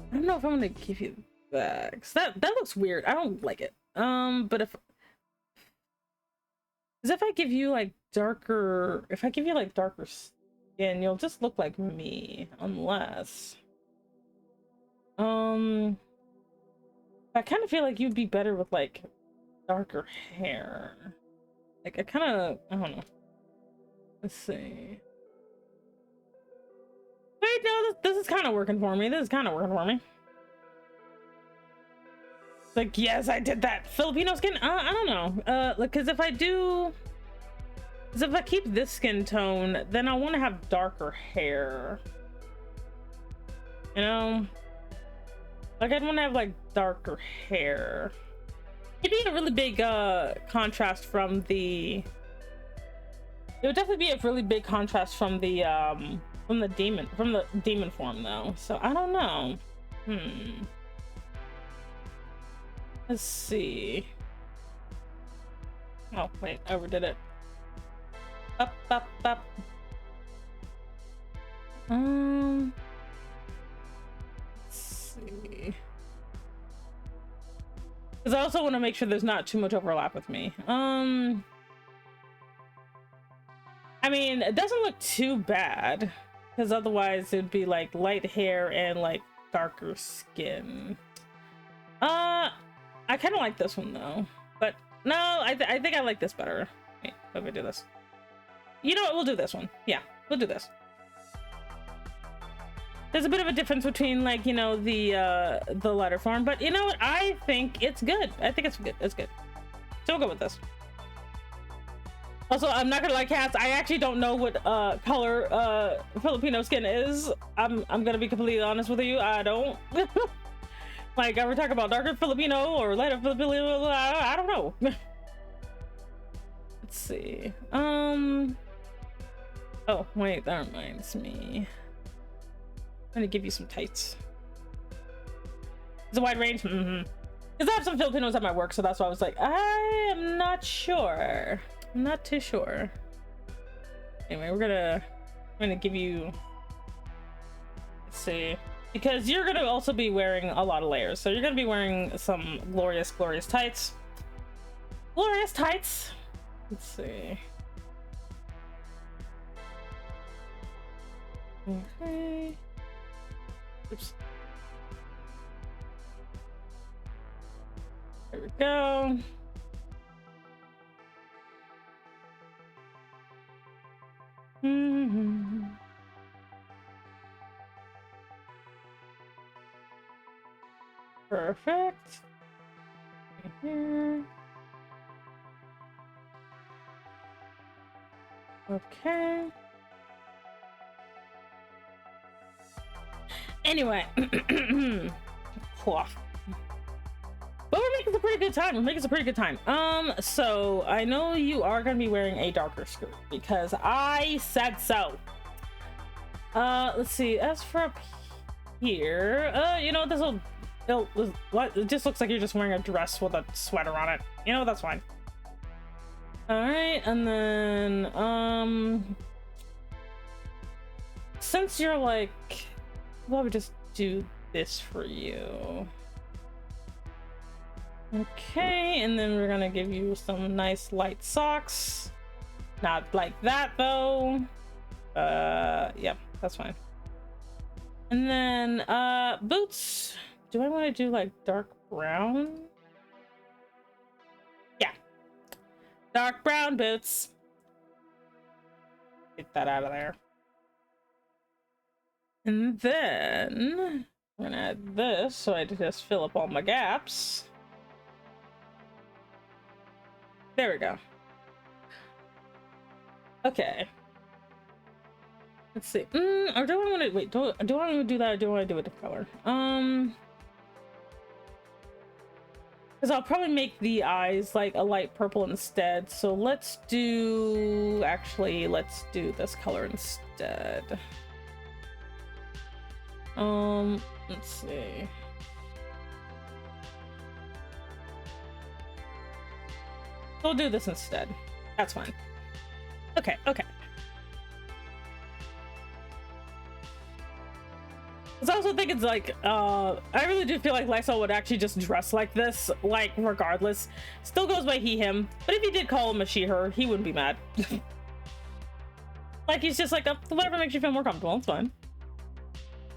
I don't know if I'm gonna give you that, 'cause that looks weird. I don't like it. But if I give you like darker, skin, you'll just look like me. Unless, I kind of feel like you'd be better with like darker hair. Like I don't know. Let's see. Wait, no, this is kind of working for me. Like, yes, I did that. Filipino skin? I don't know. Because if I keep this skin tone, then I want to have darker hair. You know? Like, I'd want to have, like, darker hair. It'd be a really big, contrast from the... It would definitely be a really big contrast from the demon form, though. So, I don't know. Let's see. Oh, wait, I overdid it. Up. Let's see. Because I also want to make sure there's not too much overlap with me. I mean, it doesn't look too bad. Because otherwise it'd be like light hair and like darker skin. I kind of like this one though, but no, I think I like this better. Wait, how do I do this? You know what? We'll do this one. Yeah, we'll do this. There's a bit of a difference between like, you know, the lighter form, but you know what? I think it's good. I think it's good. It's good. So we'll go with this. Also, I'm not gonna lie, Cats. I actually don't know what color Filipino skin is. I'm gonna be completely honest with you. I don't. Like, are we talking about darker Filipino or lighter Filipino? I don't know. Let's see. Oh, wait, that reminds me. I'm gonna give you some tights. It's a wide range. Because I have some Filipinos at my work, so that's why I was like, I am not sure. I'm not too sure. Anyway, I'm gonna give you. Let's see. Because you're gonna also be wearing a lot of layers, so you're gonna be wearing some glorious tights. Glorious tights. Let's see. Okay. Oops. There we go. Mm-hmm. Perfect. Right here. Okay. Anyway. Cough. But we're making a pretty good time. We're making a pretty good time. So I know you are gonna be wearing a darker skirt because I said so. Let's see. As for up here, you know, what? It just looks like you're just wearing a dress with a sweater on it. You know, that's fine. All right, and then since you're like, well, we just do this for you. Okay, and then we're gonna give you some nice light socks. Not like that though. Yeah, that's fine. And then boots. Do I want to do like dark brown? Yeah, dark brown boots. Get that out of there. And then I'm gonna add this so I just fill up all my gaps. There we go. Okay. Let's see. Or do I want to wait? Do I want to do that? Or do I want to do a different color? Because I'll probably make the eyes like a light purple instead. So let's do. Actually, let's do this color instead. Let's see. We'll do this instead. That's fine. Okay, okay. I also think it's like, I really do feel like Lysol would actually just dress like this, like, regardless. Still goes by he, him. But if he did call him a she, her, he wouldn't be mad. Like, he's just like, whatever makes you feel more comfortable, it's fine.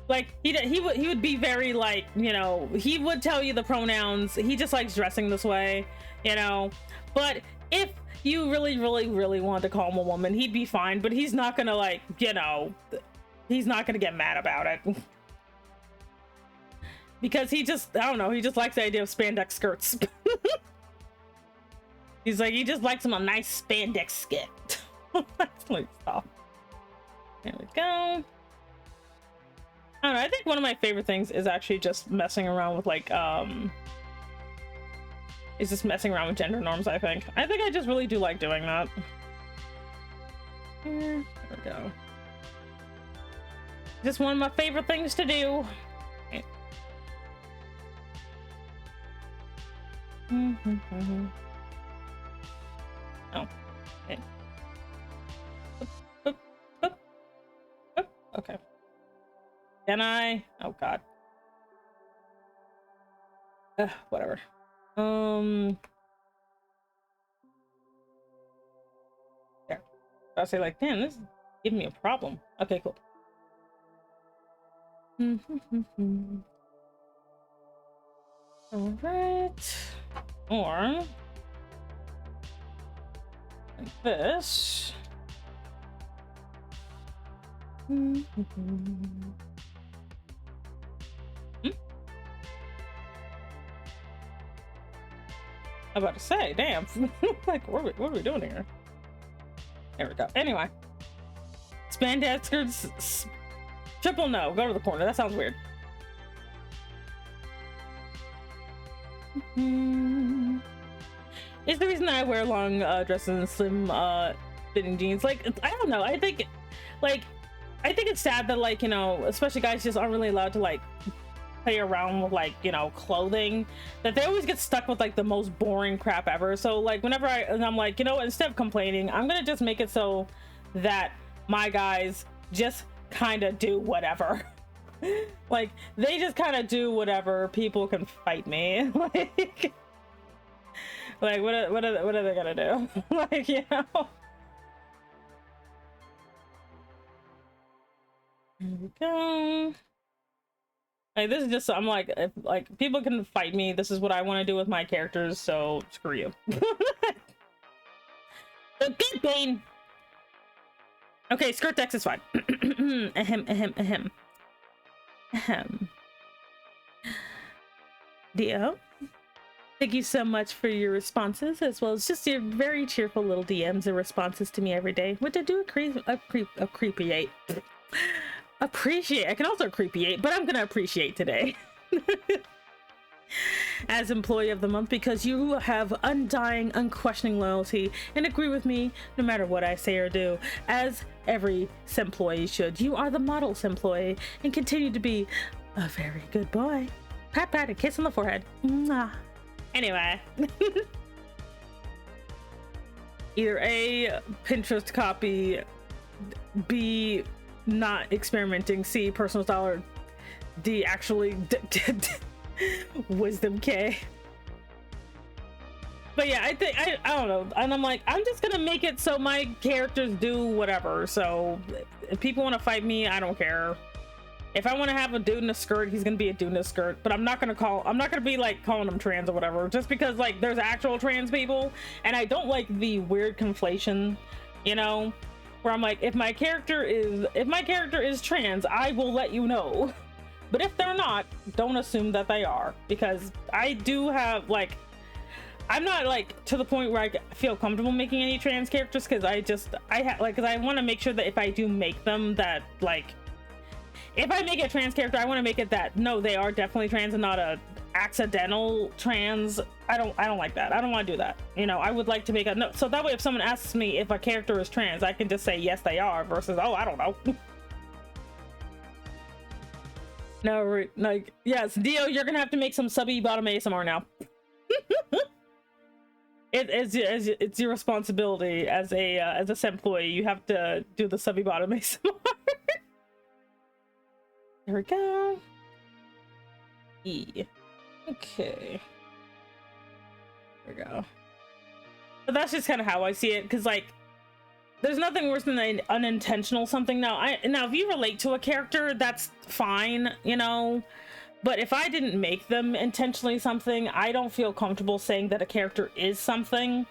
Like, he would be very, like, you know, he would tell you the pronouns. He just likes dressing this way, you know. But if you really, really, really wanted to call him a woman, he'd be fine. But he's not gonna, like, you know, he's not gonna get mad about it. Because he just, I don't know, he just likes the idea of spandex skirts. He's like, he just likes him a nice spandex skirt. Like, stop. There we go. I don't know, I think one of my favorite things is actually just messing around with like, is just messing around with gender norms, I think. I just really do like doing that. There we go. Just one of my favorite things to do. Okay. Oh, okay. Oop, oop, oop. Okay. Can I? Oh God. Whatever. There. I'll say like, damn, this is giving me a problem. Okay, cool. All right. Or like this. I'm about to say, damn. Like, what are we doing here? There we go. Anyway. Spandex skirts. Triple no. Go to the corner. That sounds weird. It's the reason that I wear long dresses and slim fitting jeans. Like, I don't know. I think it's sad that, like, you know, especially guys just aren't really allowed to, like, play around with, like, you know, clothing, that they always get stuck with like the most boring crap ever. So like whenever I'm like, you know, instead of complaining, I'm gonna just make it so that my guys just kind of do whatever. Like they just kind of do whatever. People can fight me. Like what are they gonna do? Like, you know. Here we go. Like, this is just, I'm like, if like people can fight me, this is what I want to do with my characters, so screw you. The good Bane. Okay, skirt Dex is fine. Ahem, ahem, ahem. Ahem. Dio, thank you so much for your responses, as well as just your very cheerful little DMs and responses to me every day, which I do appreciate. Appreciate. I can also appreciate, but I'm gonna appreciate today. As employee of the month, because you have undying, unquestioning loyalty and agree with me no matter what I say or do, as every employee should. You are the model employee and continue to be a very good boy. Pat pat, a kiss on the forehead. Mwah. Anyway. Either A, Pinterest copy, B, not experimenting, C, personal style, or D, actually wisdom K. But yeah, I think I don't know, and I'm like, I'm just gonna make it so my characters do whatever. So if people want to fight me, I don't care. If I want to have a dude in a skirt, he's gonna be a dude in a skirt, but I'm not gonna be like calling them trans or whatever, just because like there's actual trans people, and I don't like the weird conflation, you know, where I'm like, if my character is trans, I will let you know. But if they're not, don't assume that they are, because I do have, like, I'm not like to the point where I feel comfortable making any trans characters, because because I want to make sure that if I do make them, that like, if I make a trans character, I want to make it that no, they are definitely trans and not a accidental trans. I don't like that. I don't want to do that. You know, I would like to make a no, so that way if someone asks me if a character is trans, I can just say yes they are, versus oh, I don't know. No, like, yes, Dio, you're gonna have to make some subby bottom ASMR now. It's your responsibility as a employee. You have to do the subby bottom ASMR. There we go. E. Okay. There we go. But that's just kind of how I see it, because like, there's nothing worse than an unintentional something. Now if you relate to a character, that's fine, you know, but if I didn't make them intentionally something, I don't feel comfortable saying that a character is something,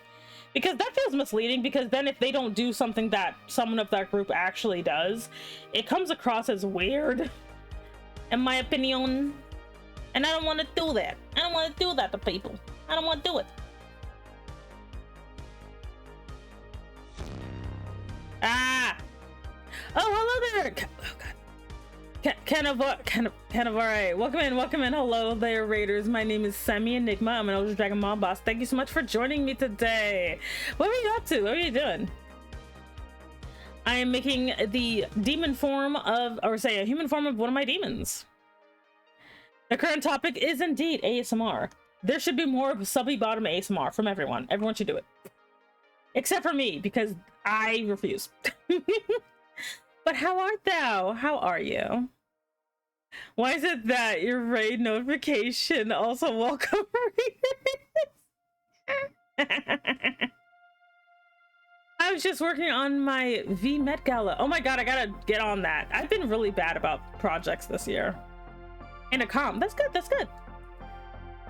because that feels misleading, because then if they don't do something that someone of that group actually does, it comes across as weird, in my opinion, and I don't want to do that. I don't want to do that to people. I don't want to do it. Ah! Oh, hello there! Oh, God. Kanavare. Welcome in. Hello there, Raiders. My name is Semi Enigma. I'm an Ultra Dragon Mom boss. Thank you so much for joining me today. What are you up to? What are you doing? I am making the demon form of, or say a human form of one of my demons. The current topic is indeed ASMR. There should be more of a subby bottom ASMR from everyone. Everyone should do it. Except for me, because I refuse. But how art thou? How are you? Why is it that your raid notification also welcome I was just working on my V Met Gala. Oh my god, I gotta get on that. I've been really bad about projects this year. And a comp. That's good, that's good.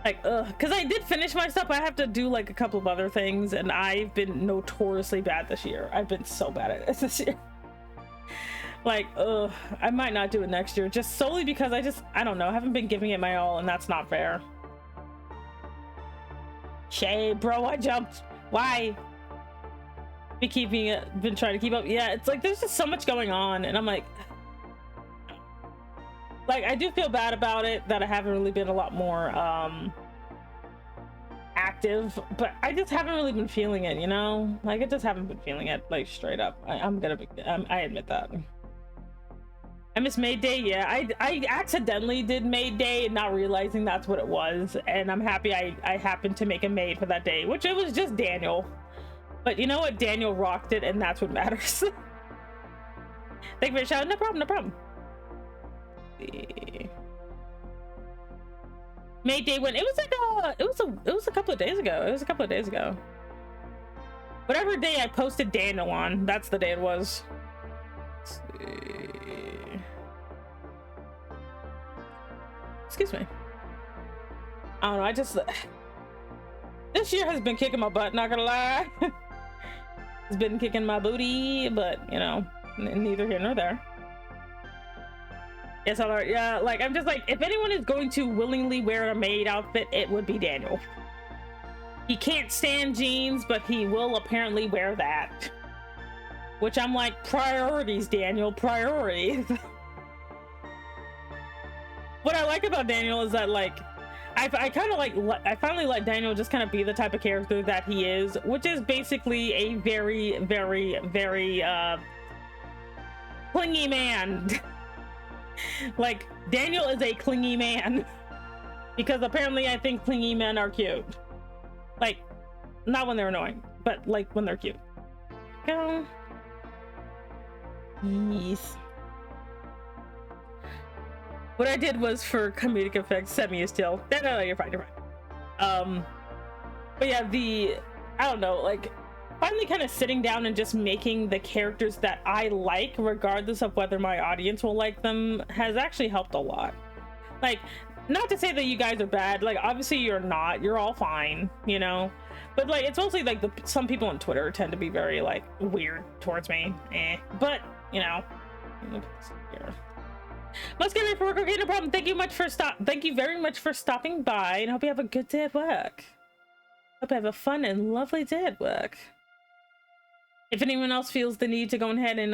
Like, because I did finish my stuff. I have to do like a couple of other things, and I've been notoriously bad this year. I've been so bad at it this year. Like, I might not do it next year, just solely because I don't know, I haven't been giving it my all, and that's not fair. Shay, bro, I jumped. Why? Been trying to keep up. Yeah, it's like there's just so much going on, and I'm like I do feel bad about it that I haven't really been a lot more active, but I just haven't really been feeling it, you know? Like, I just haven't been feeling it, like, straight up. I admit that. I miss May Day. Yeah, I accidentally did May Day and not realizing that's what it was, and I'm happy I happened to make a maid for that day, which it was just Daniel. But you know what? Daniel rocked it, and that's what matters. Thank you for the shout. No problem, no problem. May Day when it was like it was a couple of days ago. It was a couple of days ago. Whatever day I posted Daniel on, that's the day it was. Let's see. Excuse me. I don't know, I just this year has been kicking my butt, not gonna lie. It's been kicking my booty, but you know, neither here nor there. Yes, yeah, like I'm just like, if anyone is going to willingly wear a maid outfit, it would be Daniel. He can't stand jeans, but he will apparently wear that. Which I'm like, priorities, Daniel, priorities. What I like about Daniel is that, like, I kind of like, I finally let Daniel just kind of be the type of character that he is, which is basically a very, very, very, clingy man. Like, Daniel is a clingy man. Because apparently I think clingy men are cute. Like, not when they're annoying, but like when they're cute. Go. Yes. What I did was, for comedic effects, send me a still. No, you're fine, you're fine. But yeah, I don't know, like, finally kind of sitting down and just making the characters that I like, regardless of whether my audience will like them, has actually helped a lot. Like, not to say that you guys are bad, like, obviously you're not, you're all fine, you know? But like, it's mostly like some people on Twitter tend to be very like weird towards me. But, you know, let's get ready for work. Okay, no problem. Thank you very much for stopping by, and hope you have a good day at work. Hope you have a fun and lovely day at work. If anyone else feels the need to go ahead and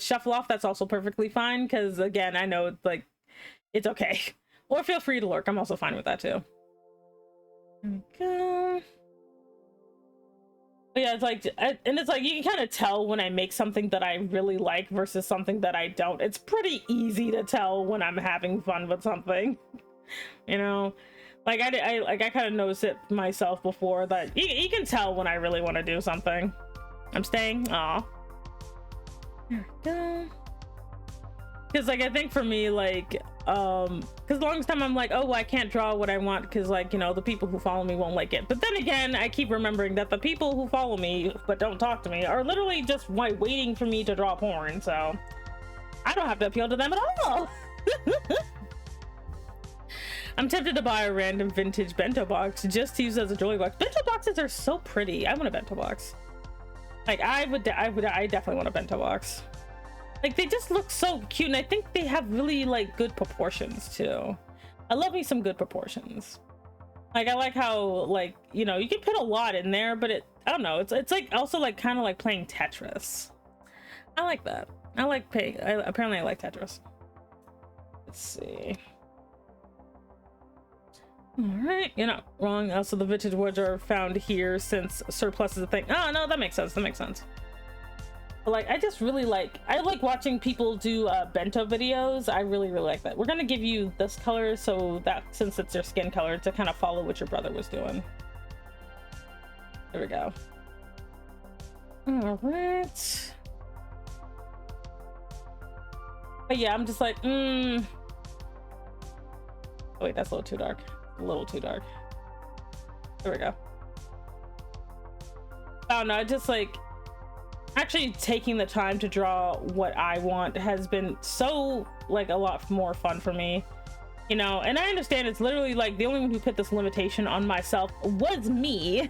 shuffle off, that's also perfectly fine, because again, I know, like, it's okay. Or feel free to lurk. I'm also fine with that too. There we go. But yeah, it's like, and it's like, you can kind of tell when I make something that I really like versus something that I don't. It's pretty easy to tell when I'm having fun with something, you know? Like, I kind of noticed it myself before, that you can tell when I really want to do something. I'm staying. Aw. There we go. Because, like, I think for me, like, because the longest time I'm like, oh, I can't draw what I want because, like, you know, the people who follow me won't like it. But then again, I keep remembering that the people who follow me but don't talk to me are literally just waiting for me to draw porn, so I don't have to appeal to them at all. I'm tempted to buy a random vintage bento box just to use as a jewelry box. Bento boxes are so pretty. I want a bento box. Like, I definitely want a bento box. Like, they just look so cute, and I think they have really, like, good proportions too. I love me some good proportions. Like, I like how, like, you know, you can put a lot in there, but I don't know, it's like also like kind of like playing Tetris. I like that. Apparently I like Tetris. Let's see. All right, you're not wrong. Also, the vintage woods are found here since surplus is a thing. Oh no, that makes sense. That makes sense. But like, I like watching people do bento videos. I really like that. We're gonna give you this color so that, since it's your skin color, to kind of follow what your brother was doing. There we go. All right. But yeah, I'm just like, oh wait, that's a little too dark. A little too dark. There we go. Oh no, just like, actually taking the time to draw what I want has been so, like, a lot more fun for me, you know? And I understand it's literally like the only one who put this limitation on myself was me.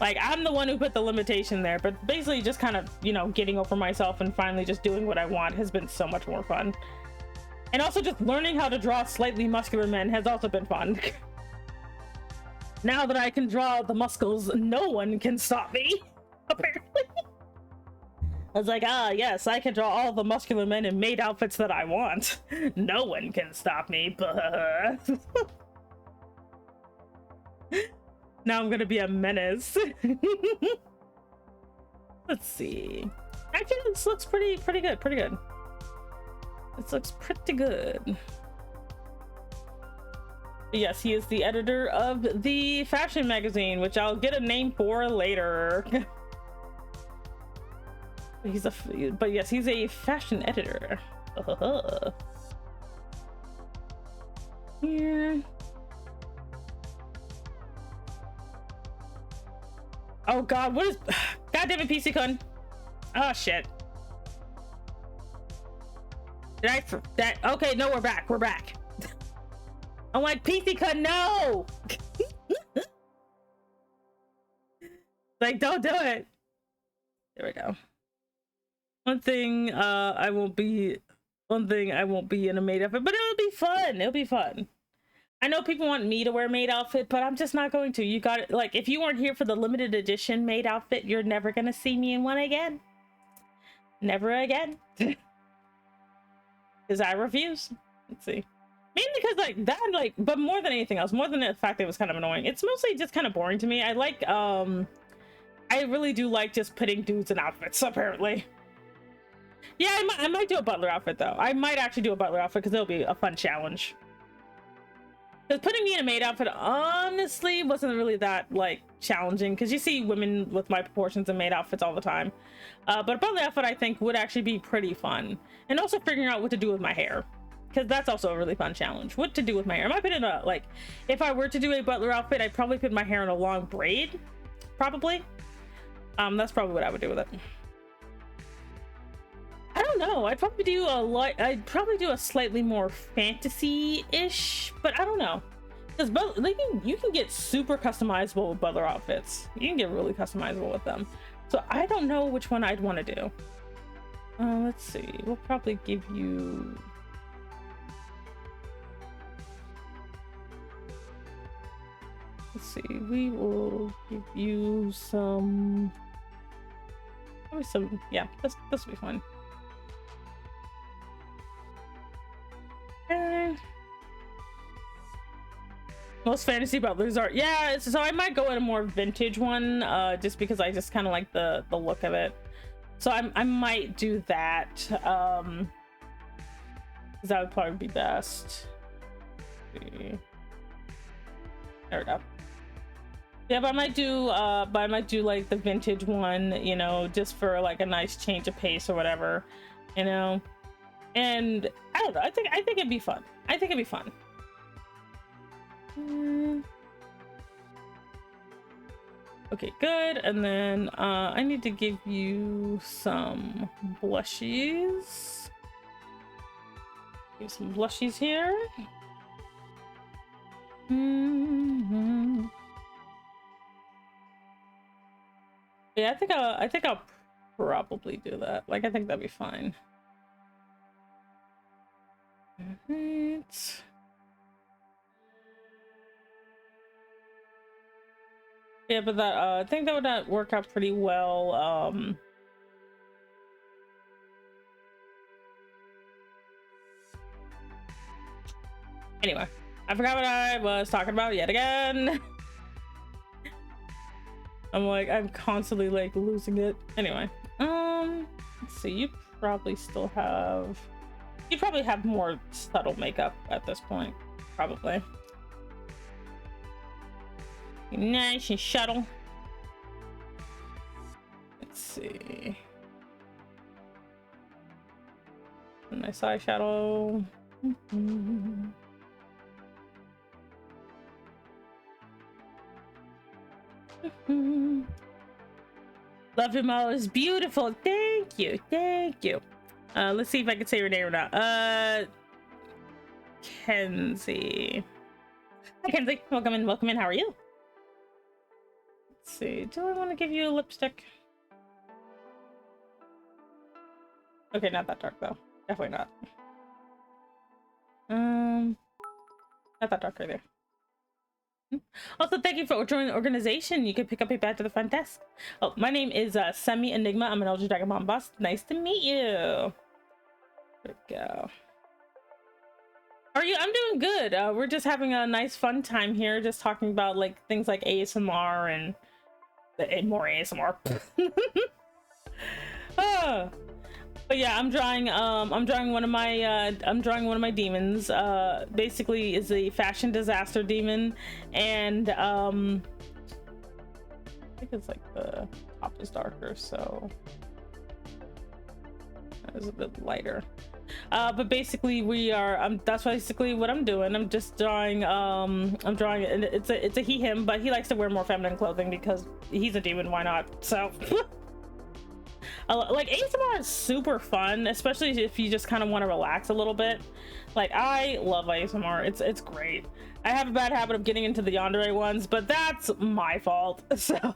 Like, I'm the one who put the limitation there, but basically just kind of, you know, getting over myself and finally just doing what I want has been so much more fun. And also just learning how to draw slightly muscular men has also been fun. Now that I can draw the muscles, no one can stop me, apparently. I was like, ah, yes, I can draw all the muscular men in maid outfits that I want. No one can stop me, but... Now I'm gonna be a menace. Let's see. Actually, this looks pretty good. This looks pretty good. But yes, he is the editor of the fashion magazine, which I'll get a name for later. But yes, he's a fashion editor. Here. Oh god, what is... God damn it, PC Kun. Oh shit. Okay, no, we're back. I'm like, PC Kun, no! Like, don't do it. There we go. One thing I won't be in a maid outfit, but it'll be fun. It'll be fun. I know people want me to wear maid outfit, but I'm just not going to. You got it. Like, if you weren't here for the limited edition maid outfit, you're never gonna see me in one again. Never again. Because I refuse. Let's see. Mainly because like that, like, but more than anything else, more than the fact that it was kind of annoying, it's mostly just kind of boring to me. I like I really do like just putting dudes in outfits, apparently. Yeah, I might do a butler outfit though. I might actually do a butler outfit because it'll be a fun challenge. Because putting me in a maid outfit honestly wasn't really that like challenging, because you see women with my proportions in maid outfits all the time. But a butler outfit I think would actually be pretty fun, and also figuring out what to do with my hair, because that's also a really fun challenge. What to do with my hair? I might put in a, like, if I were to do a butler outfit, I'd probably put my hair in a long braid, probably. That's probably what I would do with it. I don't know. I'd probably do a slightly more fantasy-ish, but I don't know. Because you can get super customizable with butler outfits. You can get really customizable with them. So I don't know which one I'd want to do. Let's see. We'll probably give you... Let's see. We will give you some... Probably some... Yeah, this will be fun. Most fantasy butlers are, yeah, so I might go in a more vintage one, just because I just kind of like the look of it. So I might do that, because that would probably be best. There we go. Yeah, but I might do like the vintage one, you know, just for like a nice change of pace or whatever, you know. And I don't know, I think it'd be fun. I think it'd be fun. Okay, good. And then I need to give you some blushies. Give some blushies here. Yeah, I think I'll probably do that. Like, I think that'd be fine. Right. Yeah, but that I think that would work out pretty well. Anyway, I forgot what I was talking about yet again. I'm constantly like losing it. Anyway, let's see. You probably have more subtle makeup at this point, probably. Nice and subtle. Let's see. Nice eyeshadow. Love your mom is beautiful. Thank you. Thank you. Let's see if I can say your name or not. Kenzie. Hi, Kenzie. Welcome in. Welcome in. How are you? Let's see. Do I want to give you a lipstick? Okay, not that dark though. Definitely not. Not that dark right there. Also, thank you for joining the organization. You can pick up a badge at the front desk. Oh, my name is Semi Enigma. I'm an Elder Dragon Bomb boss. Nice to meet you. There we go. How are you? I'm doing good. We're just having a nice fun time here, just talking about like things like ASMR and more ASMR. But yeah, I'm drawing one of my demons. Basically is a fashion disaster demon, and I think it's like the top is darker, so that is a bit lighter. But basically that's basically what I'm doing. I'm just drawing and it's a him, but he likes to wear more feminine clothing because he's a demon, why not? So like ASMR is super fun, especially if you just kind of want to relax a little bit. Like, I love ASMR. It's great. I have a bad habit of getting into the yandere ones, but that's my fault. So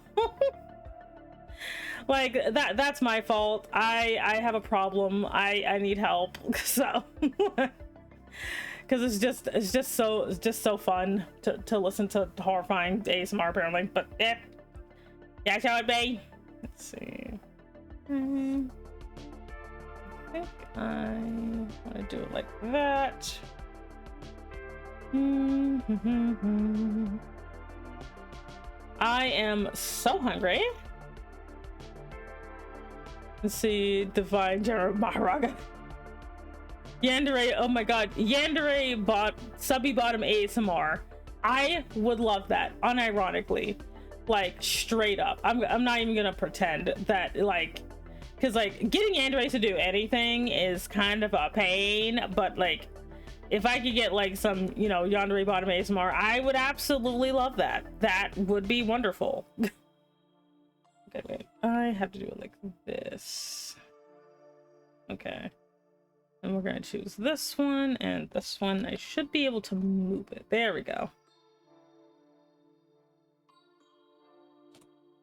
Like that's my fault. I have a problem. I need help. So because it's just so fun to listen to horrifying ASMR apparently. But that's how it be. Let's see. I think I want to do it like that. I am so hungry. Let's see, Divine General Maharaga. Yandere, oh my god, Yandere bought Subby Bottom ASMR. I would love that, unironically. Like, straight up. I'm not even gonna pretend that, like, because, like, getting Yandere to do anything is kind of a pain, but, like, if I could get, like, some, you know, Yandere Bottom ASMR, I would absolutely love that. That would be wonderful. Okay, wait. I have to do it like this. Okay. And we're gonna choose this one and this one. I should be able to move it. There we go.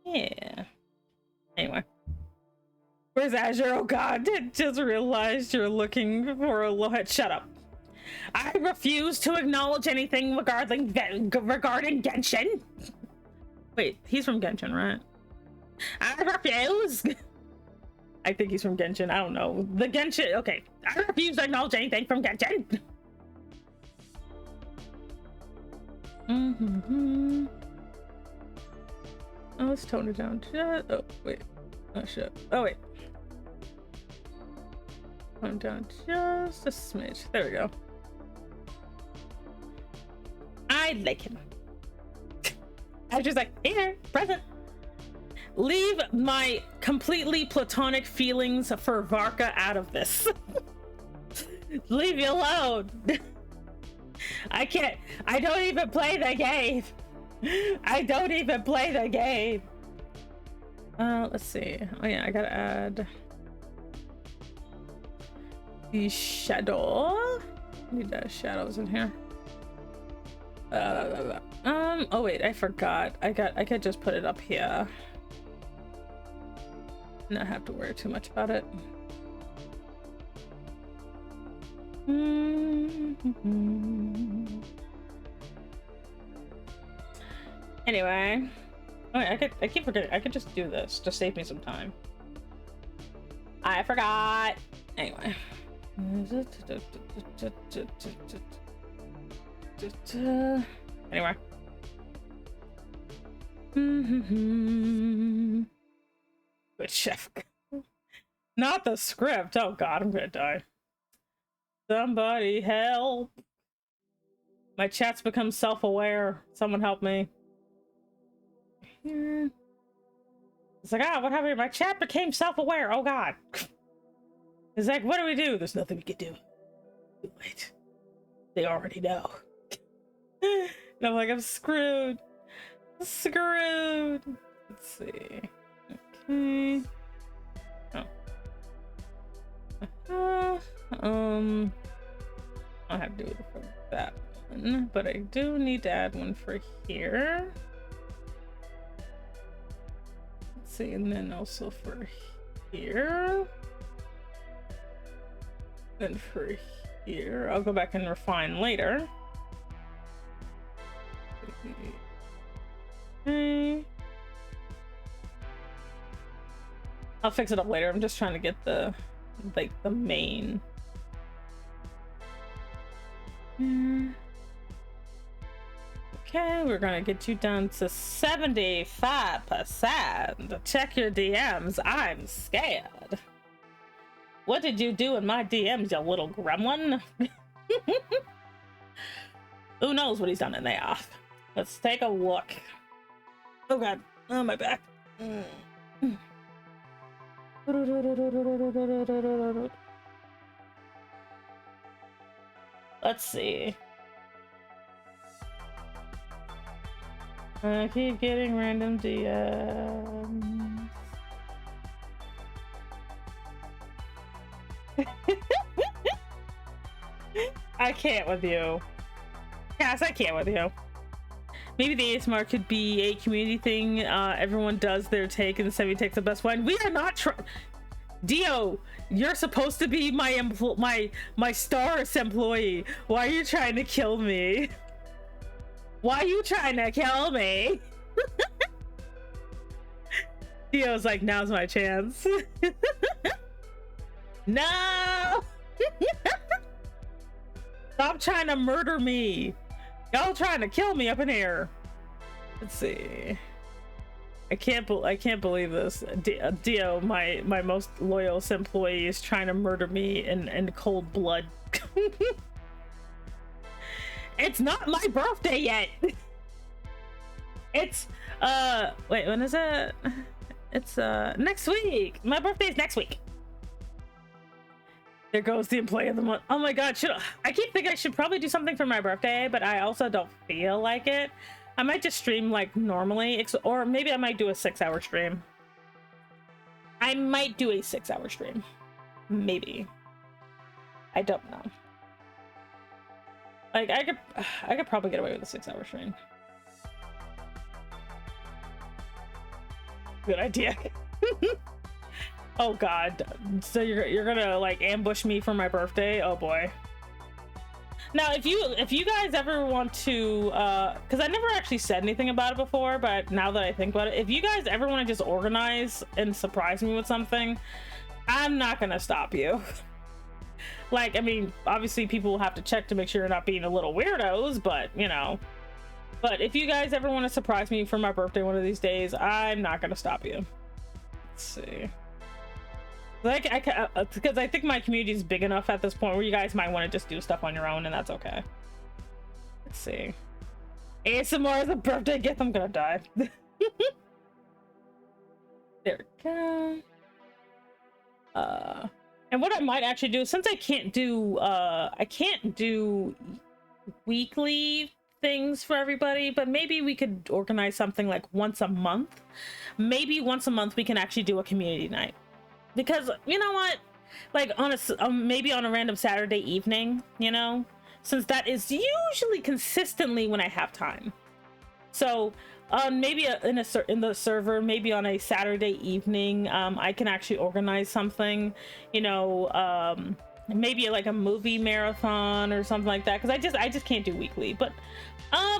Yeah. Anyway. Where's Azure? Oh god, I just realized you're looking for a Lohet. Shut up. I refuse to acknowledge anything regarding Genshin. Wait, he's from Genshin, right? I refuse. I think he's from Genshin. I don't know. The Genshin. Okay. I refuse to acknowledge anything from Genshin. Oh, let's tone it down. Oh, wait. Oh, shit. Oh, wait. Tone down just a smidge. There we go. I like him. I was just like, here, present. Leave my completely platonic feelings for Varka out of this. Leave me alone. I can't. I don't even play the game. I don't even play the game. Let's see. Oh yeah, I gotta add the shadow. Need shadows in here. Oh wait, I forgot. I could just put it up here. Not have to worry too much about it. Anyway, oh, I keep forgetting. I could just do this to save me some time. I forgot. Anyway. Anyway. Good chef. Not the script. Oh god, I'm gonna die. Somebody help. My chat's become self-aware. Someone help me. It's like, ah, what happened? My chat became self-aware. Oh god. It's like, what do we do? There's nothing we can do. Too late. They already know. And I'm like, I'm screwed. I'm screwed. Let's see. Okay. Oh. I'll have to do it for that one, but I do need to add one for here. Let's see, and then also for here. Then for here, I'll go back and refine later. Okay. I'll fix it up later. I'm just trying to get the main. Okay, we're gonna get you down to 75%. Check your DMs. I'm scared. What did you do in my DMs, you little gremlin? Who knows what he's done in there? Let's take a look. Oh god. Oh, my back. Let's see. I keep getting random DMs. I can't with you. Yes, I can't with you. Maybe the ASMR could be a community thing. Everyone does their take and Semi takes the best one. We are not Dio, you're supposed to be my stars employee. Why are you trying to kill me? Why are you trying to kill me? Dio's like, now's my chance. No! Stop trying to murder me. Y'all trying to kill me up in here. Let's see. I can't believe this. Dio, my most loyal employee, is trying to murder me in cold blood. It's not my birthday yet. It's wait, when is it? It's next week. My birthday is next week. There goes the employee of the month. Oh my god, I keep thinking I should probably do something for my birthday, but I also don't feel like it. I might just stream like normally, or maybe I might do a 6-hour stream. I might do a 6-hour stream. Maybe. I don't know. Like I could probably get away with a 6-hour stream. Good idea. Oh god. So you're gonna like ambush me for my birthday? Oh boy. Now if you guys ever want to because I never actually said anything about it before, but now that I think about it, if you guys ever want to just organize and surprise me with something, I'm not gonna stop you. Like, I mean, obviously people will have to check to make sure you're not being a little weirdos, but you know. But if you guys ever want to surprise me for my birthday one of these days, I'm not gonna stop you. Let's see. Like, because I think my community is big enough at this point where you guys might want to just do stuff on your own, and that's okay. Let's see. ASMR as a birthday gift. I'm gonna die. There we go. And what I might actually do, since I can't do weekly things for everybody, but maybe we could organize something like once a month. Maybe once a month we can actually do a community night. Because you know what, like on a maybe on a random Saturday evening, you know, since that is usually consistently when I have time. So maybe in the server, maybe on a Saturday evening, I can actually organize something, you know, maybe like a movie marathon or something like that, because I just can't do weekly. But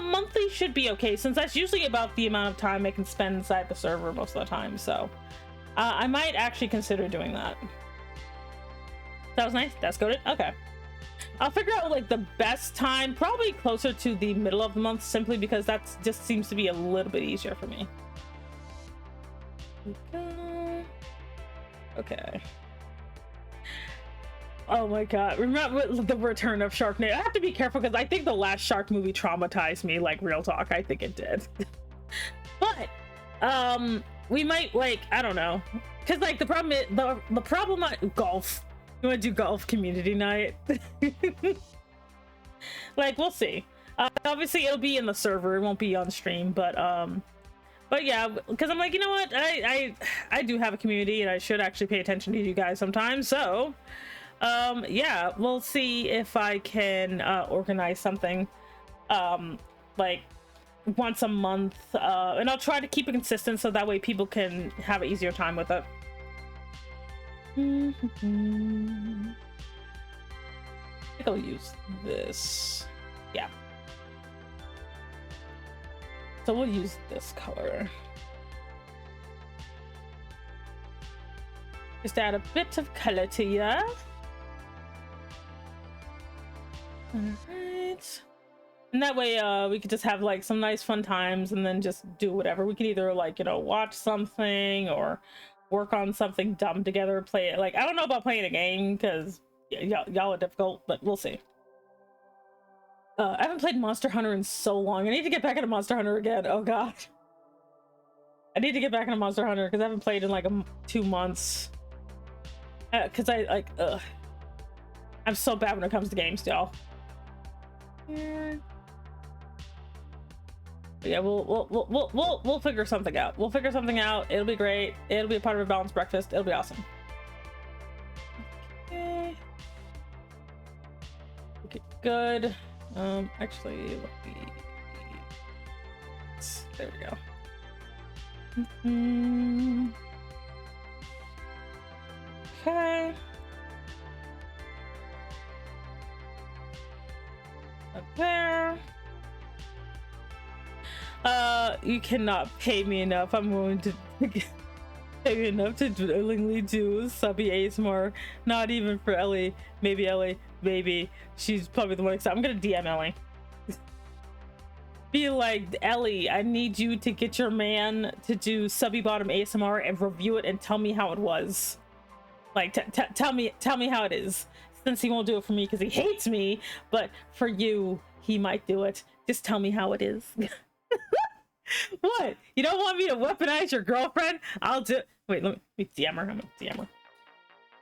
monthly should be okay, since that's usually about the amount of time I can spend inside the server most of the time. So I might actually consider doing that. That was nice. That's coded. Okay. I'll figure out like the best time, probably closer to the middle of the month, simply because that just seems to be a little bit easier for me. Okay. Oh my god. Remember the return of Sharknado? I have to be careful because I think the last shark movie traumatized me, like real talk. I think it did. But we might, like, I don't know, because like the problem is the problem golf. You want to do golf community night? Like, we'll see. Obviously it'll be in the server, it won't be on stream, but yeah, because I'm like, you know what, I do have a community and I should actually pay attention to you guys sometimes. So yeah, we'll see if I can organize something like once a month, and I'll try to keep it consistent so that way people can have an easier time with it. I think I'll use this. Yeah. So we'll use this color. Just add a bit of color to you. Alright. And that way we could just have like some nice fun times and then just do whatever. We can either, like, you know, watch something or work on something dumb together, play it. Like, I don't know about playing a game because y'all are difficult, but we'll see. I haven't played Monster Hunter in so long. I need to get back into Monster Hunter again. Oh god, I need to get back into Monster Hunter because I haven't played in like 2 months. Because I'm so bad when it comes to games, y'all. Yeah, we'll figure something out. We'll figure something out. It'll be great. It'll be a part of a balanced breakfast. It'll be awesome. Okay. Okay, good. Actually, let me There we go. Okay. Up there. You cannot pay me enough. I'm going to pay me enough to willingly do subby ASMR. Not even for Ellie. Maybe Ellie. Maybe. She's probably the one except I'm gonna DM Ellie. Be like, Ellie, I need you to get your man to do subby bottom ASMR and review it and tell me how it was. Like, tell me how it is. Since he won't do it for me because he hates me, but for you, he might do it. Just tell me how it is. What? You don't want me to weaponize your girlfriend? I'll do. Wait, let me DM her. I'm gonna DM her.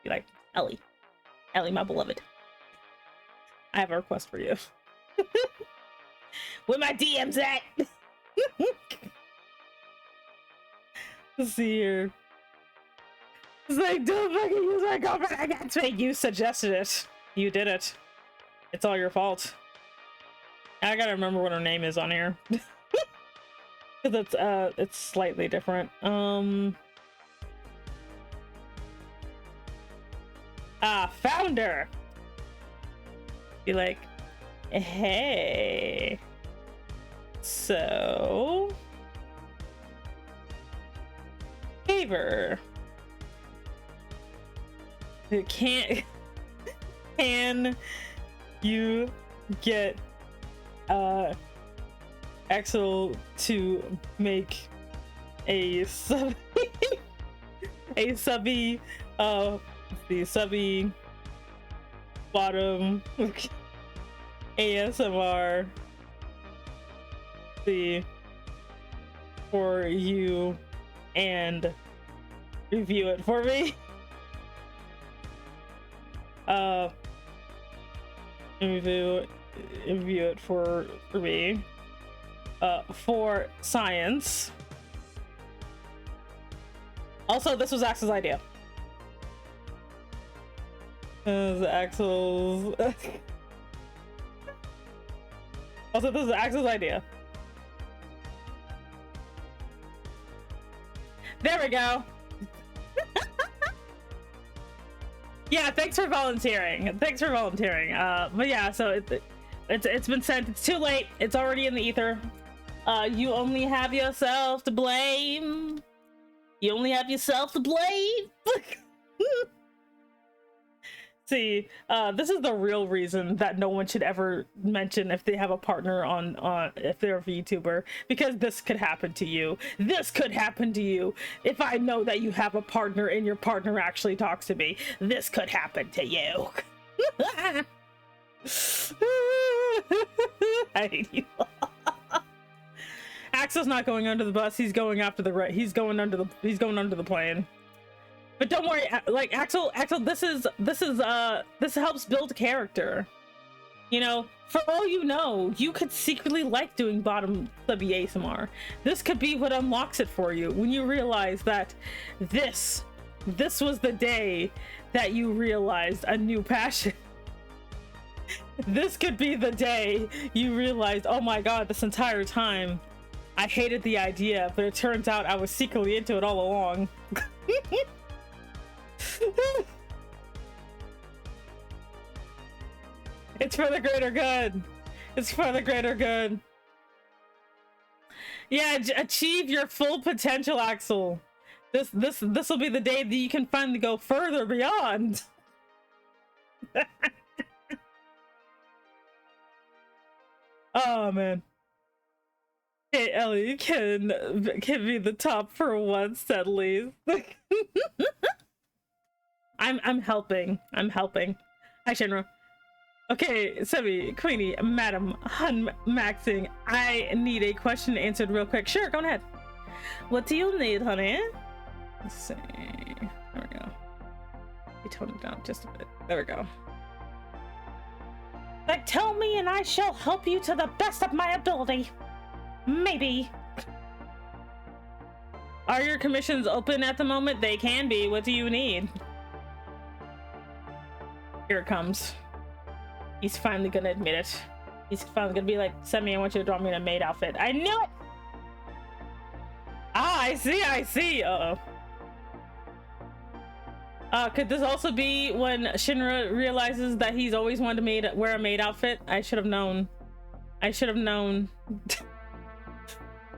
Be like, Ellie, my beloved. I have a request for you. Where my DMs at? Let's see here. It's like, don't fucking use my girlfriend. I got to. You suggested it. You did it. It's all your fault. I gotta remember what her name is on here. Because it's slightly different. Found her. Be like, hey. So, favor. Can you get Axel to make a subby the subby bottom ASMR for you and review it for me? Review it for me. For science. Also, this was Axel's idea. Also, this is Axel's idea. There we go. Yeah, thanks for volunteering. But yeah, so it's been sent. It's too late. It's already in the ether. You only have yourself to blame. See, this is the real reason that no one should ever mention if they have a partner on if they're a VTuber, because this could happen to you. This could happen to you. If I know that you have a partner and your partner actually talks to me, this could happen to you. I hate you. Axel's not going under the bus. He's going after the he's going under the plane. But don't worry, like Axel, this helps build character. You know, for all you know, you could secretly like doing bottom subby ASMR. This could be what unlocks it for you when you realize that this was the day that you realized a new passion. This could be the day you realized, oh my god, this entire time I hated the idea, but it turns out I was secretly into it all along. It's for the greater good. It's for the greater good. Yeah, achieve your full potential, Axel. This will be the day that you can finally go further beyond. Oh man. Hey Ellie can be the top for once at least. I'm helping. Hi Shinra. Okay, Sebi, Queenie, Madam, Hun, Maxing, I need a question answered real quick. Sure, go ahead. What do you need, honey? Let's see. There we go. You toned it down just a bit. There we go. Like, tell me and I shall help you to the best of my ability. Maybe. Are your commissions open at the moment? They can be. What do you need? Here it comes. He's finally gonna admit it. He's finally gonna be like, send me, I want you to draw me in a maid outfit. I knew it! Ah, I see. Uh-oh. Could this also be when Shinra realizes that he's always wanted to wear a maid outfit? I should have known.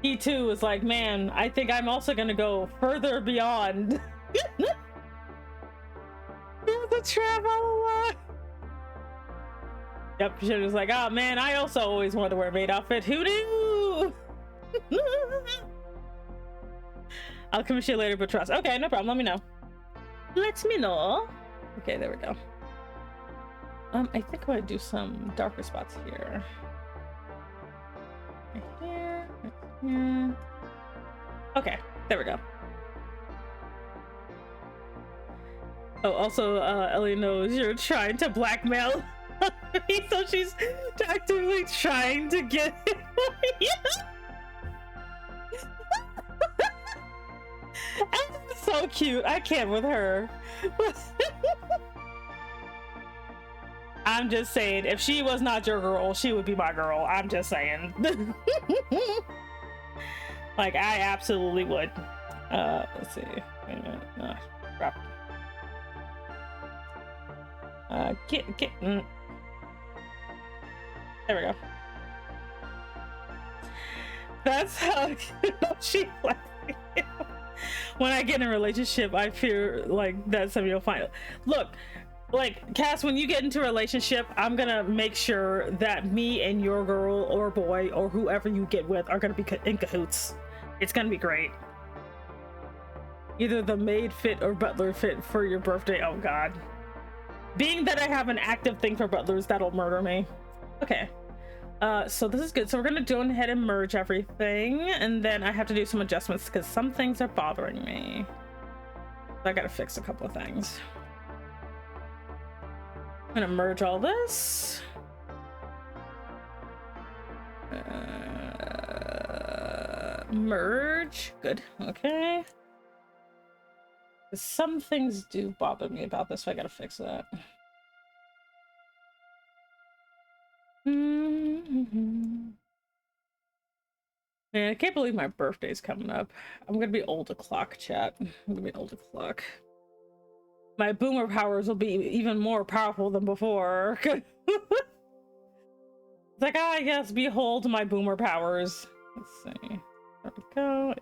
He too was like, man, I think I'm also gonna go further beyond. The travel. Yep, Shinra's like, oh man, I also always wanted to wear a maid outfit. Who knew? I'll commission you later, but trust. Okay, no problem. Let me know. Let me know. Okay, there we go. I think I'm gonna do some darker spots here. Right here. Right here. Okay, there we go. Oh, also, Ellie knows you're trying to blackmail me, so she's actively trying to get him. Ellie's so cute. I can't with her. I'm just saying, if she was not your girl, she would be my girl. I'm just saying. Like, I absolutely would. Let's see. Wait a minute. Crap. There we go. That's how she likes me. When I get in a relationship, I fear like that somebody will find it. Look, like Cass, when you get into a relationship, I'm gonna make sure that me and your girl or boy or whoever you get with are gonna be in cahoots. It's gonna be great. Either the maid fit or butler fit for your birthday. Oh god. Being that I have an active thing for butlers, that'll murder me. Okay. So this is good. So we're gonna go ahead and merge everything, and then I have to do some adjustments because some things are bothering me. I gotta fix a couple of things. I'm gonna merge all this. Merge. Good. Okay. Some things do bother me about this, so I gotta fix that. Man, I can't believe my birthday's coming up. I'm gonna be old o'clock, chat. I'm gonna be old o'clock. My boomer powers will be even more powerful than before. It's like, I guess, behold my boomer powers. Let's see. There we go.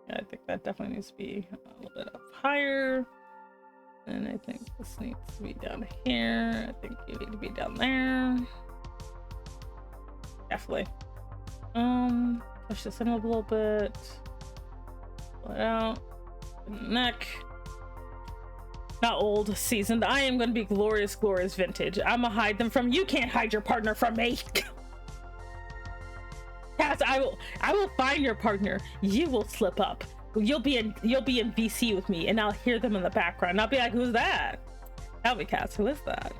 I think that definitely needs to be a little bit up higher. And I think this needs to be down here. I think you need to be down there. Definitely. Push this in a little bit. Pull it out. Neck. Not old, seasoned. I am going to be glorious, glorious vintage. I'm gonna hide them from you. Can't hide your partner from me. Cass, I will find your partner. You will slip up. You'll be in VC with me, and I'll hear them in the background. I'll be like, "Who's that?" Tell me, Cass. Who is that?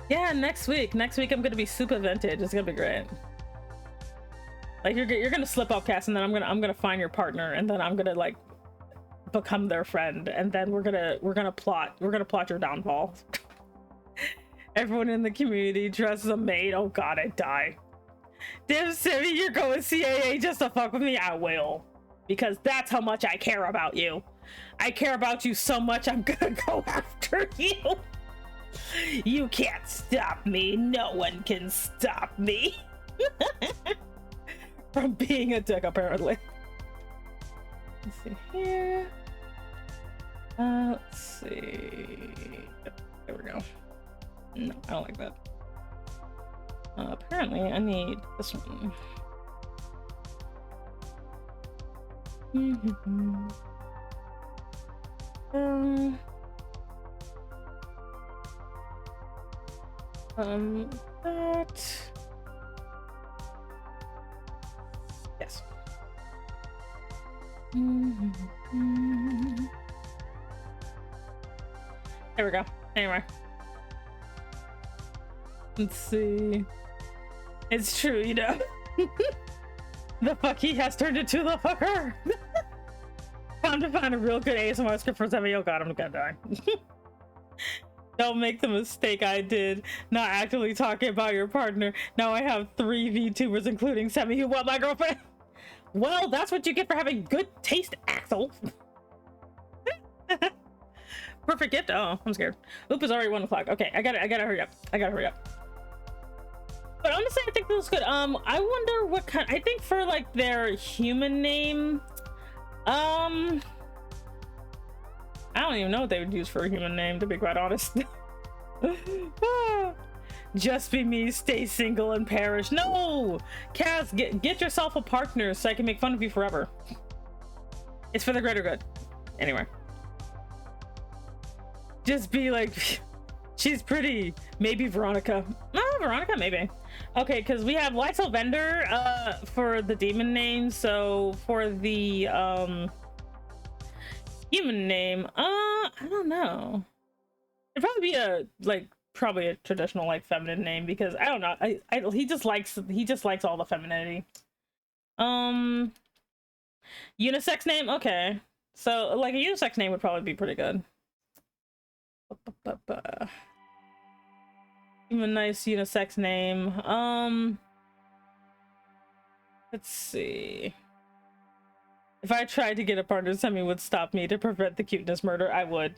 Yeah, next week. Next week I'm gonna be super vintage. It's gonna be great. Like you're gonna slip up, Cass, and then I'm gonna find your partner, and then I'm gonna like become their friend, and then we're gonna plot your downfall. Everyone in the community dresses a maid. Oh god, I die. Damn, Sammy, you're going CAA just to fuck with me? I will. Because that's how much I care about you. I care about you so much, I'm gonna go after you. You can't stop me. No one can stop me. From being a dick, apparently. Let's see here. Let's see. There we go. No, I don't like that. Apparently, I need this one. That. Yes. There we go. Anyway. Let's see. It's true, you know. The fuck he has turned into the fucker. Time to find a real good ASMR script for somebody. Oh god, I'm gonna die. Don't make the mistake I did, not actively talking about your partner. Now I have 3 VTubers, including Semi, who want my girlfriend. Well, that's what you get for having good taste, Axel. Perfect gift. Oh, I'm scared. Oop, it's already 1 o'clock. Okay, I gotta hurry up. I gotta hurry up. But honestly, I think this is good. I wonder what kind. I think for like their human name, I don't even know what they would use for a human name, to be quite honest. Just be me, stay single and perish. No, Kaz, get yourself a partner so I can make fun of you forever. It's for the greater good. Anyway, just be like, she's pretty. Maybe Veronica. No, Veronica, maybe. Okay, because we have Lysol Vendor for the demon name. So for the human name, I don't know. It'd probably be probably a traditional like feminine name, because I don't know. He just likes all the femininity. Unisex name. Okay, so like a unisex name would probably be pretty good. Even a nice unisex name. Let's see. If I tried to get a partner, something would stop me to prevent the cuteness murder. I would.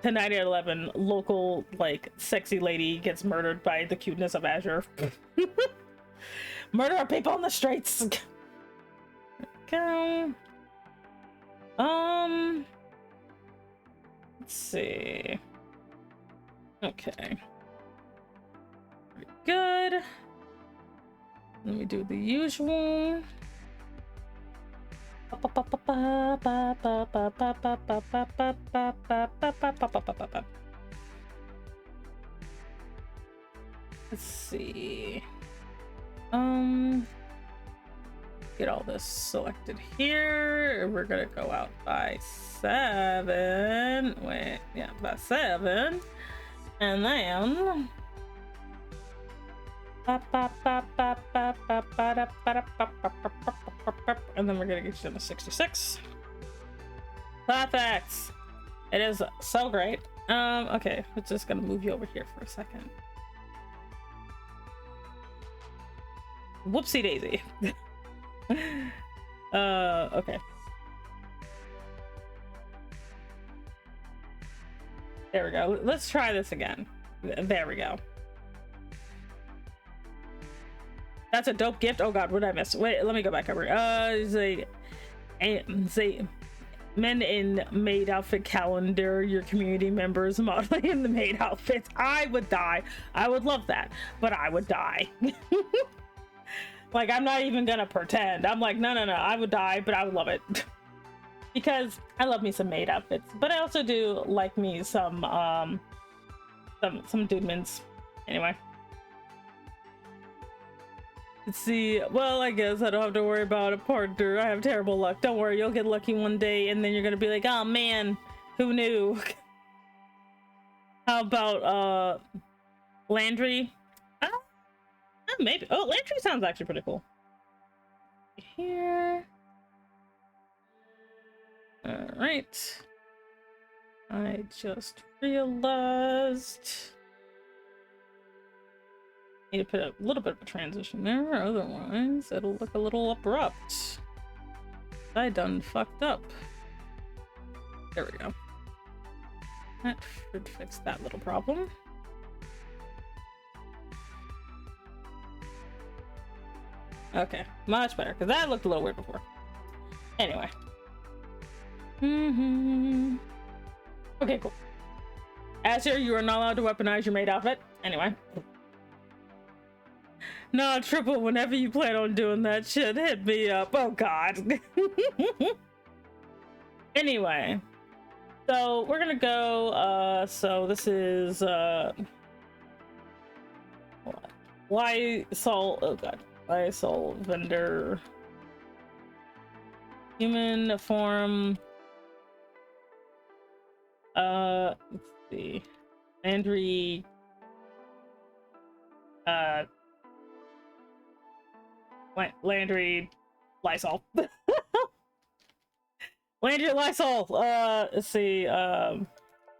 Tonight at 11, local like sexy lady gets murdered by the cuteness of Azure. Murder people on the streets. Okay. Let's see. Okay. Pretty good. Let me do the usual. Let's see. Get all this selected here. We're gonna go out by 7. Wait, yeah, by 7. And then and then we're gonna get you to 66. Perfect. It is so great. Okay, we're just gonna move you over here for a second. Whoopsie daisy. Okay. There we go. Let's try this again. There we go. That's a dope gift. Oh god, what did I miss? Wait, let me go back over. Say men in maid outfit calendar, your community members modeling in the maid outfits. I would die. I would love that, but I would die. Like, I'm not even gonna pretend. I'm like, no, I would die, but I would love it. Because I love me some maid outfits, but I also do like me some dude mints. Anyway. Let's see. Well, I guess I don't have to worry about a partner. I have terrible luck. Don't worry, you'll get lucky one day, and then you're gonna be like, oh man, who knew? How about Landry? Maybe. Oh, Landry sounds actually pretty cool. Here. All right. I just realized need to put a little bit of a transition there, otherwise it'll look a little abrupt. I done fucked up. There we go. That should fix that little problem. Okay, much better, because that looked a little weird before. Anyway. Okay, cool. Azure, you are not allowed to weaponize your maid outfit. Anyway. No, Triple, whenever you plan on doing that shit, hit me up. Oh, God. Anyway. So, we're gonna go, so this is, Lysol, oh, God. Lysol Vendor. Human form. Let's see. Landry. Landry Lysol. Landry Lysol. Let's see.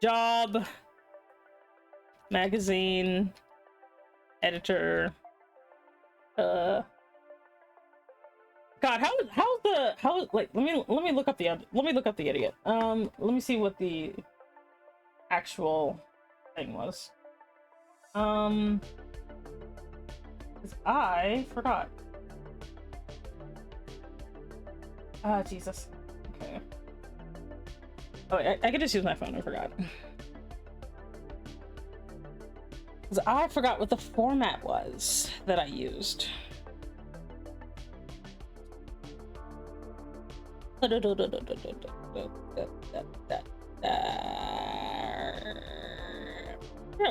Job. Magazine. Editor. God, how like let me look up the idiot. Let me see what the actual thing was. 'Cause I forgot. Ah, Jesus. Okay. Oh, I could just use my phone. I forgot. Because I forgot what the format was that I used. Yeah,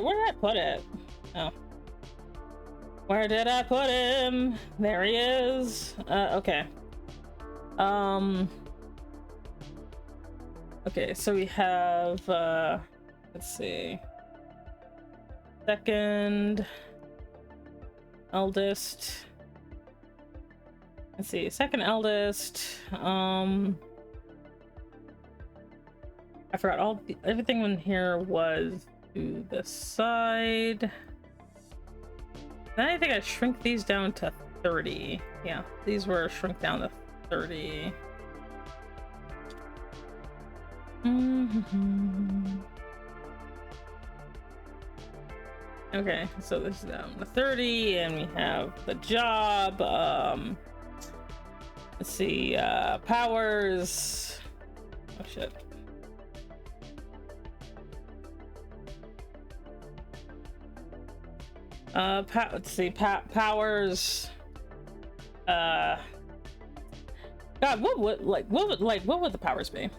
where did I put it? Oh. Where did I put him? There he is. Okay. Okay, so we have, let's see. Second eldest. Let's see, second eldest. I forgot everything in here was to the side. Then I think I shrink these down to 30. Yeah, these were shrunk down to 30. Okay, so this is down to 30, and we have the job. Let's see, powers. Oh shit. Let's see, powers. God, what would the powers be?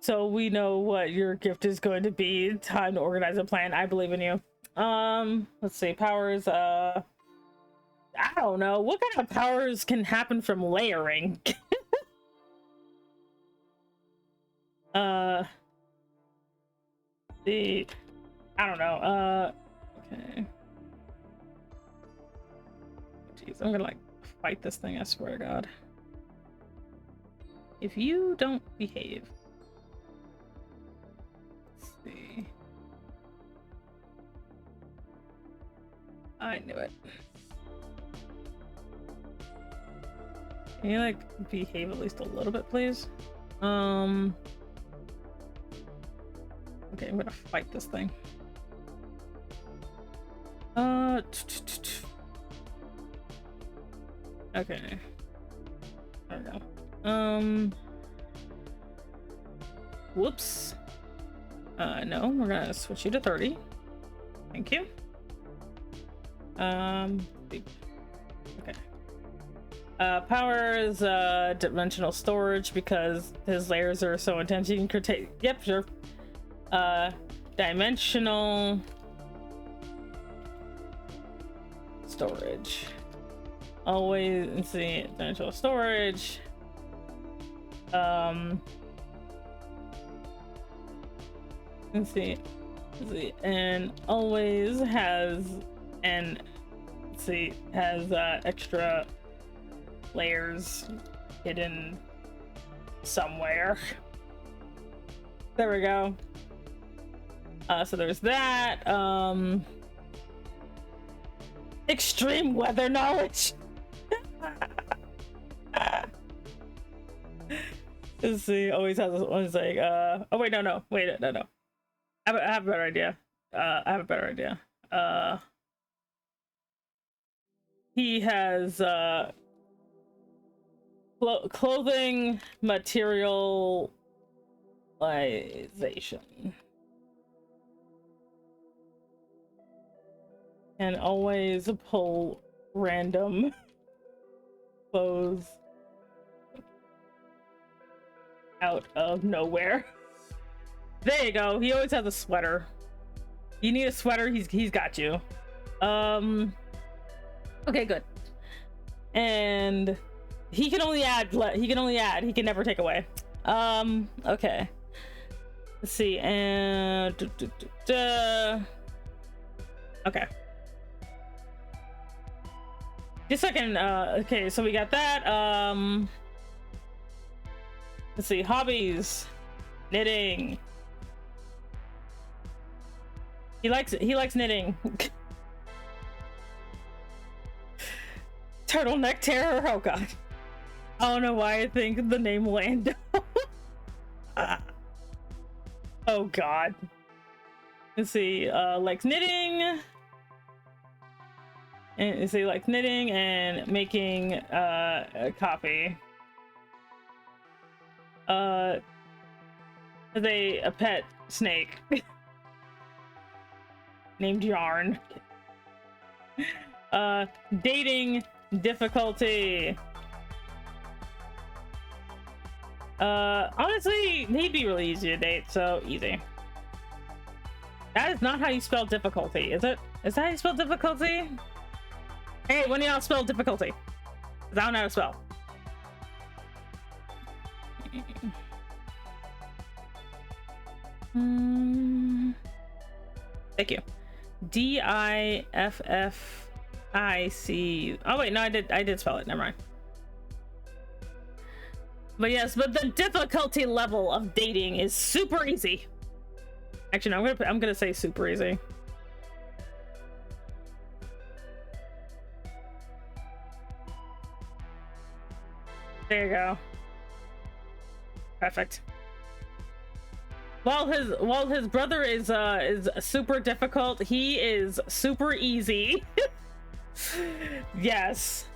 So we know what your gift is going to be. Time to organize a plan. I believe in you. Let's see, powers. I don't know. What kind of powers can happen from layering? I don't know. Okay. Jeez, I'm gonna like fight this thing, I swear to God. If you don't behave. Let's see. I knew it. Can you like behave at least a little bit, please? Okay, I'm gonna fight this thing. Okay. There we go. Whoops. No, we're gonna switch you to 30. Thank you. Okay. Powers, dimensional storage, because his layers are so intense you can take. Yep, sure. Dimensional storage. Always, let's see, dimensional storage. Let's see, and always has, and let's see, has extra layers hidden somewhere. There we go. So there's that. Extreme weather knowledge. Let's see, always has this one. It's like, oh wait, no. I have a better idea. He has clothing materialization. And always pull random clothes out of nowhere. There you go. He always has a sweater. You need a sweater, he's got you. Okay, good. And he can only add. He can never take away. Okay. Let's see. And okay. Just a second. Okay, so we got that. Let's see. Hobbies. Knitting. He likes knitting. Turtleneck terror. Oh god. I don't know why I think the name Lando. Oh god. Let's see. Likes knitting. And let's see, like knitting and making a coffee. A pet snake named Yarn. Dating difficulty. Honestly, he'd be really easy to date, so easy. That is not how you spell difficulty, is it? Is that how you spell difficulty? Hey, when do y'all spell difficulty? 'Cause I don't know how to spell. Thank you. D-I-F-F-I-C. Oh wait, no, I did spell it. Never mind. But yes, but the difficulty level of dating is super easy. Actually, no, I'm gonna say super easy. There you go. Perfect. While his brother is super difficult, he is super easy. Yes.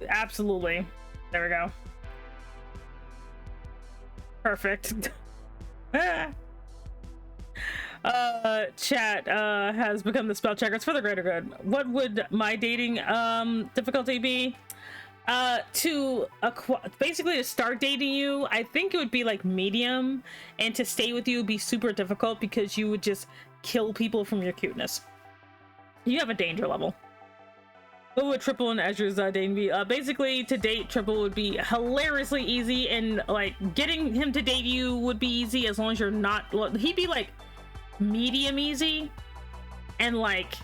Absolutely. There we go. Perfect. Chat has become the spell checker. It's for the greater good. What would my dating difficulty be? Basically to start dating you, I think it would be like medium, and to stay with you would be super difficult because you would just kill people from your cuteness. You have a danger level. What would Triple and Azure's dating be? Basically to date Triple would be hilariously easy, and like getting him to date you would be easy as long as you're not, well, he'd be like medium easy, and like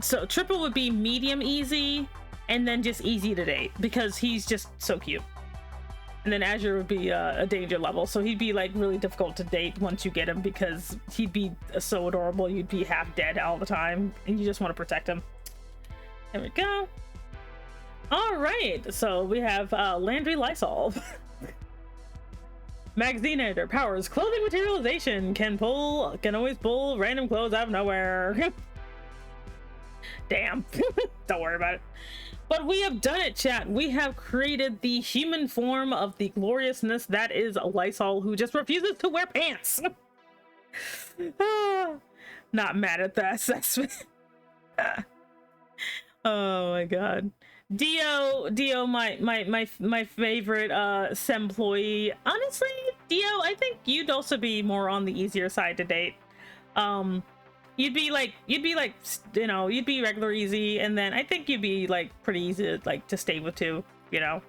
so Triple would be medium easy and then just easy to date because he's just so cute. And then Azure would be a danger level, so he'd be like really difficult to date once you get him because he'd be so adorable, you'd be half dead all the time and you just want to protect him. There we go. All right, so we have Landry Lysol. Magazine editor powers clothing materialization, can always pull random clothes out of nowhere. Damn. Don't worry about it. But we have done it, chat. We have created the human form of the gloriousness that is Lysol, who just refuses to wear pants. Not mad at the assessment. Oh my god. Dio, my favorite employee. Honestly, Dio, I think you'd also be more on the easier side to date. You'd be like, you know, you'd be regular easy, and then I think you'd be like pretty easy to, like, to stay with too, you know,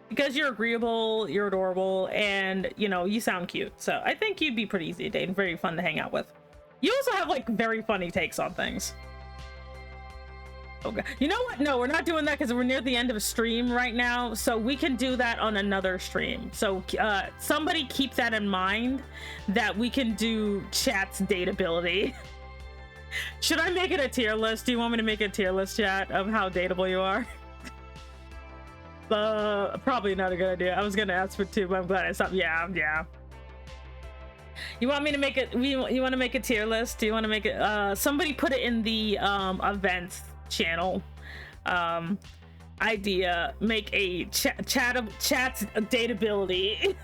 because you're agreeable, you're adorable, and you know, you sound cute. So I think you'd be pretty easy to date and very fun to hang out with. You also have like very funny takes on things. Okay, you know what? No, we're not doing that because we're near the end of a stream right now, so we can do that on another stream. So somebody keep that in mind, that we can do chat's dateability. Should I make it a tier list? Do you want me to make a tier list, chat, of how dateable you are? Probably not a good idea. I was gonna ask for two, but I'm glad I stopped. Yeah. You want me to make it? You want to make a tier list? Do you want to make it? Somebody put it in the events channel. Idea: make a chat's dateability.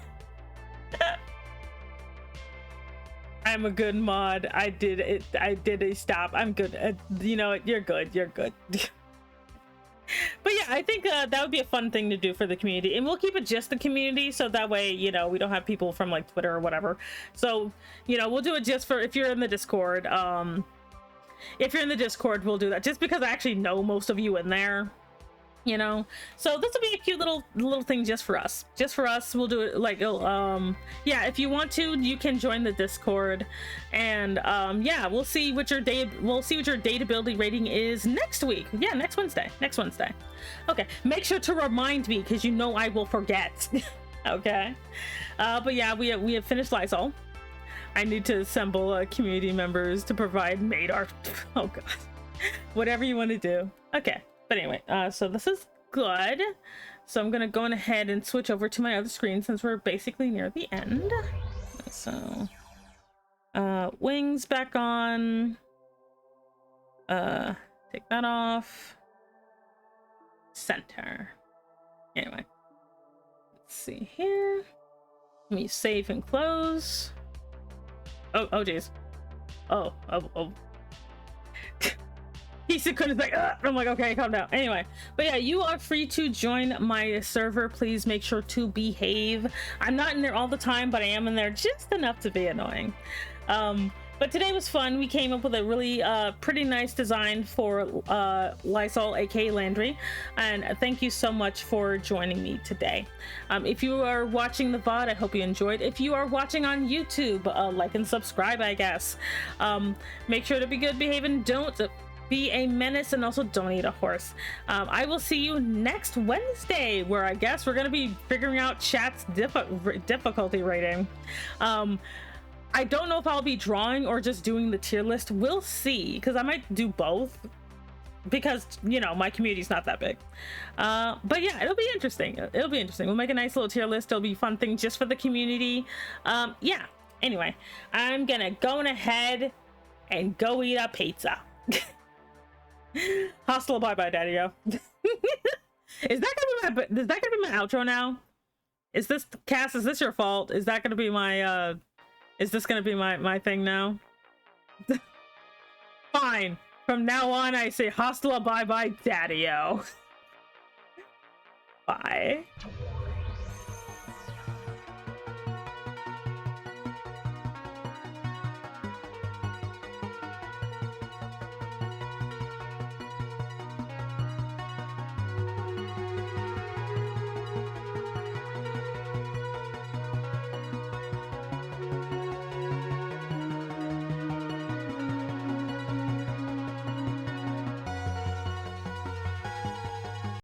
I'm a good mod. I did it. I did a stop. I'm good. You know, you're good. You're good. But yeah, I think that would be a fun thing to do for the community, and we'll keep it just the community, so that way, you know, we don't have people from like Twitter or whatever. So, you know, we'll do it just for, if you're in the Discord. If you're in the Discord, we'll do that just because I actually know most of you in there. You know, so this will be a cute little thing just for us. We'll do it like, yeah, if you want to, you can join the Discord, and yeah, we'll see what your dateability rating is next week. Yeah, next Wednesday. Okay, make sure to remind me, because you know I will forget. Okay, but yeah, we have finished Lysol. I need to assemble community members to provide maid art. Oh god. Whatever you want to do. Okay. But anyway, so this is good. So I'm gonna go ahead and switch over to my other screen since we're basically near the end. So wings back on. Take that off. Center. Anyway, let's see here. Let me save and close. Oh geez. Oh. He couldn't like, I'm like, okay, calm down. Anyway, but yeah, you are free to join my server. Please make sure to behave. I'm not in there all the time, but I am in there just enough to be annoying. But today was fun. We came up with a really pretty nice design for Lysol, aka Landry, and thank you so much for joining me today. If you are watching the VOD, I hope you enjoyed. If you are watching on YouTube, like and subscribe, I guess. Make sure to be good, behave, and don't be a menace, and also don't eat a horse. I will see you next Wednesday, where I guess we're going to be figuring out chat's difficulty rating. I don't know if I'll be drawing or just doing the tier list. We'll see, because I might do both, because, you know, my community's not that big. But yeah, it'll be interesting. It'll be interesting. We'll make a nice little tier list. It'll be a fun thing just for the community. Yeah, anyway, I'm gonna go ahead and go eat a pizza. Hostile, bye-bye, daddy-o. Is that gonna be my outro now? Is this, Cass, is this your fault? Is that gonna be my is this gonna be my thing now? Fine. From now on, I say hostile, bye-bye, daddy-o. Bye.